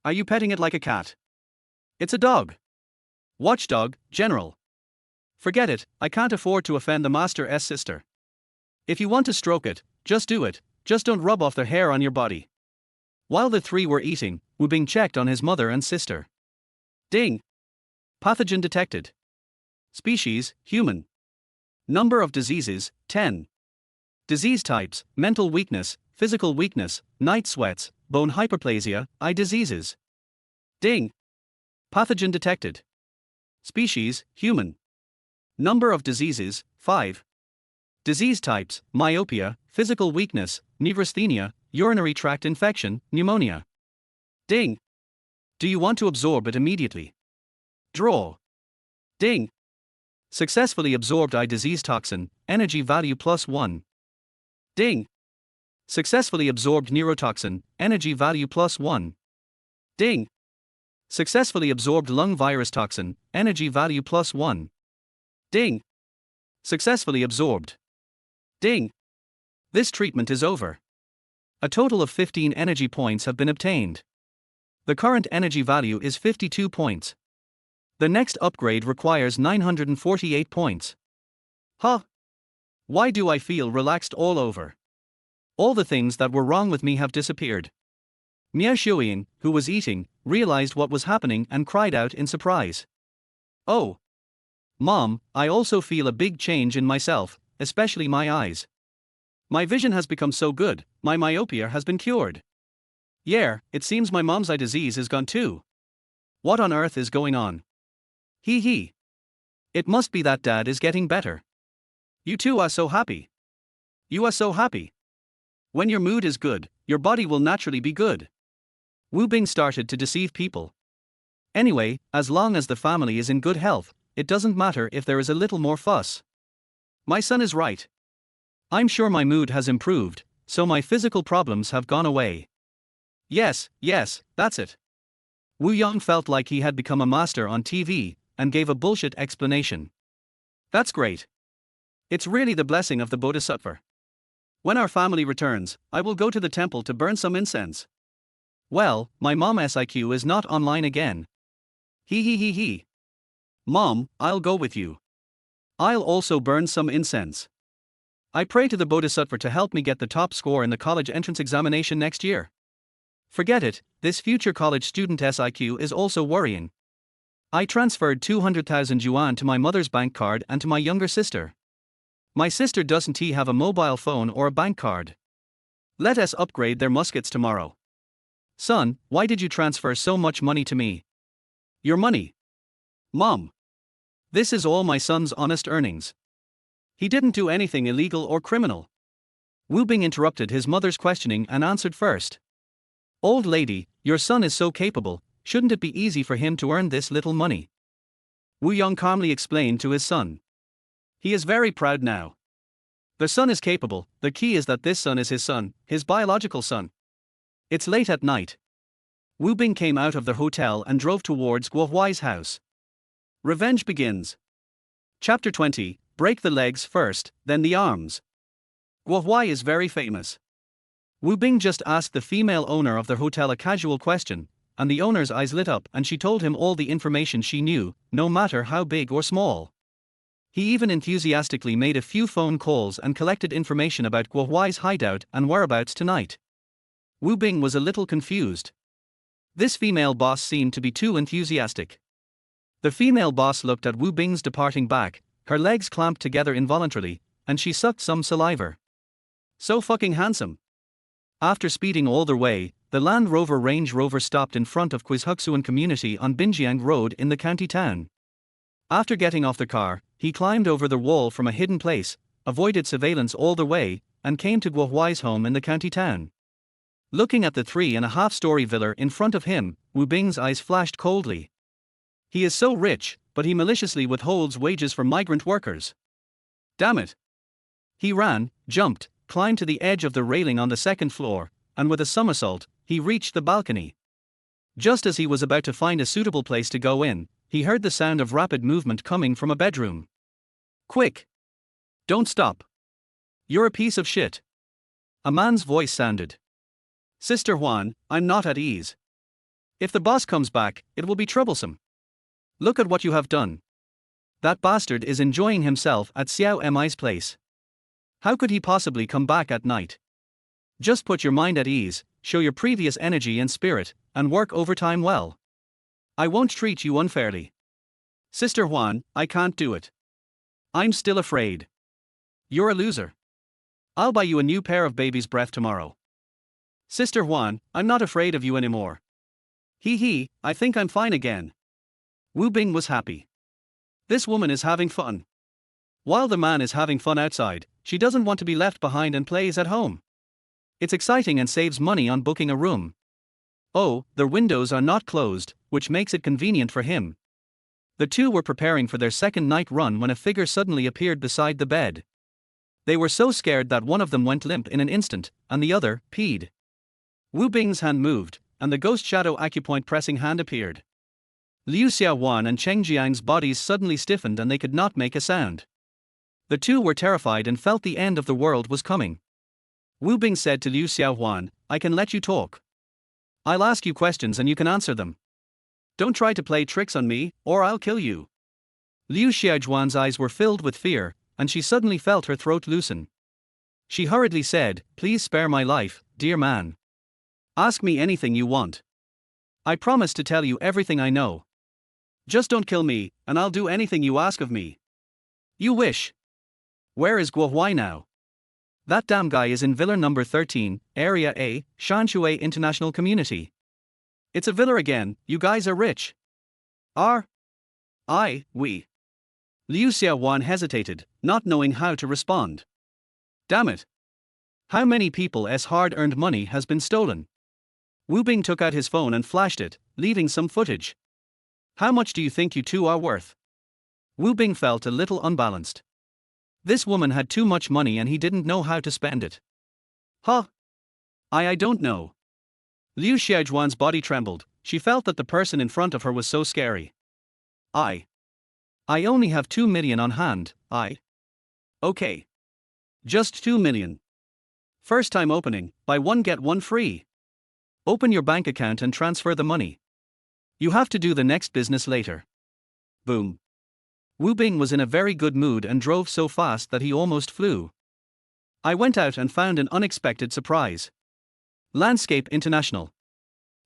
Are you petting it like a cat? It's a dog. Watchdog, General. Forget it, I can't afford to offend the Master's sister. If you want to stroke it, just do it, just don't rub off their hair on your body. While the three were eating, Wu Bing checked on his mother and sister. Ding! Pathogen detected. Species, human. Number of diseases, 10. Disease types, mental weakness, physical weakness, night sweats, bone hyperplasia, eye diseases. Ding! Pathogen detected. Species, human. Number of diseases, 5. Disease types, myopia, physical weakness, neurasthenia, urinary tract infection, pneumonia. Ding! Do you want to absorb it immediately? Draw. Ding! Successfully absorbed eye disease toxin, energy value +1. Ding! Successfully absorbed neurotoxin, energy value +1. Ding! Successfully absorbed lung virus toxin, energy value +1. Ding! Successfully absorbed. Ding! This treatment is over. A total of 15 energy points have been obtained. The current energy value is 52 points. The next upgrade requires 948 points. Huh? Why do I feel relaxed all over? All the things that were wrong with me have disappeared. Miao Shuiying, who was eating, realized what was happening and cried out in surprise. Oh! Mom, I also feel a big change in myself, especially my eyes. My vision has become so good, my myopia has been cured. Yeah, it seems my mom's eye disease is gone too. What on earth is going on? Hee hee. It must be that Dad is getting better. You two are so happy. You are so happy. When your mood is good, your body will naturally be good. Wu Bing started to deceive people. Anyway, as long as the family is in good health, it doesn't matter if there is a little more fuss. My son is right. I'm sure my mood has improved, so my physical problems have gone away. Yes, that's it. Wu Yang felt like he had become a master on TV, and gave a bullshit explanation. That's great. It's really the blessing of the Bodhisattva. When our family returns, I will go to the temple to burn some incense. Well, my mom's IQ is not online again. Hee. Mom, I'll go with you. I'll also burn some incense. I pray to the Bodhisattva to help me get the top score in the college entrance examination next year. Forget it, this future college student's IQ is also worrying. I transferred 200,000 yuan to my mother's bank card and to my younger sister. My sister doesn't have a mobile phone or a bank card. Let us upgrade their muskets tomorrow. Son, why did you transfer so much money to me? Your money. Mom. This is all my son's honest earnings. He didn't do anything illegal or criminal. Wu Bing interrupted his mother's questioning and answered first. Old lady, your son is so capable, shouldn't it be easy for him to earn this little money? Wu Yong calmly explained to his son. He is very proud now. The son is capable, the key is that this son is his son, his biological son. It's late at night. Wu Bing came out of the hotel and drove towards Guo Huai's house. Revenge begins. Chapter 20, Break the legs first, then the arms. Guo Huai is very famous. Wu Bing just asked the female owner of the hotel a casual question, and the owner's eyes lit up and she told him all the information she knew, no matter how big or small. He even enthusiastically made a few phone calls and collected information about Guo Huai's hideout and whereabouts tonight. Wu Bing was a little confused. This female boss seemed to be too enthusiastic. The female boss looked at Wu Bing's departing back, her legs clamped together involuntarily, and she sucked some saliva. So fucking handsome. After speeding all the way, the Land Rover Range Rover stopped in front of Quizhuxuan community on Binjiang Road in the county town. After getting off the car, he climbed over the wall from a hidden place, avoided surveillance all the way, and came to Guo Huai's home in the county town. Looking at the 3.5-story villa in front of him, Wu Bing's eyes flashed coldly. He is so rich, but he maliciously withholds wages for migrant workers. Damn it. He ran, jumped, climbed to the edge of the railing on the second floor, and with a somersault, he reached the balcony. Just as he was about to find a suitable place to go in, he heard the sound of rapid movement coming from a bedroom. Quick! Don't stop. You're a piece of shit. A man's voice sounded. Sister Huan, I'm not at ease. If the boss comes back, it will be troublesome. Look at what you have done. That bastard is enjoying himself at Xiao Mi's place. How could he possibly come back at night? Just put your mind at ease, show your previous energy and spirit, and work overtime well. I won't treat you unfairly. Sister Huan, I can't do it. I'm still afraid. You're a loser. I'll buy you a new pair of baby's breath tomorrow. Sister Huan, I'm not afraid of you anymore. Hee, I think I'm fine again. Wu Bing was happy. This woman is having fun. While the man is having fun outside, she doesn't want to be left behind and plays at home. It's exciting and saves money on booking a room. Oh, the windows are not closed, which makes it convenient for him. The two were preparing for their second night run when a figure suddenly appeared beside the bed. They were so scared that one of them went limp in an instant, and the other peed. Wu Bing's hand moved, and the ghost shadow acupoint pressing hand appeared. Liu Xiaohuan and Cheng Jiang's bodies suddenly stiffened and they could not make a sound. The two were terrified and felt the end of the world was coming. Wu Bing said to Liu Xiaohuan, I can let you talk. I'll ask you questions and you can answer them. Don't try to play tricks on me, or I'll kill you. Liu Xiaohuan's eyes were filled with fear, and she suddenly felt her throat loosen. She hurriedly said, Please spare my life, dear man. Ask me anything you want. I promise to tell you everything I know. Just don't kill me, and I'll do anything you ask of me. You wish. Where is Guo Huai now? That damn guy is in Villa number 13, Area A, Shanshui International Community. It's a villa again, you guys are rich. We. Liu Xiaohuan hesitated, not knowing how to respond. Damn it. How many people's hard-earned money has been stolen? Wu Bing took out his phone and flashed it, leaving some footage. How much do you think you two are worth? Wu Bing felt a little unbalanced. This woman had too much money and he didn't know how to spend it. Huh? I don't know. Liu Xiaohuan's body trembled, she felt that the person in front of her was so scary. I only have 2 million on hand, Okay. Just 2 million. First time opening, buy one get one free. Open your bank account and transfer the money. You have to do the next business later. Boom. Wu Bing was in a very good mood and drove so fast that he almost flew. I went out and found an unexpected surprise. Landscape International.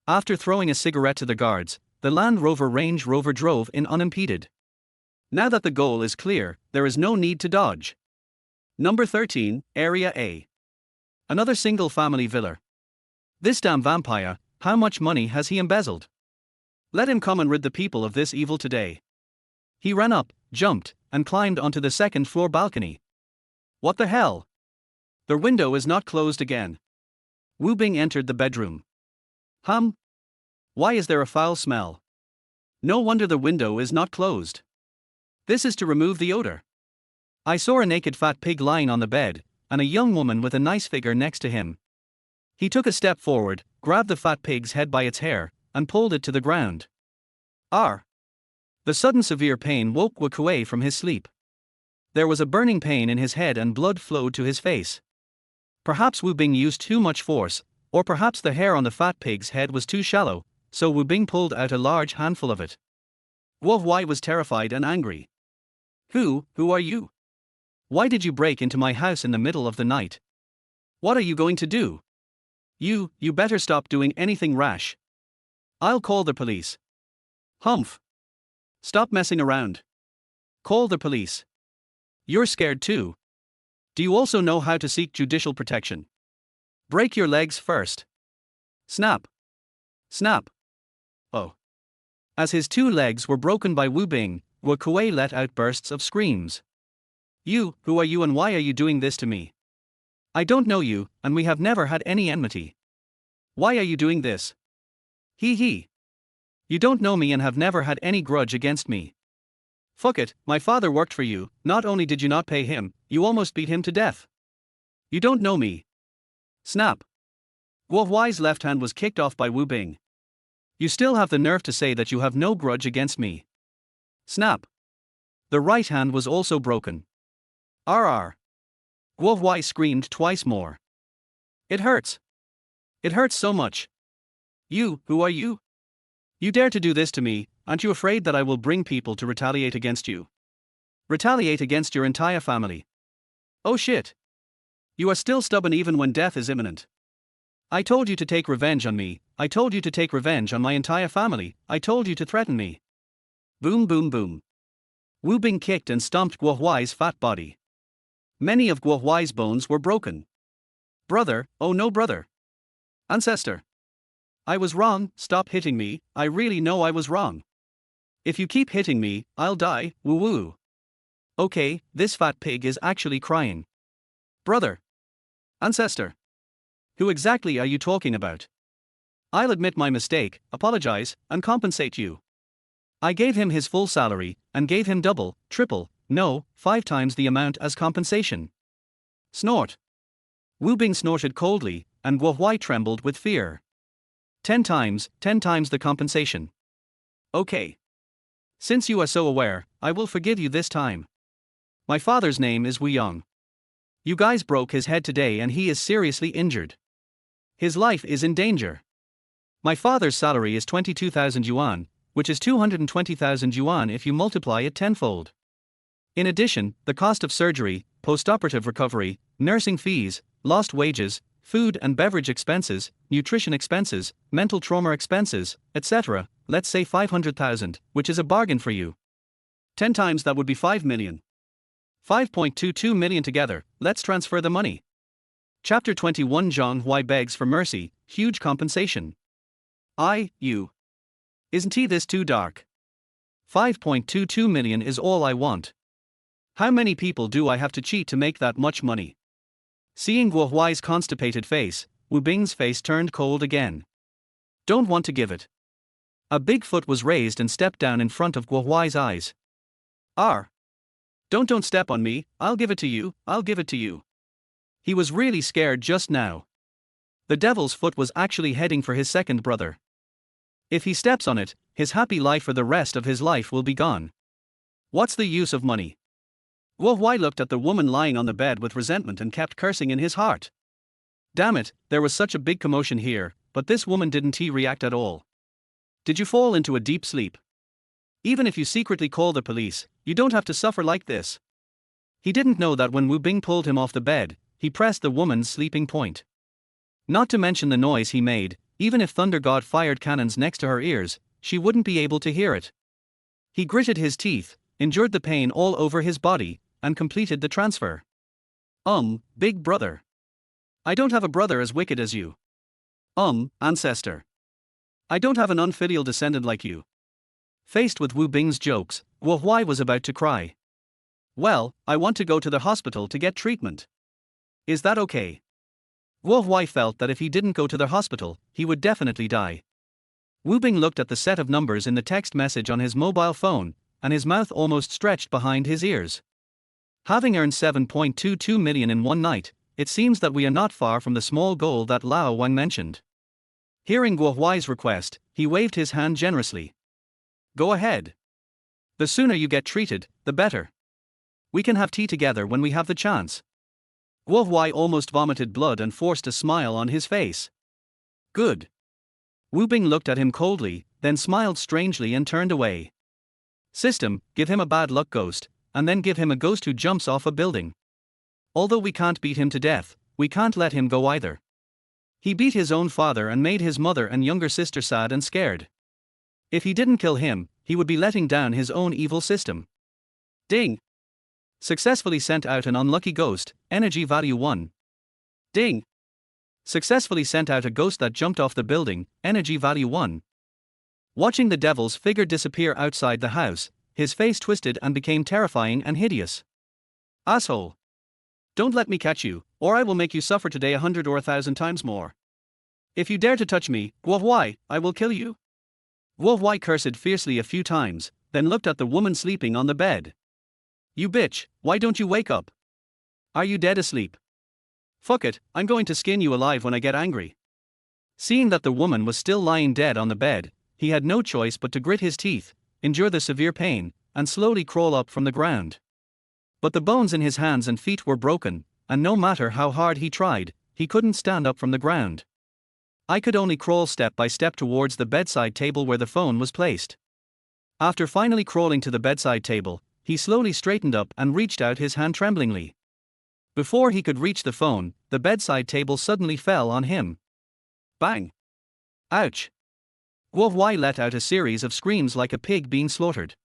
After throwing a cigarette to the guards, the Land Rover Range Rover drove in unimpeded. Now that the goal is clear, there is no need to dodge. Number 13, Area A. Another single-family villa. This damn vampire, how much money has he embezzled? Let him come and rid the people of this evil today. He ran up, jumped, and climbed onto the second-floor balcony. What the hell? The window is not closed again. Wu Bing entered the bedroom. Why is there a foul smell? No wonder the window is not closed. This is to remove the odor. I saw a naked fat pig lying on the bed, and a young woman with a nice figure next to him. He took a step forward, grabbed the fat pig's head by its hair, and pulled it to the ground. R. The sudden severe pain woke Wu Kuei from his sleep. There was a burning pain in his head and blood flowed to his face. Perhaps Wu Bing used too much force, or perhaps the hair on the fat pig's head was too shallow, so Wu Bing pulled out a large handful of it. Guo Huai was terrified and angry. Who are you? Why did you break into my house in the middle of the night? What are you going to do? You better stop doing anything rash. I'll call the police. Humph. Stop messing around. Call the police. You're scared too. Do you also know how to seek judicial protection? Break your legs first. Snap. Snap. Oh. As his two legs were broken by Wu Bing, Wu Kuei let out bursts of screams. Who are you and why are you doing this to me? I don't know you, and we have never had any enmity. Why are you doing this? He. You don't know me and have never had any grudge against me. Fuck it, my father worked for you, not only did you not pay him, you almost beat him to death. You don't know me. Snap. Guo Huai's left hand was kicked off by Wu Bing. You still have the nerve to say that you have no grudge against me. Snap. The right hand was also broken. RR. Guo Huai screamed twice more. It hurts. It hurts so much. Who are you? You dare to do this to me, aren't you afraid that I will bring people to retaliate against you? Retaliate against your entire family. Oh shit. You are still stubborn even when death is imminent. I told you to take revenge on me, I told you to take revenge on my entire family, I told you to threaten me. Boom boom boom. Wu Bing kicked and stomped Guo Huai's fat body. Many of Guo Huai's bones were broken. Brother, oh no brother. Ancestor. I was wrong, stop hitting me, I really know I was wrong. If you keep hitting me, I'll die, woo woo. Okay, this fat pig is actually crying. Brother. Ancestor. Who exactly are you talking about? I'll admit my mistake, apologize, and compensate you. I gave him his full salary, and gave him double, triple, no, 5 times the amount as compensation. Snort. Wu Bing snorted coldly, and Guo Huai trembled with fear. 10 times the compensation. Okay. Since you are so aware, I will forgive you this time. My father's name is Wu Yong. You guys broke his head today and he is seriously injured. His life is in danger. My father's salary is 22,000 yuan, which is 220,000 yuan if you multiply it tenfold. In addition, the cost of surgery, post-operative recovery, nursing fees, lost wages, food and beverage expenses, nutrition expenses, mental trauma expenses, etc., let's say 500,000, which is a bargain for you. 10 times that would be 5 million. 5.22 million together, let's transfer the money. Chapter 21 Zhang Huai begs for mercy, huge compensation. Isn't he this too dark? 5.22 million is all I want. How many people do I have to cheat to make that much money? Seeing Guo Huai's constipated face, Wu Bing's face turned cold again. Don't want to give it. A big foot was raised and stepped down in front of Guo Huai's eyes. Don't step on me, I'll give it to you. He was really scared just now. The devil's foot was actually heading for his second brother. If he steps on it, his happy life for the rest of his life will be gone. What's the use of money? Guo Huai looked at the woman lying on the bed with resentment and kept cursing in his heart. Damn it, there was such a big commotion here, but this woman didn't react at all. Did you fall into a deep sleep? Even if you secretly call the police, you don't have to suffer like this. He didn't know that when Wu Bing pulled him off the bed, he pressed the woman's sleeping point. Not to mention the noise he made, even if Thunder God fired cannons next to her ears, she wouldn't be able to hear it. He gritted his teeth, endured the pain all over his body, and completed the transfer. Big brother. I don't have a brother as wicked as you. Ancestor. I don't have an unfilial descendant like you. Faced with Wu Bing's jokes, Guo Huai was about to cry. Well, I want to go to the hospital to get treatment. Is that okay? Guo Huai felt that if he didn't go to the hospital, he would definitely die. Wu Bing looked at the set of numbers in the text message on his mobile phone, and his mouth almost stretched behind his ears. Having earned 7.22 million in one night, it seems that we are not far from the small goal that Lao Wang mentioned. Hearing Guo Huai's request, he waved his hand generously. Go ahead. The sooner you get treated, the better. We can have tea together when we have the chance. Guo Huai almost vomited blood and forced a smile on his face. Good. Wu Bing looked at him coldly, then smiled strangely and turned away. System, give him a bad luck ghost, and then give him a ghost who jumps off a building. Although we can't beat him to death, we can't let him go either. He beat his own father and made his mother and younger sister sad and scared. If he didn't kill him, he would be letting down his own evil system. Ding. Successfully sent out an unlucky ghost, energy value 1. Ding. Successfully sent out a ghost that jumped off the building, energy value 1. Watching the devil's figure disappear outside the house, his face twisted and became terrifying and hideous. Asshole. Don't let me catch you, or I will make you suffer today 100 or 1,000 times more. If you dare to touch me, Guo Huai, I will kill you. Guo Huai cursed fiercely a few times, then looked at the woman sleeping on the bed. You bitch, why don't you wake up? Are you dead asleep? Fuck it, I'm going to skin you alive when I get angry. Seeing that the woman was still lying dead on the bed, he had no choice but to grit his teeth, endure the severe pain, and slowly crawl up from the ground. But the bones in his hands and feet were broken, and no matter how hard he tried, he couldn't stand up from the ground. I could only crawl step by step towards the bedside table where the phone was placed. After finally crawling to the bedside table, he slowly straightened up and reached out his hand tremblingly. Before he could reach the phone, the bedside table suddenly fell on him. Bang! Ouch! Guo Huai let out a series of screams like a pig being slaughtered.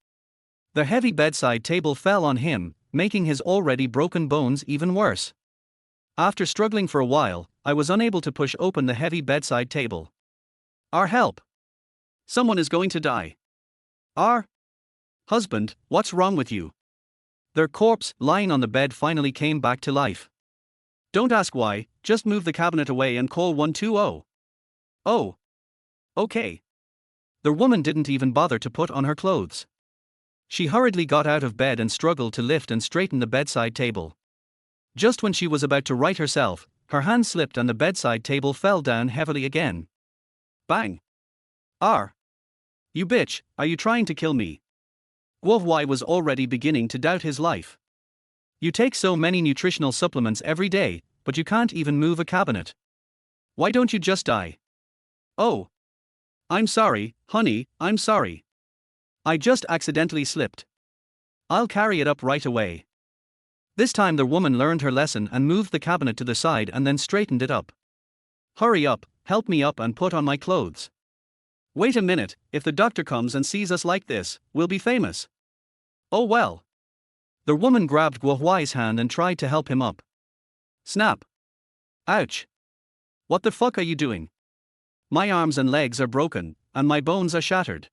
The heavy bedside table fell on him, making his already broken bones even worse. After struggling for a while, I was unable to push open the heavy bedside table. Our help! Someone is going to die. Our husband, what's wrong with you? Their corpse, lying on the bed, finally came back to life. Don't ask why, just move the cabinet away and call 120. Oh. Okay. The woman didn't even bother to put on her clothes. She hurriedly got out of bed and struggled to lift and straighten the bedside table. Just when she was about to right herself, her hand slipped and the bedside table fell down heavily again. Bang! You bitch, are you trying to kill me? Guo Huai was already beginning to doubt his life. You take so many nutritional supplements every day, but you can't even move a cabinet. Why don't you just die? Oh. I'm sorry, honey, I'm sorry. I just accidentally slipped. I'll carry it up right away. This time the woman learned her lesson and moved the cabinet to the side and then straightened it up. Hurry up, help me up and put on my clothes. Wait a minute, if the doctor comes and sees us like this, we'll be famous. Oh well. The woman grabbed Guo Huai's hand and tried to help him up. Snap. Ouch. What the fuck are you doing? My arms and legs are broken, and my bones are shattered.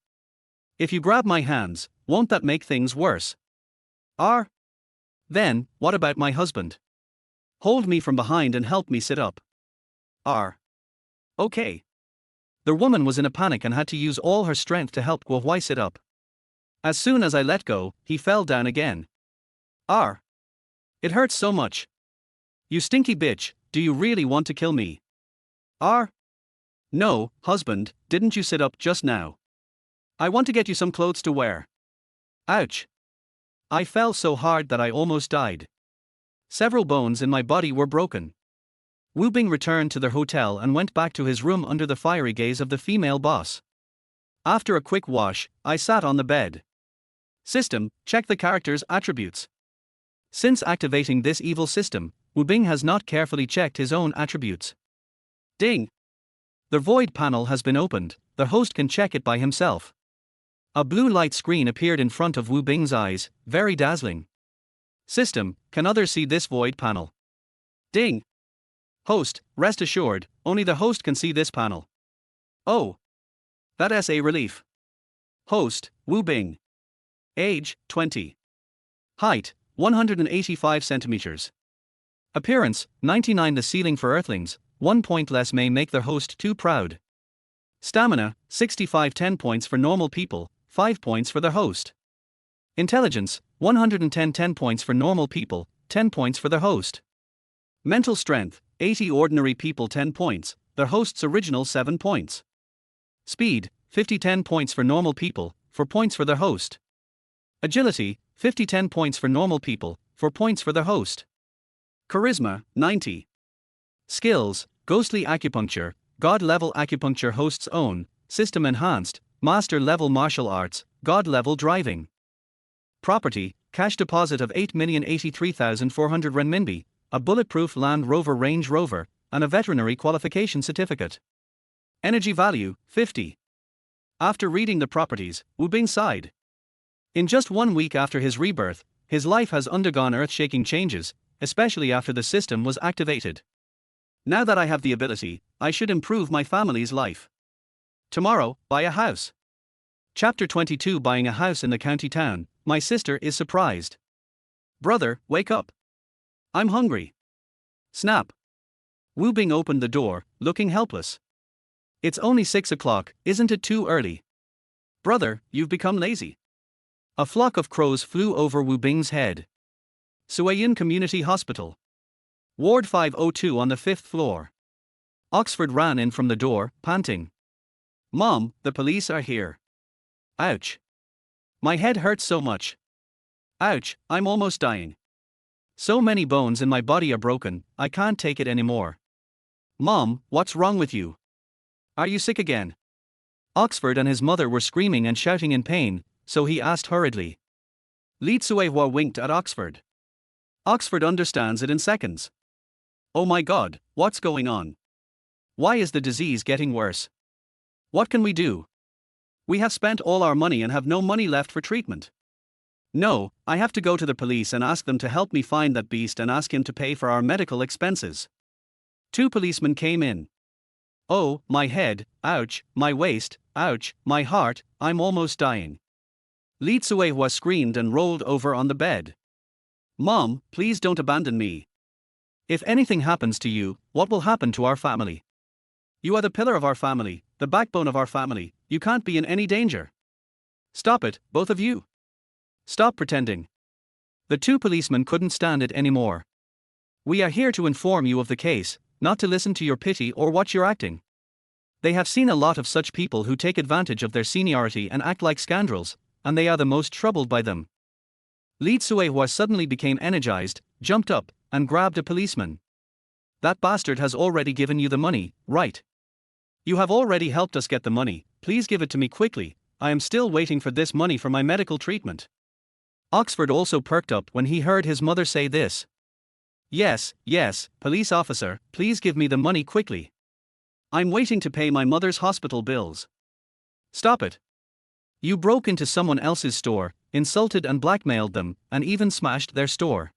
If you grab my hands, won't that make things worse? Then, what about my husband? Hold me from behind and help me sit up. Okay. The woman was in a panic and had to use all her strength to help Guo Huai sit up. As soon as I let go, he fell down again. It hurts so much. You stinky bitch, do you really want to kill me? No, husband, didn't you sit up just now? I want to get you some clothes to wear. Ouch. I fell so hard that I almost died. Several bones in my body were broken. Wu Bing returned to their hotel and went back to his room under the fiery gaze of the female boss. After a quick wash, I sat on the bed. System, check the character's attributes. Since activating this evil system, Wu Bing has not carefully checked his own attributes. Ding! The void panel has been opened, the host can check it by himself. A blue light screen appeared in front of Wu Bing's eyes, very dazzling. System, can others see this void panel? Ding! Host, rest assured, only the host can see this panel. Oh. That's a relief. Host, Wu Bing. Age, 20. Height, 185 centimeters. Appearance, 99. The ceiling for Earthlings, 1 point less may make the host too proud. Stamina, 65. 10 points for normal people, 5 points for the host. Intelligence, 110 10 points for normal people, 10 points for the host. Mental strength, 80 ordinary people 10 points, the host's original 7 points. Speed, 50 10 points for normal people, 4 points for the host. Agility, 50 10 points for normal people, 4 points for the host. Charisma, 90. Skills, ghostly acupuncture, god-level acupuncture host's own, system enhanced, master-level martial arts, god-level driving. Property, cash deposit of 8,083,400 renminbi, a bulletproof Land Rover Range Rover, and a veterinary qualification certificate. Energy value, 50. After reading the properties, Wu Bing sighed. In just 1 week after his rebirth, his life has undergone earth-shaking changes, especially after the system was activated. Now that I have the ability, I should improve my family's life. Tomorrow, buy a house. Chapter 22. Buying a house in the county town. My sister is surprised. Brother, wake up. I'm hungry. Snap. Wu Bing opened the door, looking helpless. It's only 6 o'clock, isn't it too early? Brother, you've become lazy. A flock of crows flew over Wu Bing's head. Suayin Community Hospital. Ward 502 on the 5th floor. Oxford ran in from the door, panting. Mom, the police are here. Ouch. My head hurts so much. Ouch, I'm almost dying. So many bones in my body are broken, I can't take it anymore. Mom, what's wrong with you? Are you sick again? Oxford and his mother were screaming and shouting in pain, so he asked hurriedly. Li Tsuehua winked at Oxford. Oxford understands it in seconds. Oh my God, what's going on? Why is the disease getting worse? What can we do? We have spent all our money and have no money left for treatment. No, I have to go to the police and ask them to help me find that beast and ask him to pay for our medical expenses. 2 policemen came in. Oh, my head, ouch, my waist, ouch, my heart, I'm almost dying. Li Tsuehua screamed and rolled over on the bed. Mom, please don't abandon me. If anything happens to you, what will happen to our family? You are the pillar of our family, the backbone of our family, you can't be in any danger. Stop it, both of you. Stop pretending. The 2 policemen couldn't stand it anymore. We are here to inform you of the case, not to listen to your pity or watch your acting. They have seen a lot of such people who take advantage of their seniority and act like scoundrels, and they are the most troubled by them. Li Tsuehua suddenly became energized, jumped up, and grabbed a policeman. That bastard has already given you the money, right? You have already helped us get the money, please give it to me quickly, I am still waiting for this money for my medical treatment. Oxford also perked up when he heard his mother say this. Yes, police officer, please give me the money quickly. I'm waiting to pay my mother's hospital bills. Stop it. You broke into someone else's store, insulted and blackmailed them, and even smashed their store.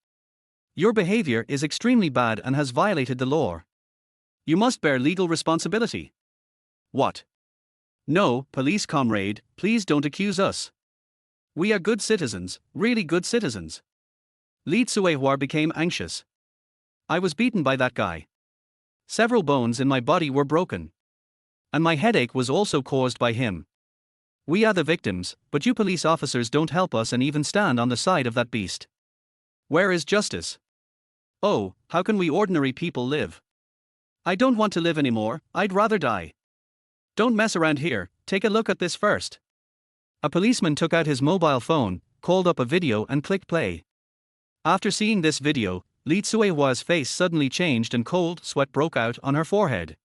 Your behavior is extremely bad and has violated the law. You must bear legal responsibility. What? No, police comrade, please don't accuse us. We are good citizens, really good citizens. Li Tsuehua became anxious. I was beaten by that guy. Several bones in my body were broken. And my headache was also caused by him. We are the victims, but you police officers don't help us and even stand on the side of that beast. Where is justice? Oh, how can we ordinary people live? I don't want to live anymore, I'd rather die. Don't mess around here, take a look at this first. A policeman took out his mobile phone, called up a video and clicked play. After seeing this video, Li Tsuehua's face suddenly changed and cold sweat broke out on her forehead.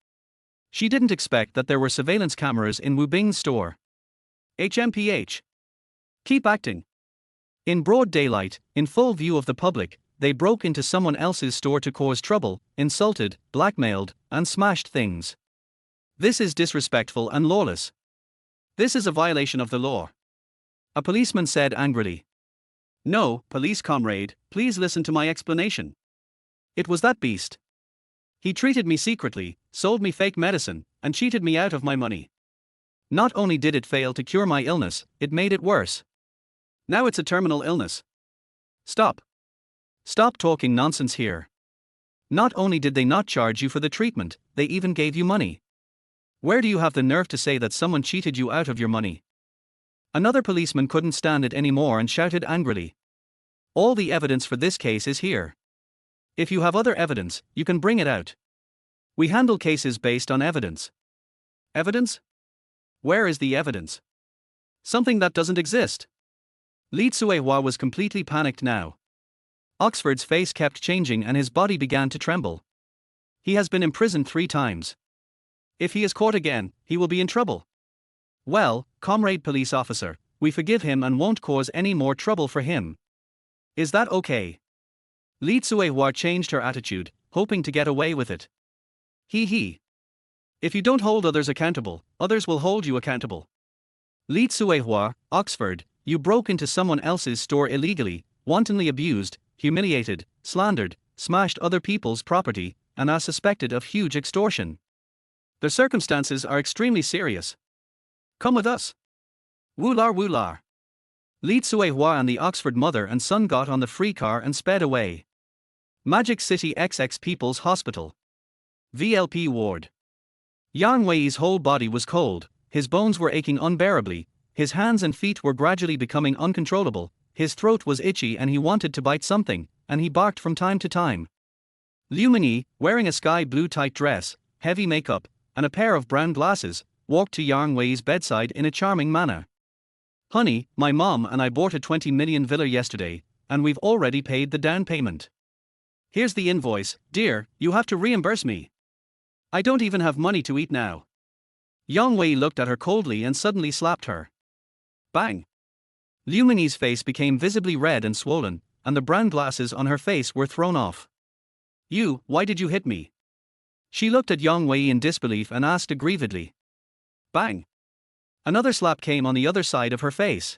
She didn't expect that there were surveillance cameras in Wu Bing's store. HMPH. Keep acting. In broad daylight, in full view of the public, they broke into someone else's store to cause trouble, insulted, blackmailed, and smashed things. This is disrespectful and lawless. This is a violation of the law. A policeman said angrily. No, police comrade, please listen to my explanation. It was that beast. He treated me secretly, sold me fake medicine, and cheated me out of my money. Not only did it fail to cure my illness, it made it worse. Now it's a terminal illness. Stop. Stop talking nonsense here. Not only did they not charge you for the treatment, they even gave you money. Where do you have the nerve to say that someone cheated you out of your money? Another policeman couldn't stand it anymore and shouted angrily. All the evidence for this case is here. If you have other evidence, you can bring it out. We handle cases based on evidence. Evidence? Where is the evidence? Something that doesn't exist. Li Tsuehua was completely panicked now. Oxford's face kept changing and his body began to tremble. He has been imprisoned 3 times. If he is caught again, he will be in trouble. Well, comrade police officer, we forgive him and won't cause any more trouble for him. Is that okay? Li Tsuehua changed her attitude, hoping to get away with it. He. If you don't hold others accountable, others will hold you accountable. Li Tsuehua, Oxford, you broke into someone else's store illegally, wantonly abused, humiliated, slandered, smashed other people's property, and are suspected of huge extortion. The circumstances are extremely serious. Come with us. Woolar. Li Tsuehua and the Oxford mother and son got on the free car and sped away. Magic City XX People's Hospital. VLP ward. Yang Wei's whole body was cold, his bones were aching unbearably, his hands and feet were gradually becoming uncontrollable, his throat was itchy and he wanted to bite something, and he barked from time to time. Liu Mingyi, wearing a sky blue tight dress, heavy makeup, and a pair of brown glasses, walked to Yang Wei's bedside in a charming manner. Honey, my mom and I bought a 20 million villa yesterday, and we've already paid the down payment. Here's the invoice, dear, you have to reimburse me. I don't even have money to eat now. Yang Wei looked at her coldly and suddenly slapped her. Bang! Liu Mingyi's face became visibly red and swollen, and the brown glasses on her face were thrown off. Why did you hit me? She looked at Yang Wei in disbelief and asked aggrievedly. Bang! Another slap came on the other side of her face.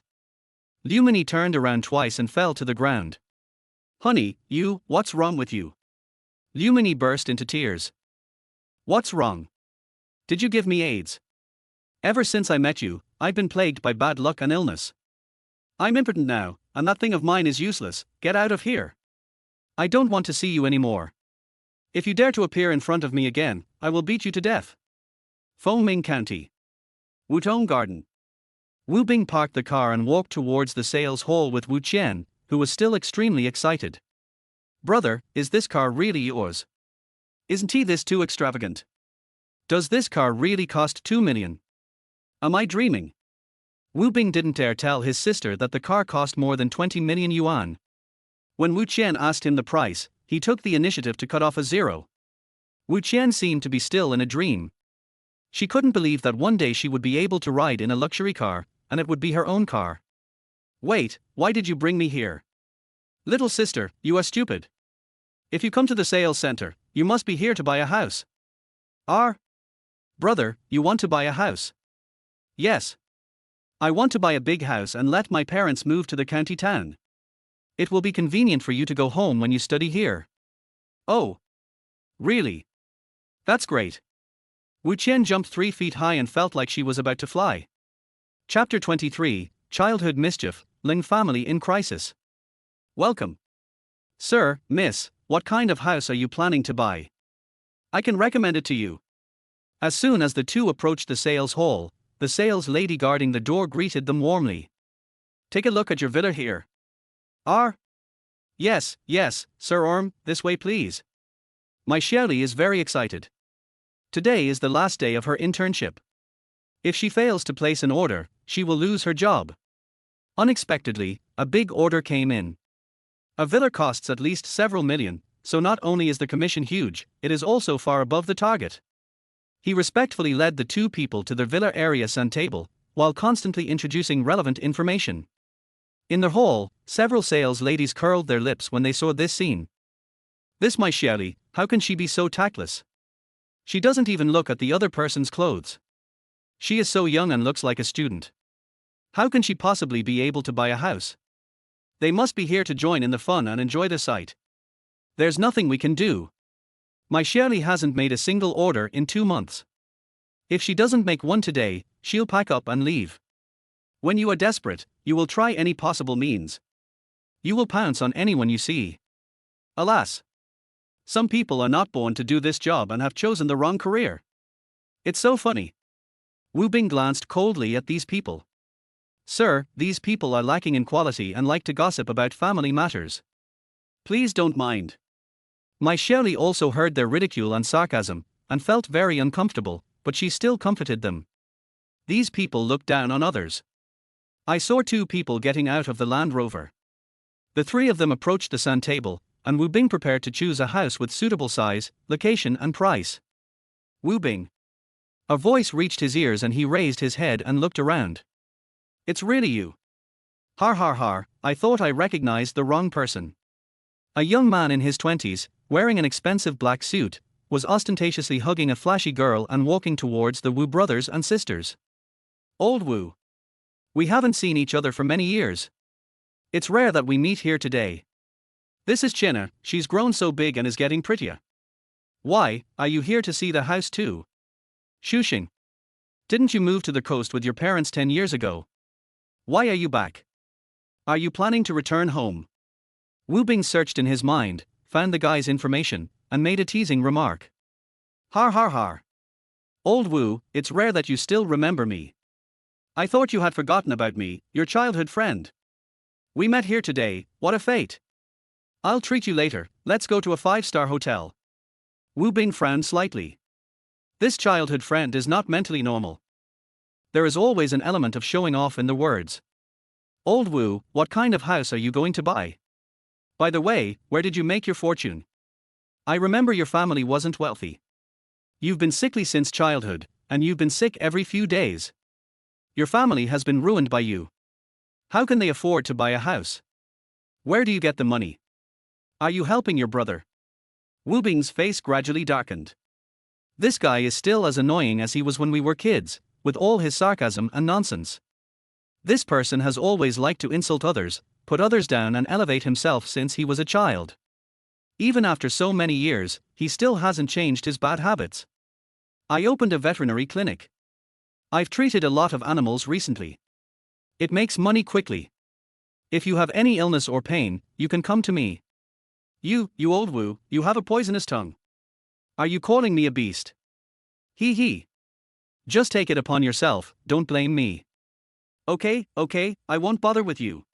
Liu Mingyi turned around twice and fell to the ground. Honey, what's wrong with you? Liu Mingyi burst into tears. What's wrong? Did you give me AIDS? Ever since I met you, I've been plagued by bad luck and illness. I'm impotent now, and that thing of mine is useless. Get out of here. I don't want to see you anymore. If you dare to appear in front of me again, I will beat you to death. Fengming County. Wutong Garden. Wu Bing parked the car and walked towards the sales hall with Wu Qian, who was still extremely excited. Brother, is this car really yours? Isn't this too extravagant? Does this car really cost 2 million? Am I dreaming? Wu Bing didn't dare tell his sister that the car cost more than 20 million yuan. When Wu Qian asked him the price, he took the initiative to cut off a zero. Wu Qian seemed to be still in a dream. She couldn't believe that one day she would be able to ride in a luxury car, and it would be her own car. Wait, why did you bring me here? Little sister, you are stupid. If you come to the sales center, you must be here to buy a house. Brother, you want to buy a house? Yes. I want to buy a big house and let my parents move to the county town. It will be convenient for you to go home when you study here. Oh. Really? That's great. Wu Qian jumped 3 feet high and felt like she was about to fly. Chapter 23, Childhood Mischief, Ling Family in Crisis. Welcome. Sir, miss, what kind of house are you planning to buy? I can recommend it to you. As soon as the two approached the sales hall, the sales lady guarding the door greeted them warmly. Take a look at your villa here. Yes, Sir this way please. My Xiaoli is very excited. Today is the last day of her internship. If she fails to place an order, she will lose her job. Unexpectedly, a big order came in. A villa costs at least several million, so not only is the commission huge, it is also far above the target. He respectfully led the two people to their villa area sun table, while constantly introducing relevant information. In the hall, several sales ladies curled their lips when they saw this scene. This my Xiaoli, how can she be so tactless? She doesn't even look at the other person's clothes. She is so young and looks like a student. How can she possibly be able to buy a house? They must be here to join in the fun and enjoy the sight. There's nothing we can do. My Xiaoli hasn't made a single order in 2 months. If she doesn't make one today, she'll pack up and leave. When you are desperate, you will try any possible means. You will pounce on anyone you see. Alas! Some people are not born to do this job and have chosen the wrong career. It's so funny. Wu Bing glanced coldly at these people. Sir, these people are lacking in quality and like to gossip about family matters. Please don't mind. My Shirley also heard their ridicule and sarcasm, and felt very uncomfortable, but she still comforted them. These people look down on others. I saw two people getting out of the Land Rover. The three of them approached the sand table, and Wu Bing prepared to choose a house with suitable size, location and price. Wu Bing. A voice reached his ears and he raised his head and looked around. It's really you. Har har har, I thought I recognized the wrong person. A young man in his 20s, wearing an expensive black suit, was ostentatiously hugging a flashy girl and walking towards the Wu brothers and sisters. Old Wu. We haven't seen each other for many years. It's rare that we meet here today. This is Chinna, she's grown so big and is getting prettier. Why, are you here to see the house too? Shuxing. Didn't you move to the coast with your parents 10 years ago? Why are you back? Are you planning to return home? Wu Bing searched in his mind, found the guy's information, and made a teasing remark. Har har har. Old Wu, it's rare that you still remember me. I thought you had forgotten about me, your childhood friend. We met here today, what a fate. I'll treat you later, let's go to a 5-star hotel. Wu Bing frowned slightly. This childhood friend is not mentally normal. There is always an element of showing off in the words. Old Wu, what kind of house are you going to buy? By the way, where did you make your fortune? I remember your family wasn't wealthy. You've been sickly since childhood, and you've been sick every few days. Your family has been ruined by you. How can they afford to buy a house? Where do you get the money? Are you helping your brother? Wu Bing's face gradually darkened. This guy is still as annoying as he was when we were kids, with all his sarcasm and nonsense. This person has always liked to insult others, put others down and elevate himself since he was a child. Even after so many years, he still hasn't changed his bad habits. I opened a veterinary clinic. I've treated a lot of animals recently. It makes money quickly. If you have any illness or pain, you can come to me. You old Wu, you have a poisonous tongue. Are you calling me a beast? He. Just take it upon yourself, don't blame me. Okay, I won't bother with you.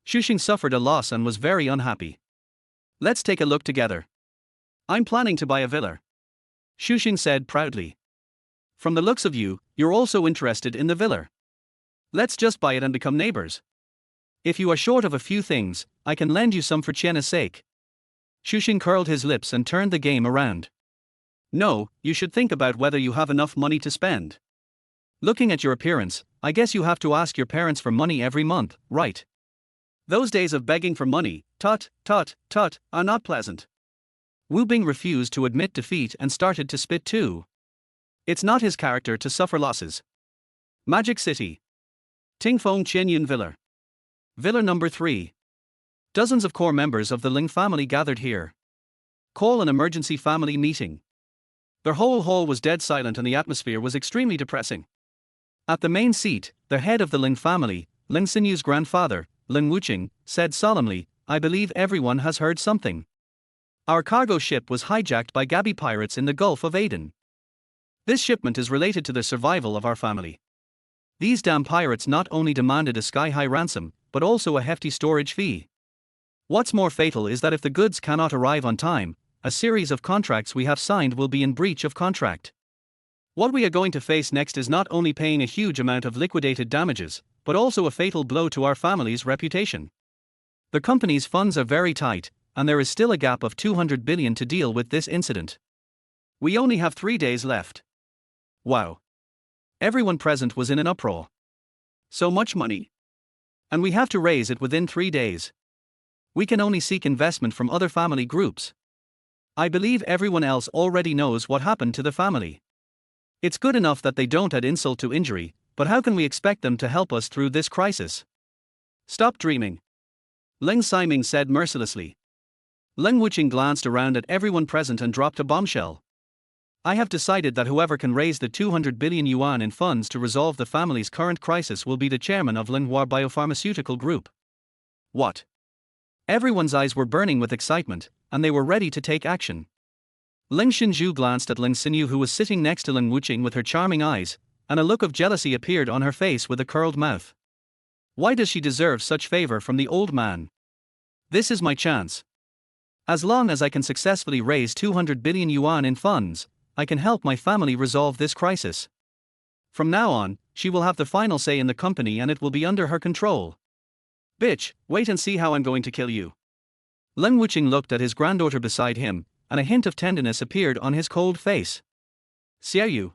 Shuxing suffered a loss and was very unhappy. Let's take a look together. I'm planning to buy a villa. Shuxing said proudly. From the looks of you, you're also interested in the villa. Let's just buy it and become neighbors. If you are short of a few things, I can lend you some for Chenna's sake. Shuxing curled his lips and turned the game around. No, you should think about whether you have enough money to spend. Looking at your appearance, I guess you have to ask your parents for money every month, right? Those days of begging for money, tut, are not pleasant. Wu Bing refused to admit defeat and started to spit too. It's not his character to suffer losses. Magic City. Tingfeng Qianyun Villa. Villa number 3. Dozens of core members of the Ling family gathered here. Call an emergency family meeting. The whole hall was dead silent and the atmosphere was extremely depressing. At the main seat, the head of the Ling family, Ling Xinyu's grandfather, Ling Wuqing, said solemnly, I believe everyone has heard something. Our cargo ship was hijacked by Gabi pirates in the Gulf of Aden. This shipment is related to the survival of our family. These damn pirates not only demanded a sky-high ransom, but also a hefty storage fee. What's more fatal is that if the goods cannot arrive on time, a series of contracts we have signed will be in breach of contract. What we are going to face next is not only paying a huge amount of liquidated damages, but also a fatal blow to our family's reputation. The company's funds are very tight, and there is still a gap of 200 billion to deal with this incident. We only have 3 days left. Wow. Everyone present was in an uproar. So much money. And we have to raise it within 3 days. We can only seek investment from other family groups. I believe everyone else already knows what happened to the family. It's good enough that they don't add insult to injury, but how can we expect them to help us through this crisis? Stop dreaming. Ling Ximing said mercilessly. Ling Wuqing glanced around at everyone present and dropped a bombshell. I have decided that whoever can raise the 200 billion yuan in funds to resolve the family's current crisis will be the chairman of Linhua Biopharmaceutical Group. What? Everyone's eyes were burning with excitement, and they were ready to take action. Ling Xinju glanced at Ling Xinyu, who was sitting next to Ling Wuqing with her charming eyes, and a look of jealousy appeared on her face with a curled mouth. Why does she deserve such favor from the old man? This is my chance. As long as I can successfully raise 200 billion yuan in funds, I can help my family resolve this crisis. From now on, she will have the final say in the company and it will be under her control. Bitch, wait and see how I'm going to kill you. Leng Wuqing looked at his granddaughter beside him, and a hint of tenderness appeared on his cold face. Xiaoyu.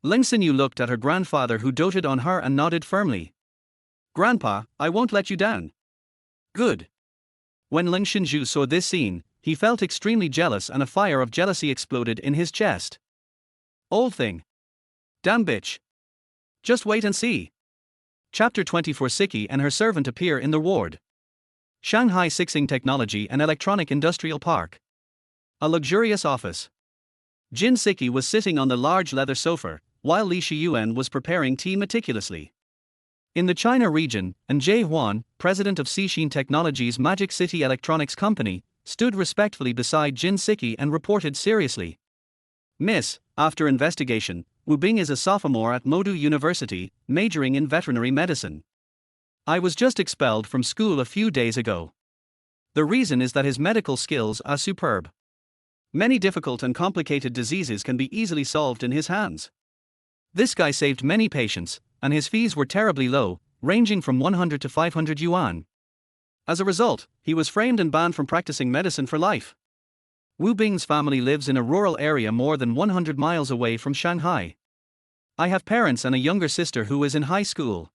Leng Xinyu looked at her grandfather who doted on her and nodded firmly. Grandpa, I won't let you down. Good. When Leng Xinju saw this scene, he felt extremely jealous and a fire of jealousy exploded in his chest. Old thing. Damn bitch. Just wait and see. Chapter 24. Siki and her servant appear in the ward. Shanghai Sixing Technology and Electronic Industrial Park. A luxurious office. Jin Siki was sitting on the large leather sofa, while Li Shiyuan was preparing tea meticulously. In the China region, and Jie Huan, president of Xixin Technology's Magic City Electronics Company, stood respectfully beside Jin Siki and reported seriously. Miss, after investigation, Wu Bing is a sophomore at Modu University, majoring in veterinary medicine. I was just expelled from school a few days ago. The reason is that his medical skills are superb. Many difficult and complicated diseases can be easily solved in his hands. This guy saved many patients, and his fees were terribly low, ranging from 100 to 500 yuan. As a result, he was framed and banned from practicing medicine for life. Wu Bing's family lives in a rural area more than 100 miles away from Shanghai. I have parents and a younger sister who is in high school.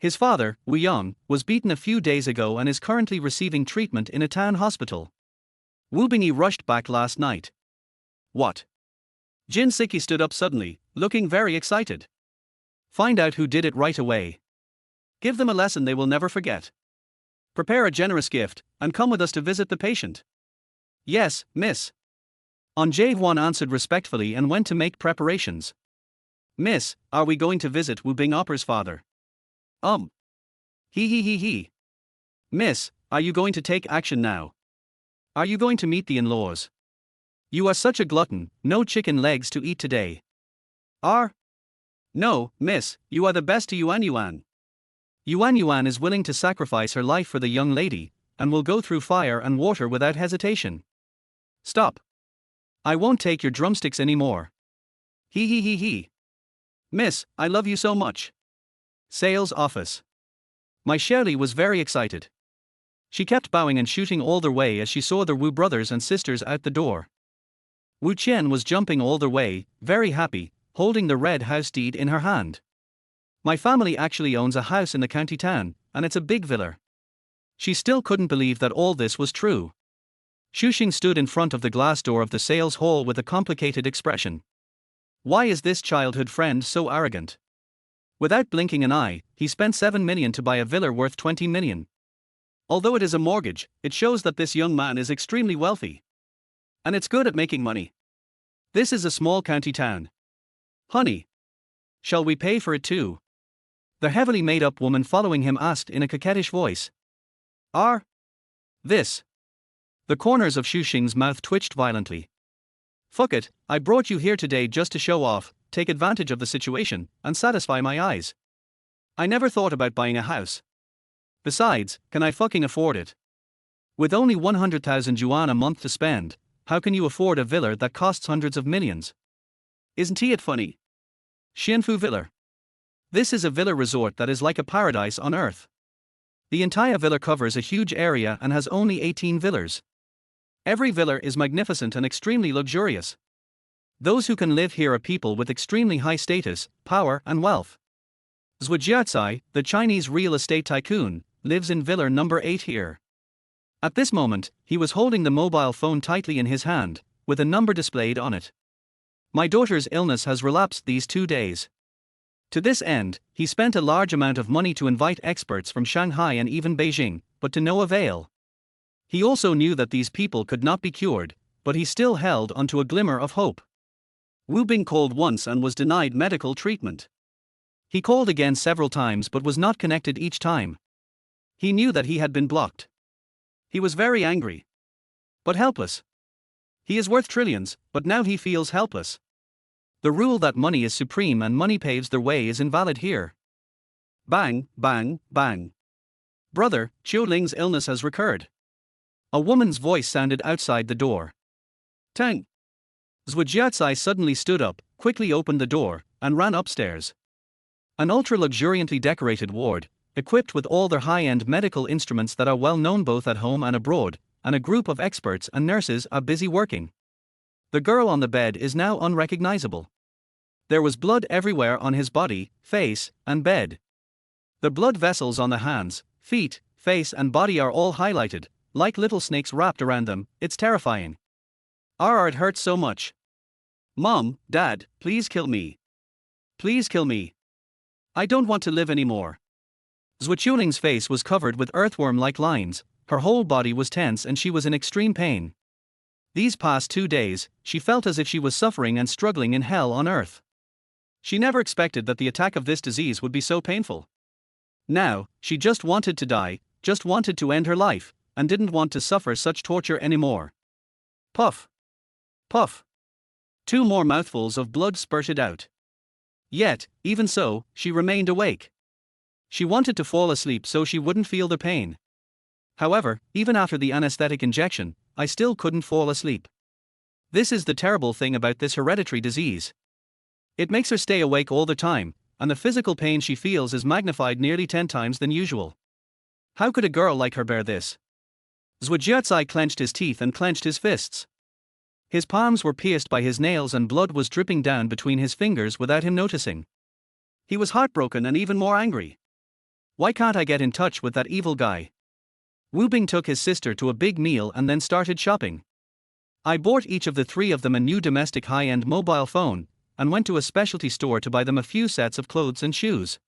His father, Wu Yang, was beaten a few days ago and is currently receiving treatment in a town hospital. Wu Bingyi rushed back last night. What? Jin Siki stood up suddenly, looking very excited. Find out who did it right away. Give them a lesson they will never forget. Prepare a generous gift, and come with us to visit the patient. Yes, miss. Jie Huan answered respectfully and went to make preparations. Miss, are we going to visit Wu Bingopper's father? He. Miss, are you going to take action now? Are you going to meet the in-laws? You are such a glutton, no chicken legs to eat today. No, miss, you are the best to Yuan Yuan. Yuan Yuan is willing to sacrifice her life for the young lady, and will go through fire and water without hesitation. Stop. I won't take your drumsticks anymore. He. Miss, I love you so much. Sales office. My Shirley was very excited. She kept bowing and shooting all the way as she saw the Wu brothers and sisters out the door. Wu Qian was jumping all the way, very happy, holding the red house deed in her hand. My family actually owns a house in the county town, and it's a big villa. She still couldn't believe that all this was true. Shuxing stood in front of the glass door of the sales hall with a complicated expression. Why is this childhood friend so arrogant? Without blinking an eye, he spent 7 million to buy a villa worth 20 million. Although it is a mortgage, it shows that this young man is extremely wealthy. And it's good at making money. This is a small county town. Honey. Shall we pay for it too? The heavily made-up woman following him asked in a coquettish voice. This. The corners of Shuxing's mouth twitched violently. Fuck it, I brought you here today just to show off, take advantage of the situation, and satisfy my eyes. I never thought about buying a house. Besides, can I fucking afford it? With only 100,000 yuan a month to spend, how can you afford a villa that costs hundreds of millions? Isn't it funny? Xianfu Villa. This is a villa resort that is like a paradise on earth. The entire villa covers a huge area and has only 18 villas. Every villa is magnificent and extremely luxurious. Those who can live here are people with extremely high status, power, and wealth. Zhu Jiaocai, the Chinese real estate tycoon, lives in villa number 8 here. At this moment, he was holding the mobile phone tightly in his hand, with a number displayed on it. My daughter's illness has relapsed these 2 days. To this end, he spent a large amount of money to invite experts from Shanghai and even Beijing, but to no avail. He also knew that these people could not be cured, but he still held onto a glimmer of hope. Wu Bing called once and was denied medical treatment. He called again several times but was not connected each time. He knew that he had been blocked. He was very angry. But helpless. He is worth trillions, but now he feels helpless. The rule that money is supreme and money paves the way is invalid here. Bang, bang, bang. Brother, Chiu Ling's illness has recurred. A woman's voice sounded outside the door. Tang. Zhujiatsai suddenly stood up, quickly opened the door, and ran upstairs. An ultra-luxuriantly decorated ward, equipped with all their high-end medical instruments that are well known both at home and abroad, and a group of experts and nurses are busy working. The girl on the bed is now unrecognizable. There was blood everywhere on his body, face, and bed. The blood vessels on the hands, feet, face and body are all highlighted, like little snakes wrapped around them. It's terrifying. It hurts so much. Mom, Dad, please kill me. Please kill me. I don't want to live anymore. Zhuchuling's face was covered with earthworm-like lines, her whole body was tense and she was in extreme pain. These past 2 days, she felt as if she was suffering and struggling in hell on earth. She never expected that the attack of this disease would be so painful. Now, she just wanted to die, just wanted to end her life, and didn't want to suffer such torture anymore. Puff. Puff. 2 more mouthfuls of blood spurted out. Yet, even so, she remained awake. She wanted to fall asleep so she wouldn't feel the pain. However, even after the anesthetic injection, I still couldn't fall asleep. This is the terrible thing about this hereditary disease. It makes her stay awake all the time, and the physical pain she feels is magnified nearly 10 times than usual. How could a girl like her bear this? Zhujiatsai clenched his teeth and clenched his fists. His palms were pierced by his nails and blood was dripping down between his fingers without him noticing. He was heartbroken and even more angry. Why can't I get in touch with that evil guy? Wu Bing took his sister to a big meal and then started shopping. I bought each of the 3 of them a new domestic high-end mobile phone, and went to a specialty store to buy them a few sets of clothes and shoes.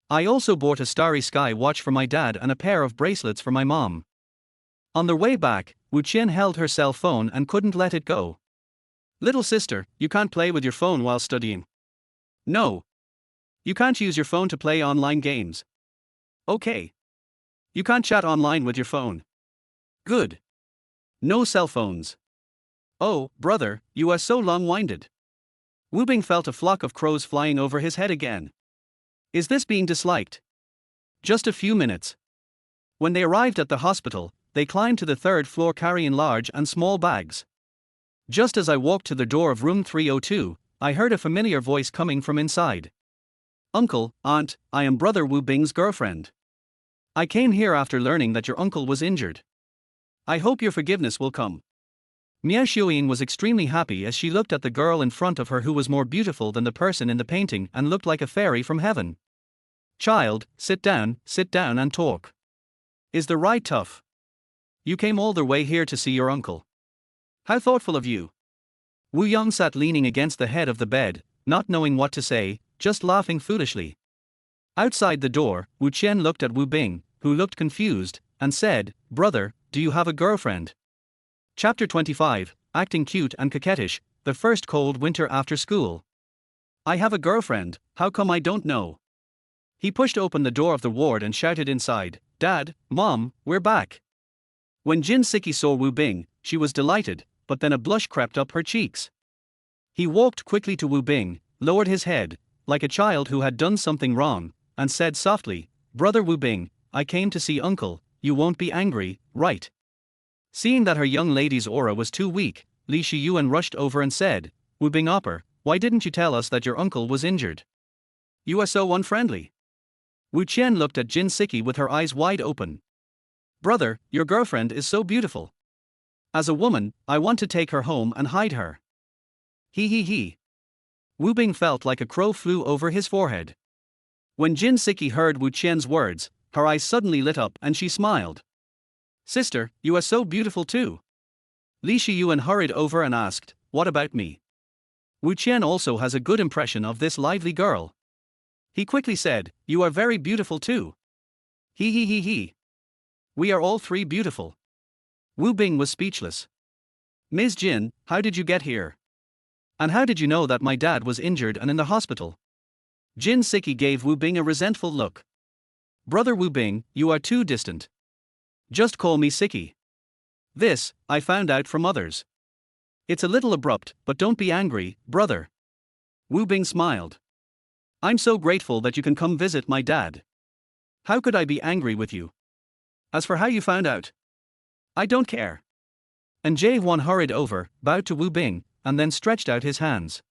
I also bought a Starry Sky watch for my dad and a pair of bracelets for my mom. On their way back, Wu Qian held her cell phone and couldn't let it go. Little sister, you can't play with your phone while studying. No. You can't use your phone to play online games. Okay. You can't chat online with your phone. Good. No cell phones. Oh, brother, you are so long-winded. Wu Bing felt a flock of crows flying over his head again. Is this being disliked? Just a few minutes. When they arrived at the hospital, they climbed to the 3rd floor carrying large and small bags. Just as I walked to the door of room 302, I heard a familiar voice coming from inside. Uncle, Aunt, I am Brother Wu Bing's girlfriend. I came here after learning that your uncle was injured. I hope your forgiveness will come. Miao Shuyin was extremely happy as she looked at the girl in front of her who was more beautiful than the person in the painting and looked like a fairy from heaven. Child, sit down and talk. Is the ride tough? You came all the way here to see your uncle. How thoughtful of you. Wu Yong sat leaning against the head of the bed, not knowing what to say, just laughing foolishly. Outside the door, Wu Qian looked at Wu Bing, who looked confused, and said, Brother, do you have a girlfriend? Chapter 25, Acting Cute and Coquettish, the first cold winter after school. I have a girlfriend, how come I don't know? He pushed open the door of the ward and shouted inside, Dad, Mom, we're back. When Jin Siki saw Wu Bing, she was delighted, but then a blush crept up her cheeks. He walked quickly to Wu Bing, lowered his head, like a child who had done something wrong, and said softly, Brother Wu Bing, I came to see Uncle, you won't be angry, right? Seeing that her young lady's aura was too weak, Li Shiyuan rushed over and said, Wu Bing Opper, why didn't you tell us that your uncle was injured? You are so unfriendly. Wu Qian looked at Jin Siki with her eyes wide open. Brother, your girlfriend is so beautiful. As a woman, I want to take her home and hide her. He. Wu Bing felt like a crow flew over his forehead. When Jin Siki heard Wu Qian's words, her eyes suddenly lit up and she smiled. Sister, you are so beautiful too. Li Shiyuan hurried over and asked, what about me? Wu Qian also has a good impression of this lively girl. He quickly said, you are very beautiful too. He. We are all 3 beautiful. Wu Bing was speechless. Ms. Jin, how did you get here? And how did you know that my dad was injured and in the hospital? Jin Siki gave Wu Bing a resentful look. Brother Wu Bing, you are too distant. Just call me Siki. This, I found out from others. It's a little abrupt, but don't be angry, brother. Wu Bing smiled. I'm so grateful that you can come visit my dad. How could I be angry with you? As for how you found out, I don't care. And Jae-won hurried over, bowed to Wu Bing, and then stretched out his hands.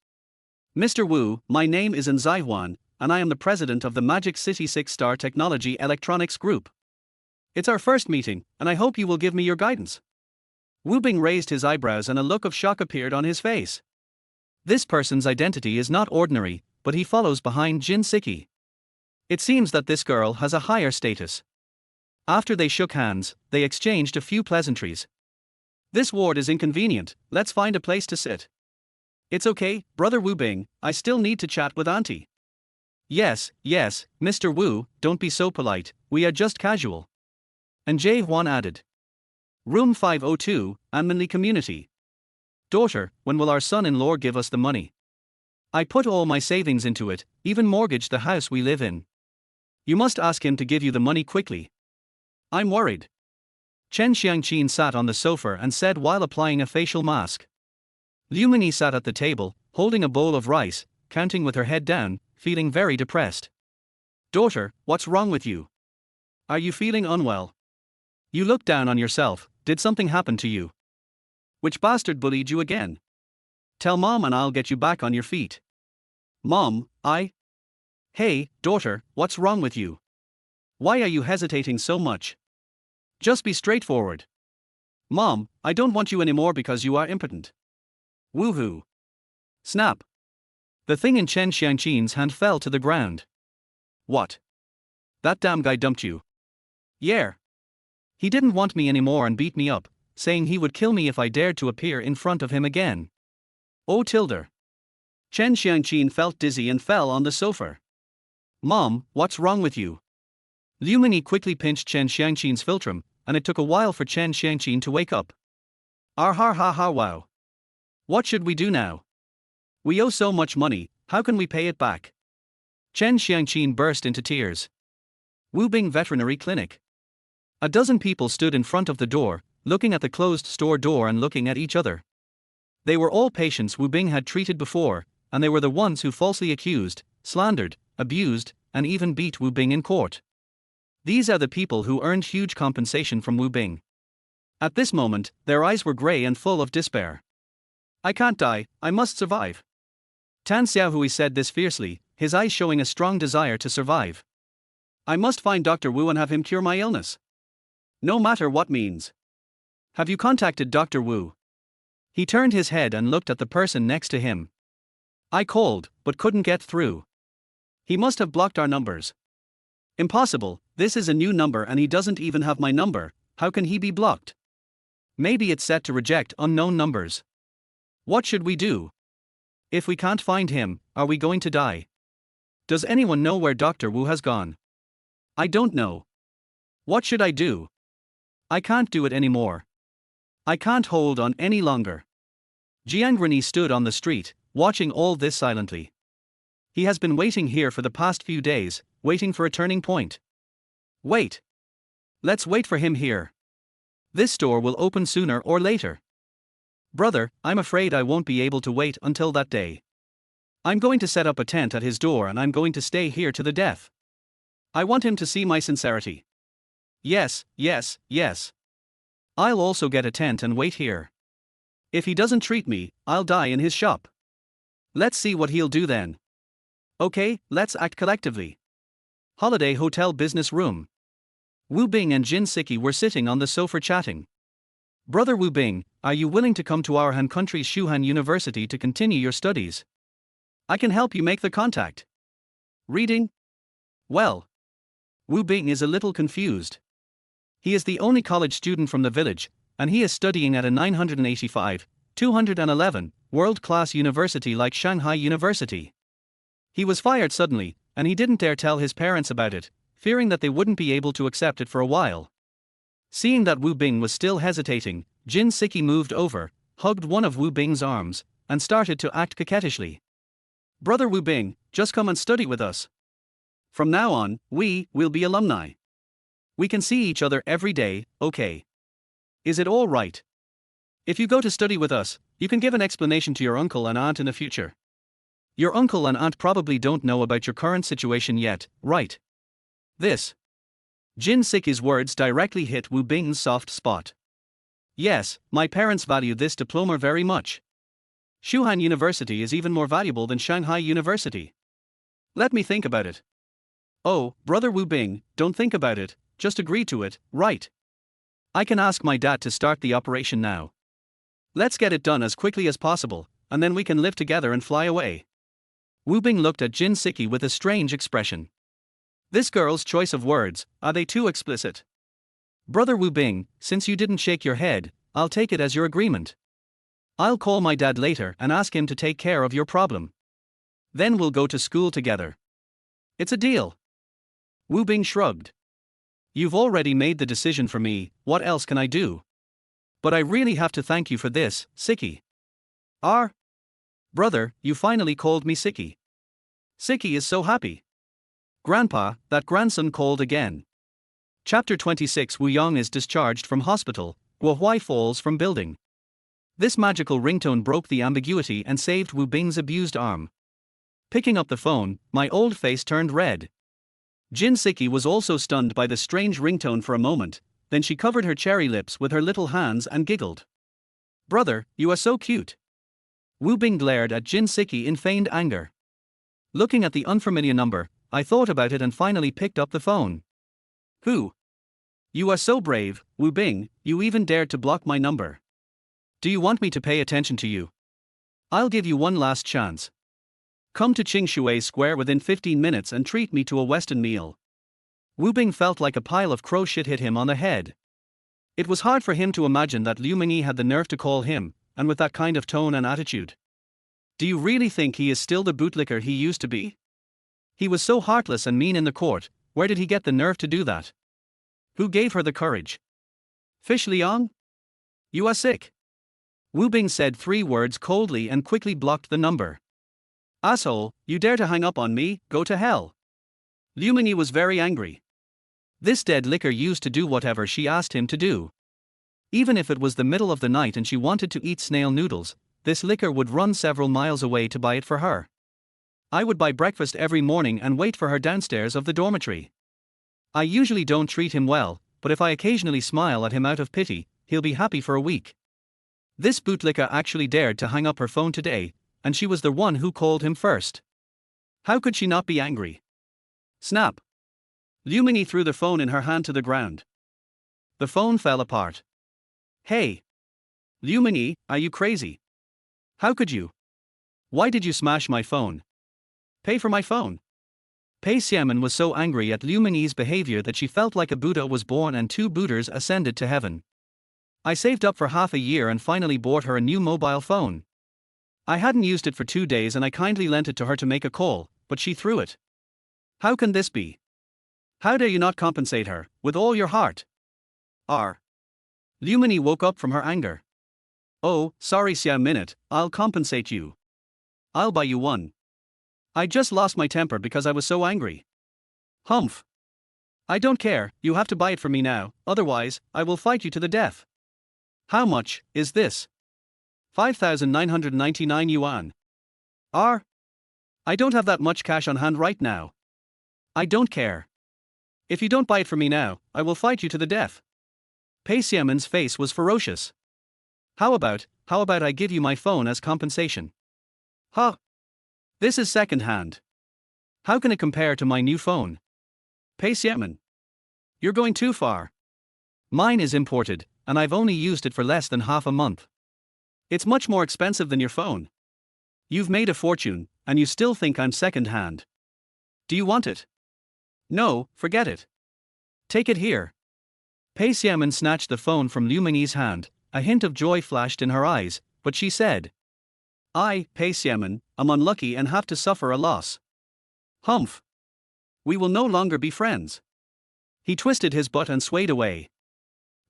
Mr. Wu, my name is An Zai-hwan, and I am the president of the Magic City 6-Star Technology Electronics Group. It's our first meeting, and I hope you will give me your guidance. Wu Bing raised his eyebrows and a look of shock appeared on his face. This person's identity is not ordinary, but he follows behind Jin Siki. It seems that this girl has a higher status. After they shook hands, they exchanged a few pleasantries. This ward is inconvenient, let's find a place to sit. It's okay, Brother Wu Bing, I still need to chat with Auntie. Yes, Mr. Wu, don't be so polite, we are just casual. And Jae-hwan added. Room 502, Anmanli Community. Daughter, when will our son-in-law give us the money? I put all my savings into it, even mortgaged the house we live in. You must ask him to give you the money quickly. I'm worried. Chen Xiangqin sat on the sofa and said while applying a facial mask. Liu Mini sat at the table, holding a bowl of rice, counting with her head down, feeling very depressed. Daughter, what's wrong with you? Are you feeling unwell? You look down on yourself, did something happen to you? Which bastard bullied you again? Tell Mom and I'll get you back on your feet. Mom, Hey, daughter, what's wrong with you? Why are you hesitating so much? Just be straightforward. Mom, I don't want you anymore because you are impotent. Woohoo. Snap. The thing in Chen Xiangqin's hand fell to the ground. What? That damn guy dumped you. Yeah. He didn't want me anymore and beat me up, saying he would kill me if I dared to appear in front of him again. Oh tilde. Chen Xiangqin felt dizzy and fell on the sofa. Mom, what's wrong with you? Liu Mini quickly pinched Chen Xiangqin's philtrum, and it took a while for Chen Xiangqin to wake up. Wow. What should we do now? We owe so much money, how can we pay it back? Chen Xiangqin burst into tears. Wu Bing Veterinary Clinic. A dozen people stood in front of the door, looking at the closed store door and looking at each other. They were all patients Wu Bing had treated before, and they were the ones who falsely accused, slandered, abused, and even beat Wu Bing in court. These are the people who earned huge compensation from Wu Bing. At this moment, their eyes were grey and full of despair. I can't die, I must survive. Tan Xiaohui said this fiercely, his eyes showing a strong desire to survive. I must find Dr. Wu and have him cure my illness. No matter what means. Have you contacted Dr. Wu? He turned his head and looked at the person next to him. I called, but couldn't get through. He must have blocked our numbers. Impossible, this is a new number and he doesn't even have my number, how can he be blocked? Maybe it's set to reject unknown numbers. What should we do? If we can't find him, are we going to die? Does anyone know where Dr. Wu has gone? I don't know. What should I do? I can't do it anymore. I can't hold on any longer. Jiangrini stood on the street, watching all this silently. He has been waiting here for the past few days, waiting for a turning point. Wait. Let's wait for him here. This store will open sooner or later. Brother, I'm afraid I won't be able to wait until that day. I'm going to set up a tent at his door and I'm going to stay here to the death. I want him to see my sincerity. Yes. I'll also get a tent and wait here. If he doesn't treat me, I'll die in his shop. Let's see what he'll do then. Okay, let's act collectively. Holiday Hotel Business Room. Wu Bing and Jin Siki were sitting on the sofa chatting. Brother Wu Bing, are you willing to come to our Han country's Shuhan University to continue your studies? I can help you make the contact. Reading? Well. Wu Bing is a little confused. He is the only college student from the village, and he is studying at a 985, 211, world-class university like Shanghai University. He was fired suddenly, and he didn't dare tell his parents about it, fearing that they wouldn't be able to accept it for a while. Seeing that Wu Bing was still hesitating, Jin Siki moved over, hugged one of Wu Bing's arms, and started to act coquettishly. Brother Wu Bing, just come and study with us. From now on, we'll be alumni. We can see each other every day, okay? Is it all right? If you go to study with us, you can give an explanation to your uncle and aunt in the future. Your uncle and aunt probably don't know about your current situation yet, right? This. Jin Siki's words directly hit Wu Bing's soft spot. Yes, my parents value this diploma very much. Shuhan University is even more valuable than Shanghai University. Let me think about it. Oh, brother Wu Bing, don't think about it, just agree to it, right? I can ask my dad to start the operation now. Let's get it done as quickly as possible, and then we can live together and fly away. Wu Bing looked at Jin Siki with a strange expression. This girl's choice of words, are they too explicit? Brother Wu Bing, since you didn't shake your head, I'll take it as your agreement. I'll call my dad later and ask him to take care of your problem. Then we'll go to school together. It's a deal. Wu Bing shrugged. You've already made the decision for me, what else can I do? But I really have to thank you for this, Siki. Brother, you finally called me Siki. Siki is so happy. Grandpa, that grandson called again. Chapter 26. Wu Yong is discharged from hospital, Guo Huai falls from building. This magical ringtone broke the ambiguity and saved Wu Bing's abused arm. Picking up the phone, my old face turned red. Jin Siki was also stunned by the strange ringtone for a moment, then she covered her cherry lips with her little hands and giggled. Brother, you are so cute. Wu Bing glared at Jin Siki in feigned anger. Looking at the unfamiliar number, I thought about it and finally picked up the phone. Who? You are so brave, Wu Bing, you even dared to block my number. Do you want me to pay attention to you? I'll give you one last chance. Come to Qingshui Square within 15 minutes and treat me to a Western meal. Wu Bing felt like a pile of crow shit hit him on the head. It was hard for him to imagine that Liu Mingyi had the nerve to call him, and with that kind of tone and attitude. Do you really think he is still the bootlicker he used to be? He was so heartless and mean in the court, where did he get the nerve to do that? Who gave her the courage? Fish Liang? You are sick. Wu Bing said 3 words coldly and quickly blocked the number. Asshole, you dare to hang up on me, go to hell. Liu Mingyi was very angry. This dead licker used to do whatever she asked him to do. Even if it was the middle of the night and she wanted to eat snail noodles, this licker would run several miles away to buy it for her. I would buy breakfast every morning and wait for her downstairs of the dormitory. I usually don't treat him well, but if I occasionally smile at him out of pity, he'll be happy for a week. This bootlicker actually dared to hang up her phone today, and she was the one who called him first. How could she not be angry? Snap! Liu Mingyi threw the phone in her hand to the ground. The phone fell apart. Hey! Liu Mingyi, are you crazy? How could you? Why did you smash my phone? Pay for my phone. Pei Xiamen was so angry at Liu Mingyi's behavior that she felt like a Buddha was born and 2 Buddhas ascended to heaven. I saved up for half a year and finally bought her a new mobile phone. I hadn't used it for 2 days and I kindly lent it to her to make a call, but she threw it. How can this be? How dare you not compensate her, with all your heart? Liu Mingyi woke up from her anger. Oh, sorry Xiao Minute, I'll compensate you. I'll buy you one. I just lost my temper because I was so angry. Humph. I don't care, you have to buy it for me now, otherwise, I will fight you to the death. How much is this? 5,999 yuan. I don't have that much cash on hand right now. I don't care. If you don't buy it for me now, I will fight you to the death. Pei Xiamen's face was ferocious. How about I give you my phone as compensation? Huh? This is second hand. How can it compare to my new phone? Pei Xiamen. You're going too far. Mine is imported, and I've only used it for less than half a month. It's much more expensive than your phone. You've made a fortune, and you still think I'm second hand. Do you want it? No, forget it. Take it here. Pei Xiamen snatched the phone from Liu Mingyi's hand, a hint of joy flashed in her eyes, but she said, I, Pei Xiamen, am unlucky and have to suffer a loss. Humph. We will no longer be friends. He twisted his butt and swayed away.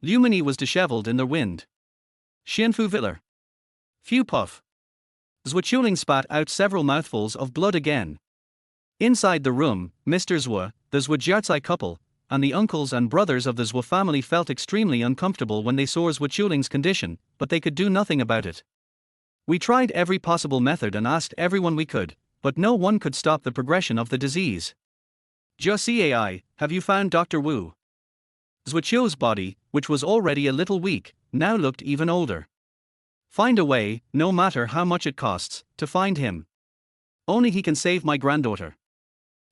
Liu Mingyi was disheveled in the wind. Xianfu Viller. Phew puff. Zhuo Chuling spat out several mouthfuls of blood again. Inside the room, Mr. Zhuo, the Zhuo Jiarzai couple, and the uncles and brothers of the Zhuo family felt extremely uncomfortable when they saw Zhuo Chuling's condition, but they could do nothing about it. We tried every possible method and asked everyone we could, but no one could stop the progression of the disease. Just CAI, have you found Dr. Wu? Zhuqiu's body, which was already a little weak, now looked even older. Find a way, no matter how much it costs, to find him. Only he can save my granddaughter.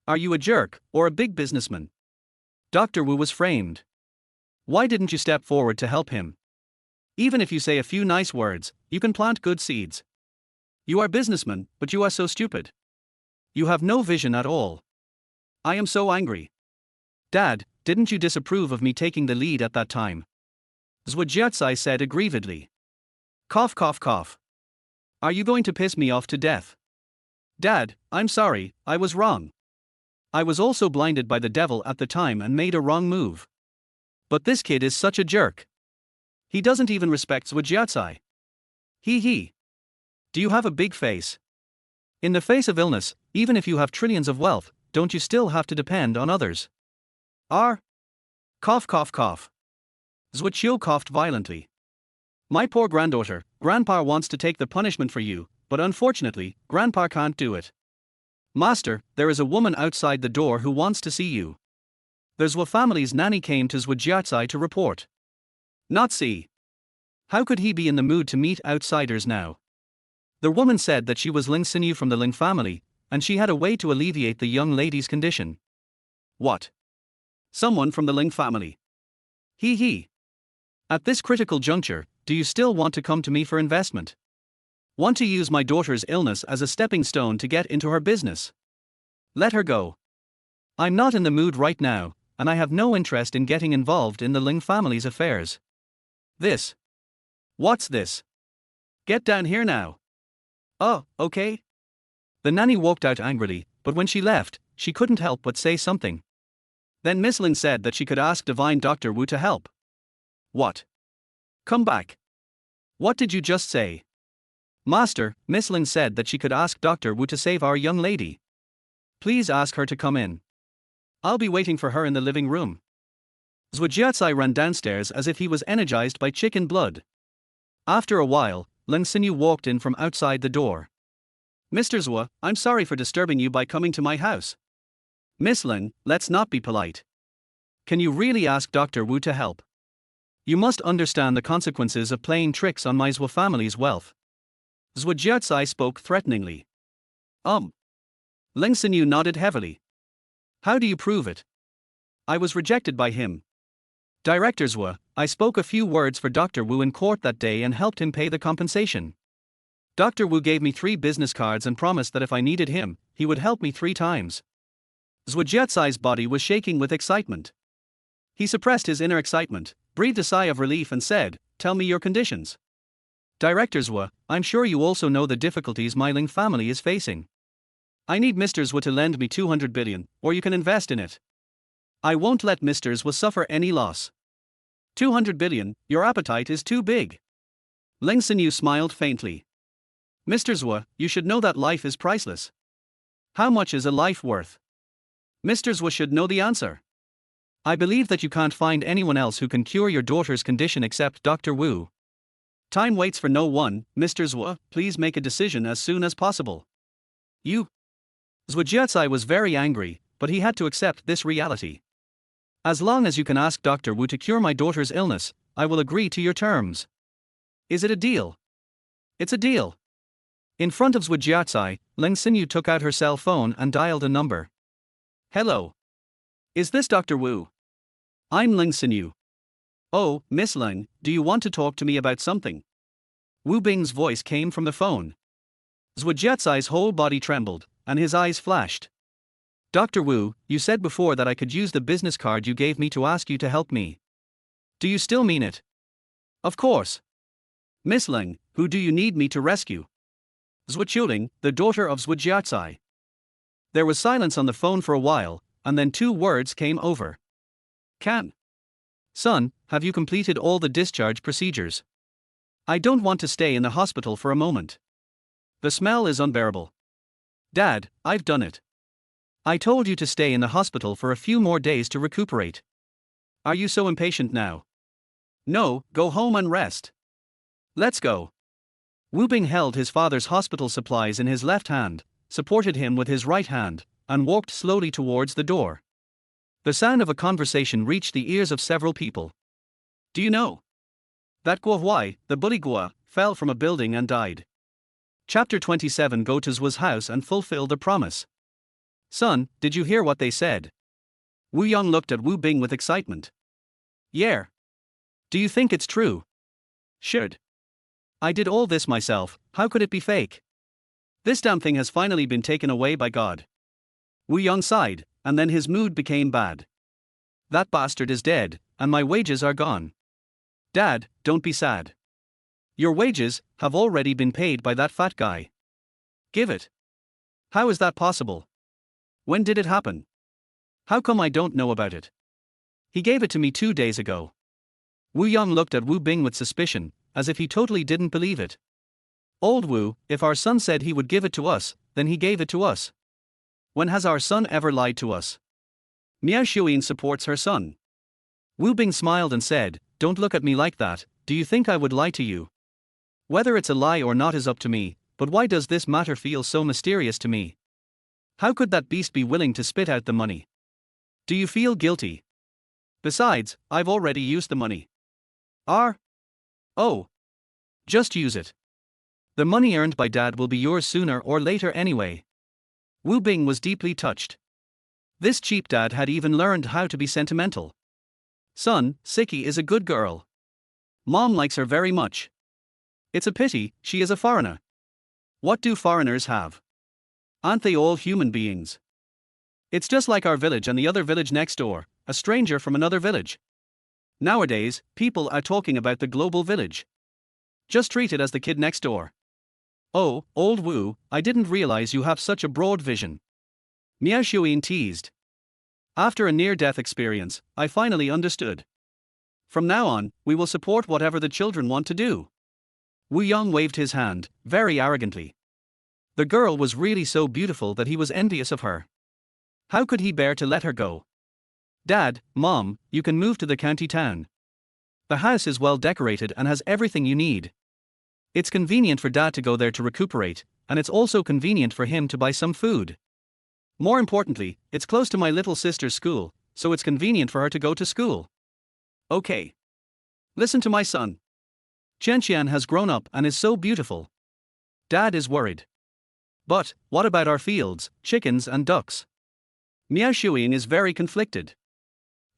Are you a jerk, or a big businessman? Dr. Wu was framed. Why didn't you step forward to help him? Even if you say a few nice words, you can plant good seeds. You are businessman, but you are so stupid. You have no vision at all. I am so angry. Dad, didn't you disapprove of me taking the lead at that time? Zhujiatsai said aggrievedly. Cough cough cough. Are you going to piss me off to death? Dad, I'm sorry, I was wrong. I was also blinded by the devil at the time and made a wrong move. But this kid is such a jerk. He doesn't even respect Zhujiatsai. He. Do you have a big face? In the face of illness, even if you have trillions of wealth, don't you still have to depend on others? Cough cough cough. Zhuqiu coughed violently. My poor granddaughter, Grandpa wants to take the punishment for you, but unfortunately, Grandpa can't do it. Master, there is a woman outside the door who wants to see you. The Zhou family's nanny came to Zhujiatsai to report. Not see. How could he be in the mood to meet outsiders now? The woman said that she was Ling Xinyu from the Ling family, and she had a way to alleviate the young lady's condition. What? Someone from the Ling family. He. At this critical juncture, do you still want to come to me for investment? Want to use my daughter's illness as a stepping stone to get into her business? Let her go. I'm not in the mood right now, and I have no interest in getting involved in the Ling family's affairs. This. What's this? Get down here now. Oh, okay. The nanny walked out angrily, but when she left, she couldn't help but say something. Then Miss Ling said that she could ask divine Dr. Wu to help. What? Come back. What did you just say? Master, Miss Ling said that she could ask Dr. Wu to save our young lady. Please ask her to come in. I'll be waiting for her in the living room. Zhujiatsai ran downstairs as if he was energized by chicken blood. After a while, Ling Xinyu walked in from outside the door. Mr. Zhou, I'm sorry for disturbing you by coming to my house. Miss Ling, let's not be polite. Can you really ask Dr. Wu to help? You must understand the consequences of playing tricks on my Zhou family's wealth. Zhujiatsai spoke threateningly. Ling Xinyu nodded heavily. How do you prove it? I was rejected by him. Director Zhou, I spoke a few words for Dr. Wu in court that day and helped him pay the compensation. Dr. Wu gave me 3 business cards and promised that if I needed him, he would help me 3 times. Zhujiatsai's body was shaking with excitement. He suppressed his inner excitement, breathed a sigh of relief and said, Tell me your conditions. Director Zhou, I'm sure you also know the difficulties my Ling family is facing. I need Mr. Zhou to lend me 200 billion, or you can invest in it. I won't let Mr. Zhou suffer any loss. 200 billion, your appetite is too big. Ling Xinyu smiled faintly. Mr. Zhou, you should know that life is priceless. How much is a life worth? Mr. Zhou should know the answer. I believe that you can't find anyone else who can cure your daughter's condition except Dr. Wu. Time waits for no one, Mr. Zhou, please make a decision as soon as possible. You. Zhujiatsai was very angry, but he had to accept this reality. As long as you can ask Dr. Wu to cure my daughter's illness, I will agree to your terms. Is it a deal? It's a deal. In front of Zhujiatsai, Ling Xinyu took out her cell phone and dialed a number. Hello. Is this Dr. Wu? I'm Ling Xinyu. Oh, Miss Ling, do you want to talk to me about something? Wu Bing's voice came from the phone. Zhujiatsai's whole body trembled, and his eyes flashed. Dr. Wu, you said before that I could use the business card you gave me to ask you to help me. Do you still mean it? Of course. Miss Ling, who do you need me to rescue? Zhuqiuling, the daughter of Zhujiatsai. There was silence on the phone for a while, and then 2 words came over. Can. Son, have you completed all the discharge procedures? I don't want to stay in the hospital for a moment. The smell is unbearable. Dad, I've done it. I told you to stay in the hospital for a few more days to recuperate. Are you so impatient now? No, go home and rest. Let's go. Wu Bing held his father's hospital supplies in his left hand, supported him with his right hand, and walked slowly towards the door. The sound of a conversation reached the ears of several people. Do you know that Guo Huai, the bully Guo, fell from a building and died? Chapter 27. Go to Zhu's house and fulfill the promise. Son, did you hear what they said? Wu Yong looked at Wu Bing with excitement. Yeah. Do you think it's true? Should. I did all this myself, how could it be fake? This damn thing has finally been taken away by God. Wu Yong sighed, and then his mood became bad. That bastard is dead, and my wages are gone. Dad, don't be sad. Your wages have already been paid by that fat guy. Give it. How is that possible? When did it happen? How come I don't know about it? He gave it to me 2 days ago. Wu Yong looked at Wu Bing with suspicion, as if he totally didn't believe it. Old Wu, if our son said he would give it to us, then he gave it to us. When has our son ever lied to us? Miao Shuyin supports her son. Wu Bing smiled and said, don't look at me like that, do you think I would lie to you? Whether it's a lie or not is up to me, but why does this matter feel so mysterious to me? How could that beast be willing to spit out the money? Do you feel guilty? Besides, I've already used the money. Oh. Just use it. The money earned by Dad will be yours sooner or later anyway. Wu Bing was deeply touched. This cheap dad had even learned how to be sentimental. Son, Siki is a good girl. Mom likes her very much. It's a pity, she is a foreigner. What do foreigners have? Aren't they all human beings? It's just like our village and the other village next door, a stranger from another village. Nowadays, people are talking about the global village. Just treat it as the kid next door. Oh, old Wu, I didn't realize you have such a broad vision. Miao Shuyin teased. After a near-death experience, I finally understood. From now on, we will support whatever the children want to do. Wu Yong waved his hand, very arrogantly. The girl was really so beautiful that he was envious of her. How could he bear to let her go? Dad, Mom, you can move to the county town. The house is well decorated and has everything you need. It's convenient for Dad to go there to recuperate, and it's also convenient for him to buy some food. More importantly, it's close to my little sister's school, so it's convenient for her to go to school. Okay. Listen to my son. Qianqian has grown up and is so beautiful. Dad is worried. But, what about our fields, chickens and ducks? Miao Shuyin is very conflicted.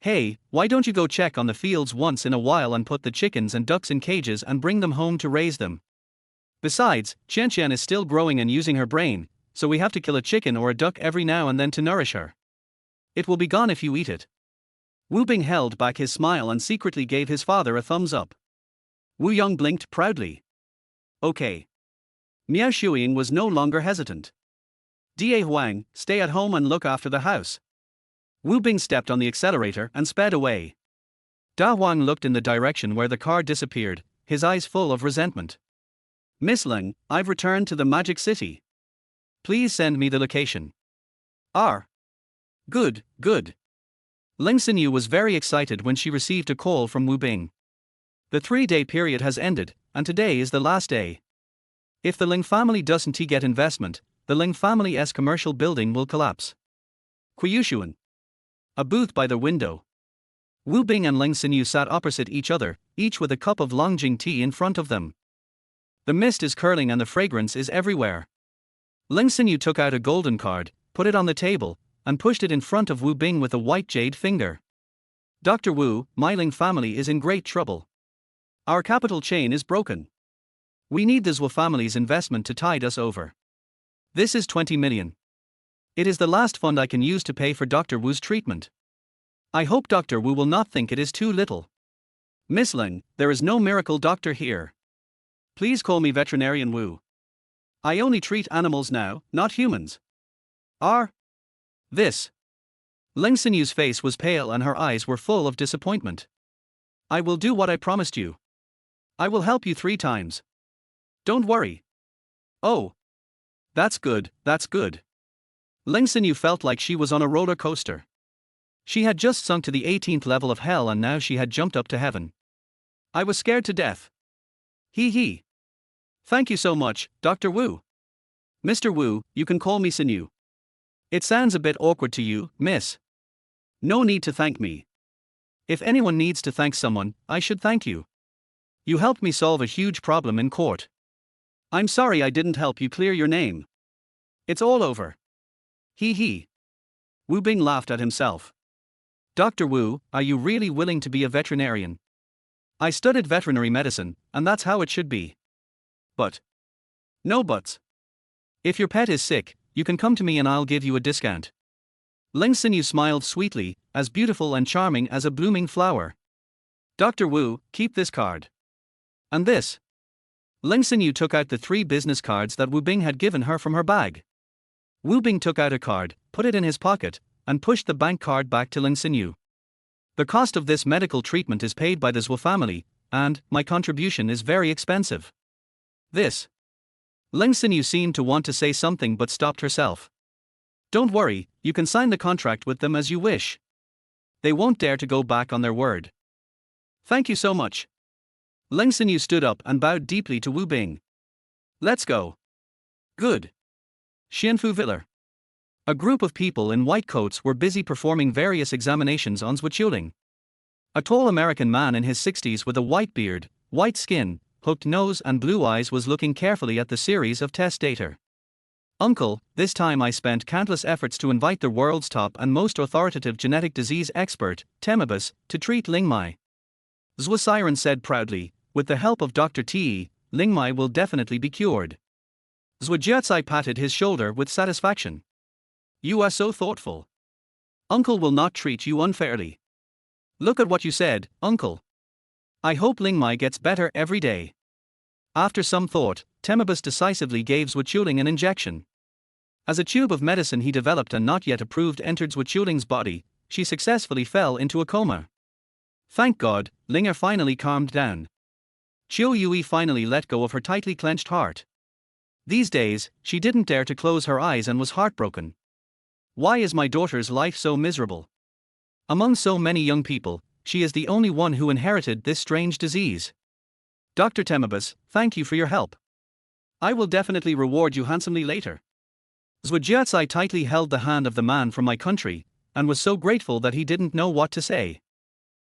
Hey, why don't you go check on the fields once in a while and put the chickens and ducks in cages and bring them home to raise them? Besides, Qianqian is still growing and using her brain, so we have to kill a chicken or a duck every now and then to nourish her. It will be gone if you eat it. Wu Bing held back his smile and secretly gave his father a thumbs up. Wu Yong blinked proudly. Okay. Miao Shuyin was no longer hesitant. Da Huang, stay at home and look after the house. Wu Bing stepped on the accelerator and sped away. Da Huang looked in the direction where the car disappeared, his eyes full of resentment. Miss Ling, I've returned to the Magic City. Please send me the location. Good. Ling Xinyu was very excited when she received a call from Wu Bing. The 3-day period has ended, and today is the last day. If the Ling family doesn't get investment, the Ling family's commercial building will collapse. Quiyushuan. A booth by the window. Wu Bing and Ling Xinyu sat opposite each other, each with a cup of Longjing tea in front of them. The mist is curling and the fragrance is everywhere. Ling Xinyu took out a golden card, put it on the table, and pushed it in front of Wu Bing with a white jade finger. Dr. Wu, my Ling family is in great trouble. Our capital chain is broken. We need the Zhuo family's investment to tide us over. This is 20 million. It is the last fund I can use to pay for Dr. Wu's treatment. I hope Dr. Wu will not think it is too little. Miss Ling, there is no miracle doctor here. Please call me veterinarian Wu. I only treat animals now, not humans. This. Ling Xinyu's face was pale and her eyes were full of disappointment. I will do what I promised you. I will help you 3 times. Don't worry. Oh. That's good. Ling Xinyu felt like she was on a roller coaster. She had just sunk to the 18th level of hell and now she had jumped up to heaven. I was scared to death. Hee. Thank you so much, Dr. Wu. Mr. Wu, you can call me Sinew. It sounds a bit awkward to you, miss. No need to thank me. If anyone needs to thank someone, I should thank you. You helped me solve a huge problem in court. I'm sorry I didn't help you clear your name. It's all over. Hee hee. Wu Bing laughed at himself. Dr. Wu, are you really willing to be a veterinarian? I studied veterinary medicine, and that's how it should be. But. No buts. If your pet is sick, you can come to me and I'll give you a discount. Ling Sinew smiled sweetly, as beautiful and charming as a blooming flower. Dr. Wu, keep this card. And this. Ling Sinew took out the 3 business cards that Wu Bing had given her from her bag. Wu Bing took out a card, put it in his pocket, and pushed the bank card back to Ling Sinew. The cost of this medical treatment is paid by the Zhou family, and my contribution is very expensive. This. Ling Sinew seemed to want to say something but stopped herself. Don't worry, you can sign the contract with them as you wish. They won't dare to go back on their word. Thank you so much. Ling Sinew stood up and bowed deeply to Wu Bing. Let's go. Good. Xianfu Viller. A group of people in white coats were busy performing various examinations on Zhuqiuling. A tall American man in his 60s with a white beard, white skin, hooked nose and blue eyes was looking carefully at the series of test data. Uncle, this time I spent countless efforts to invite the world's top and most authoritative genetic disease expert, Temibus, to treat Lingmai. Zhou Siren said proudly, with the help of Dr. Te, Lingmai will definitely be cured. Zhou Jiatsai patted his shoulder with satisfaction. You are so thoughtful. Uncle will not treat you unfairly. Look at what you said, Uncle. I hope Lingmai gets better every day. After some thought, Temibus decisively gave Zhuqiuling an injection. As a tube of medicine he developed and not yet approved entered Zhuqiuling's body, she successfully fell into a coma. Thank God, Linger finally calmed down. Qiu Yui finally let go of her tightly clenched heart. These days, she didn't dare to close her eyes and was heartbroken. Why is my daughter's life so miserable? Among so many young people, she is the only one who inherited this strange disease. Dr. Temibus, thank you for your help. I will definitely reward you handsomely later. Zhou Jiatsai tightly held the hand of the man from my country, and was so grateful that he didn't know what to say.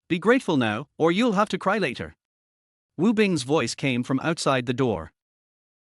Be grateful now, or you'll have to cry later. Wu Bing's voice came from outside the door.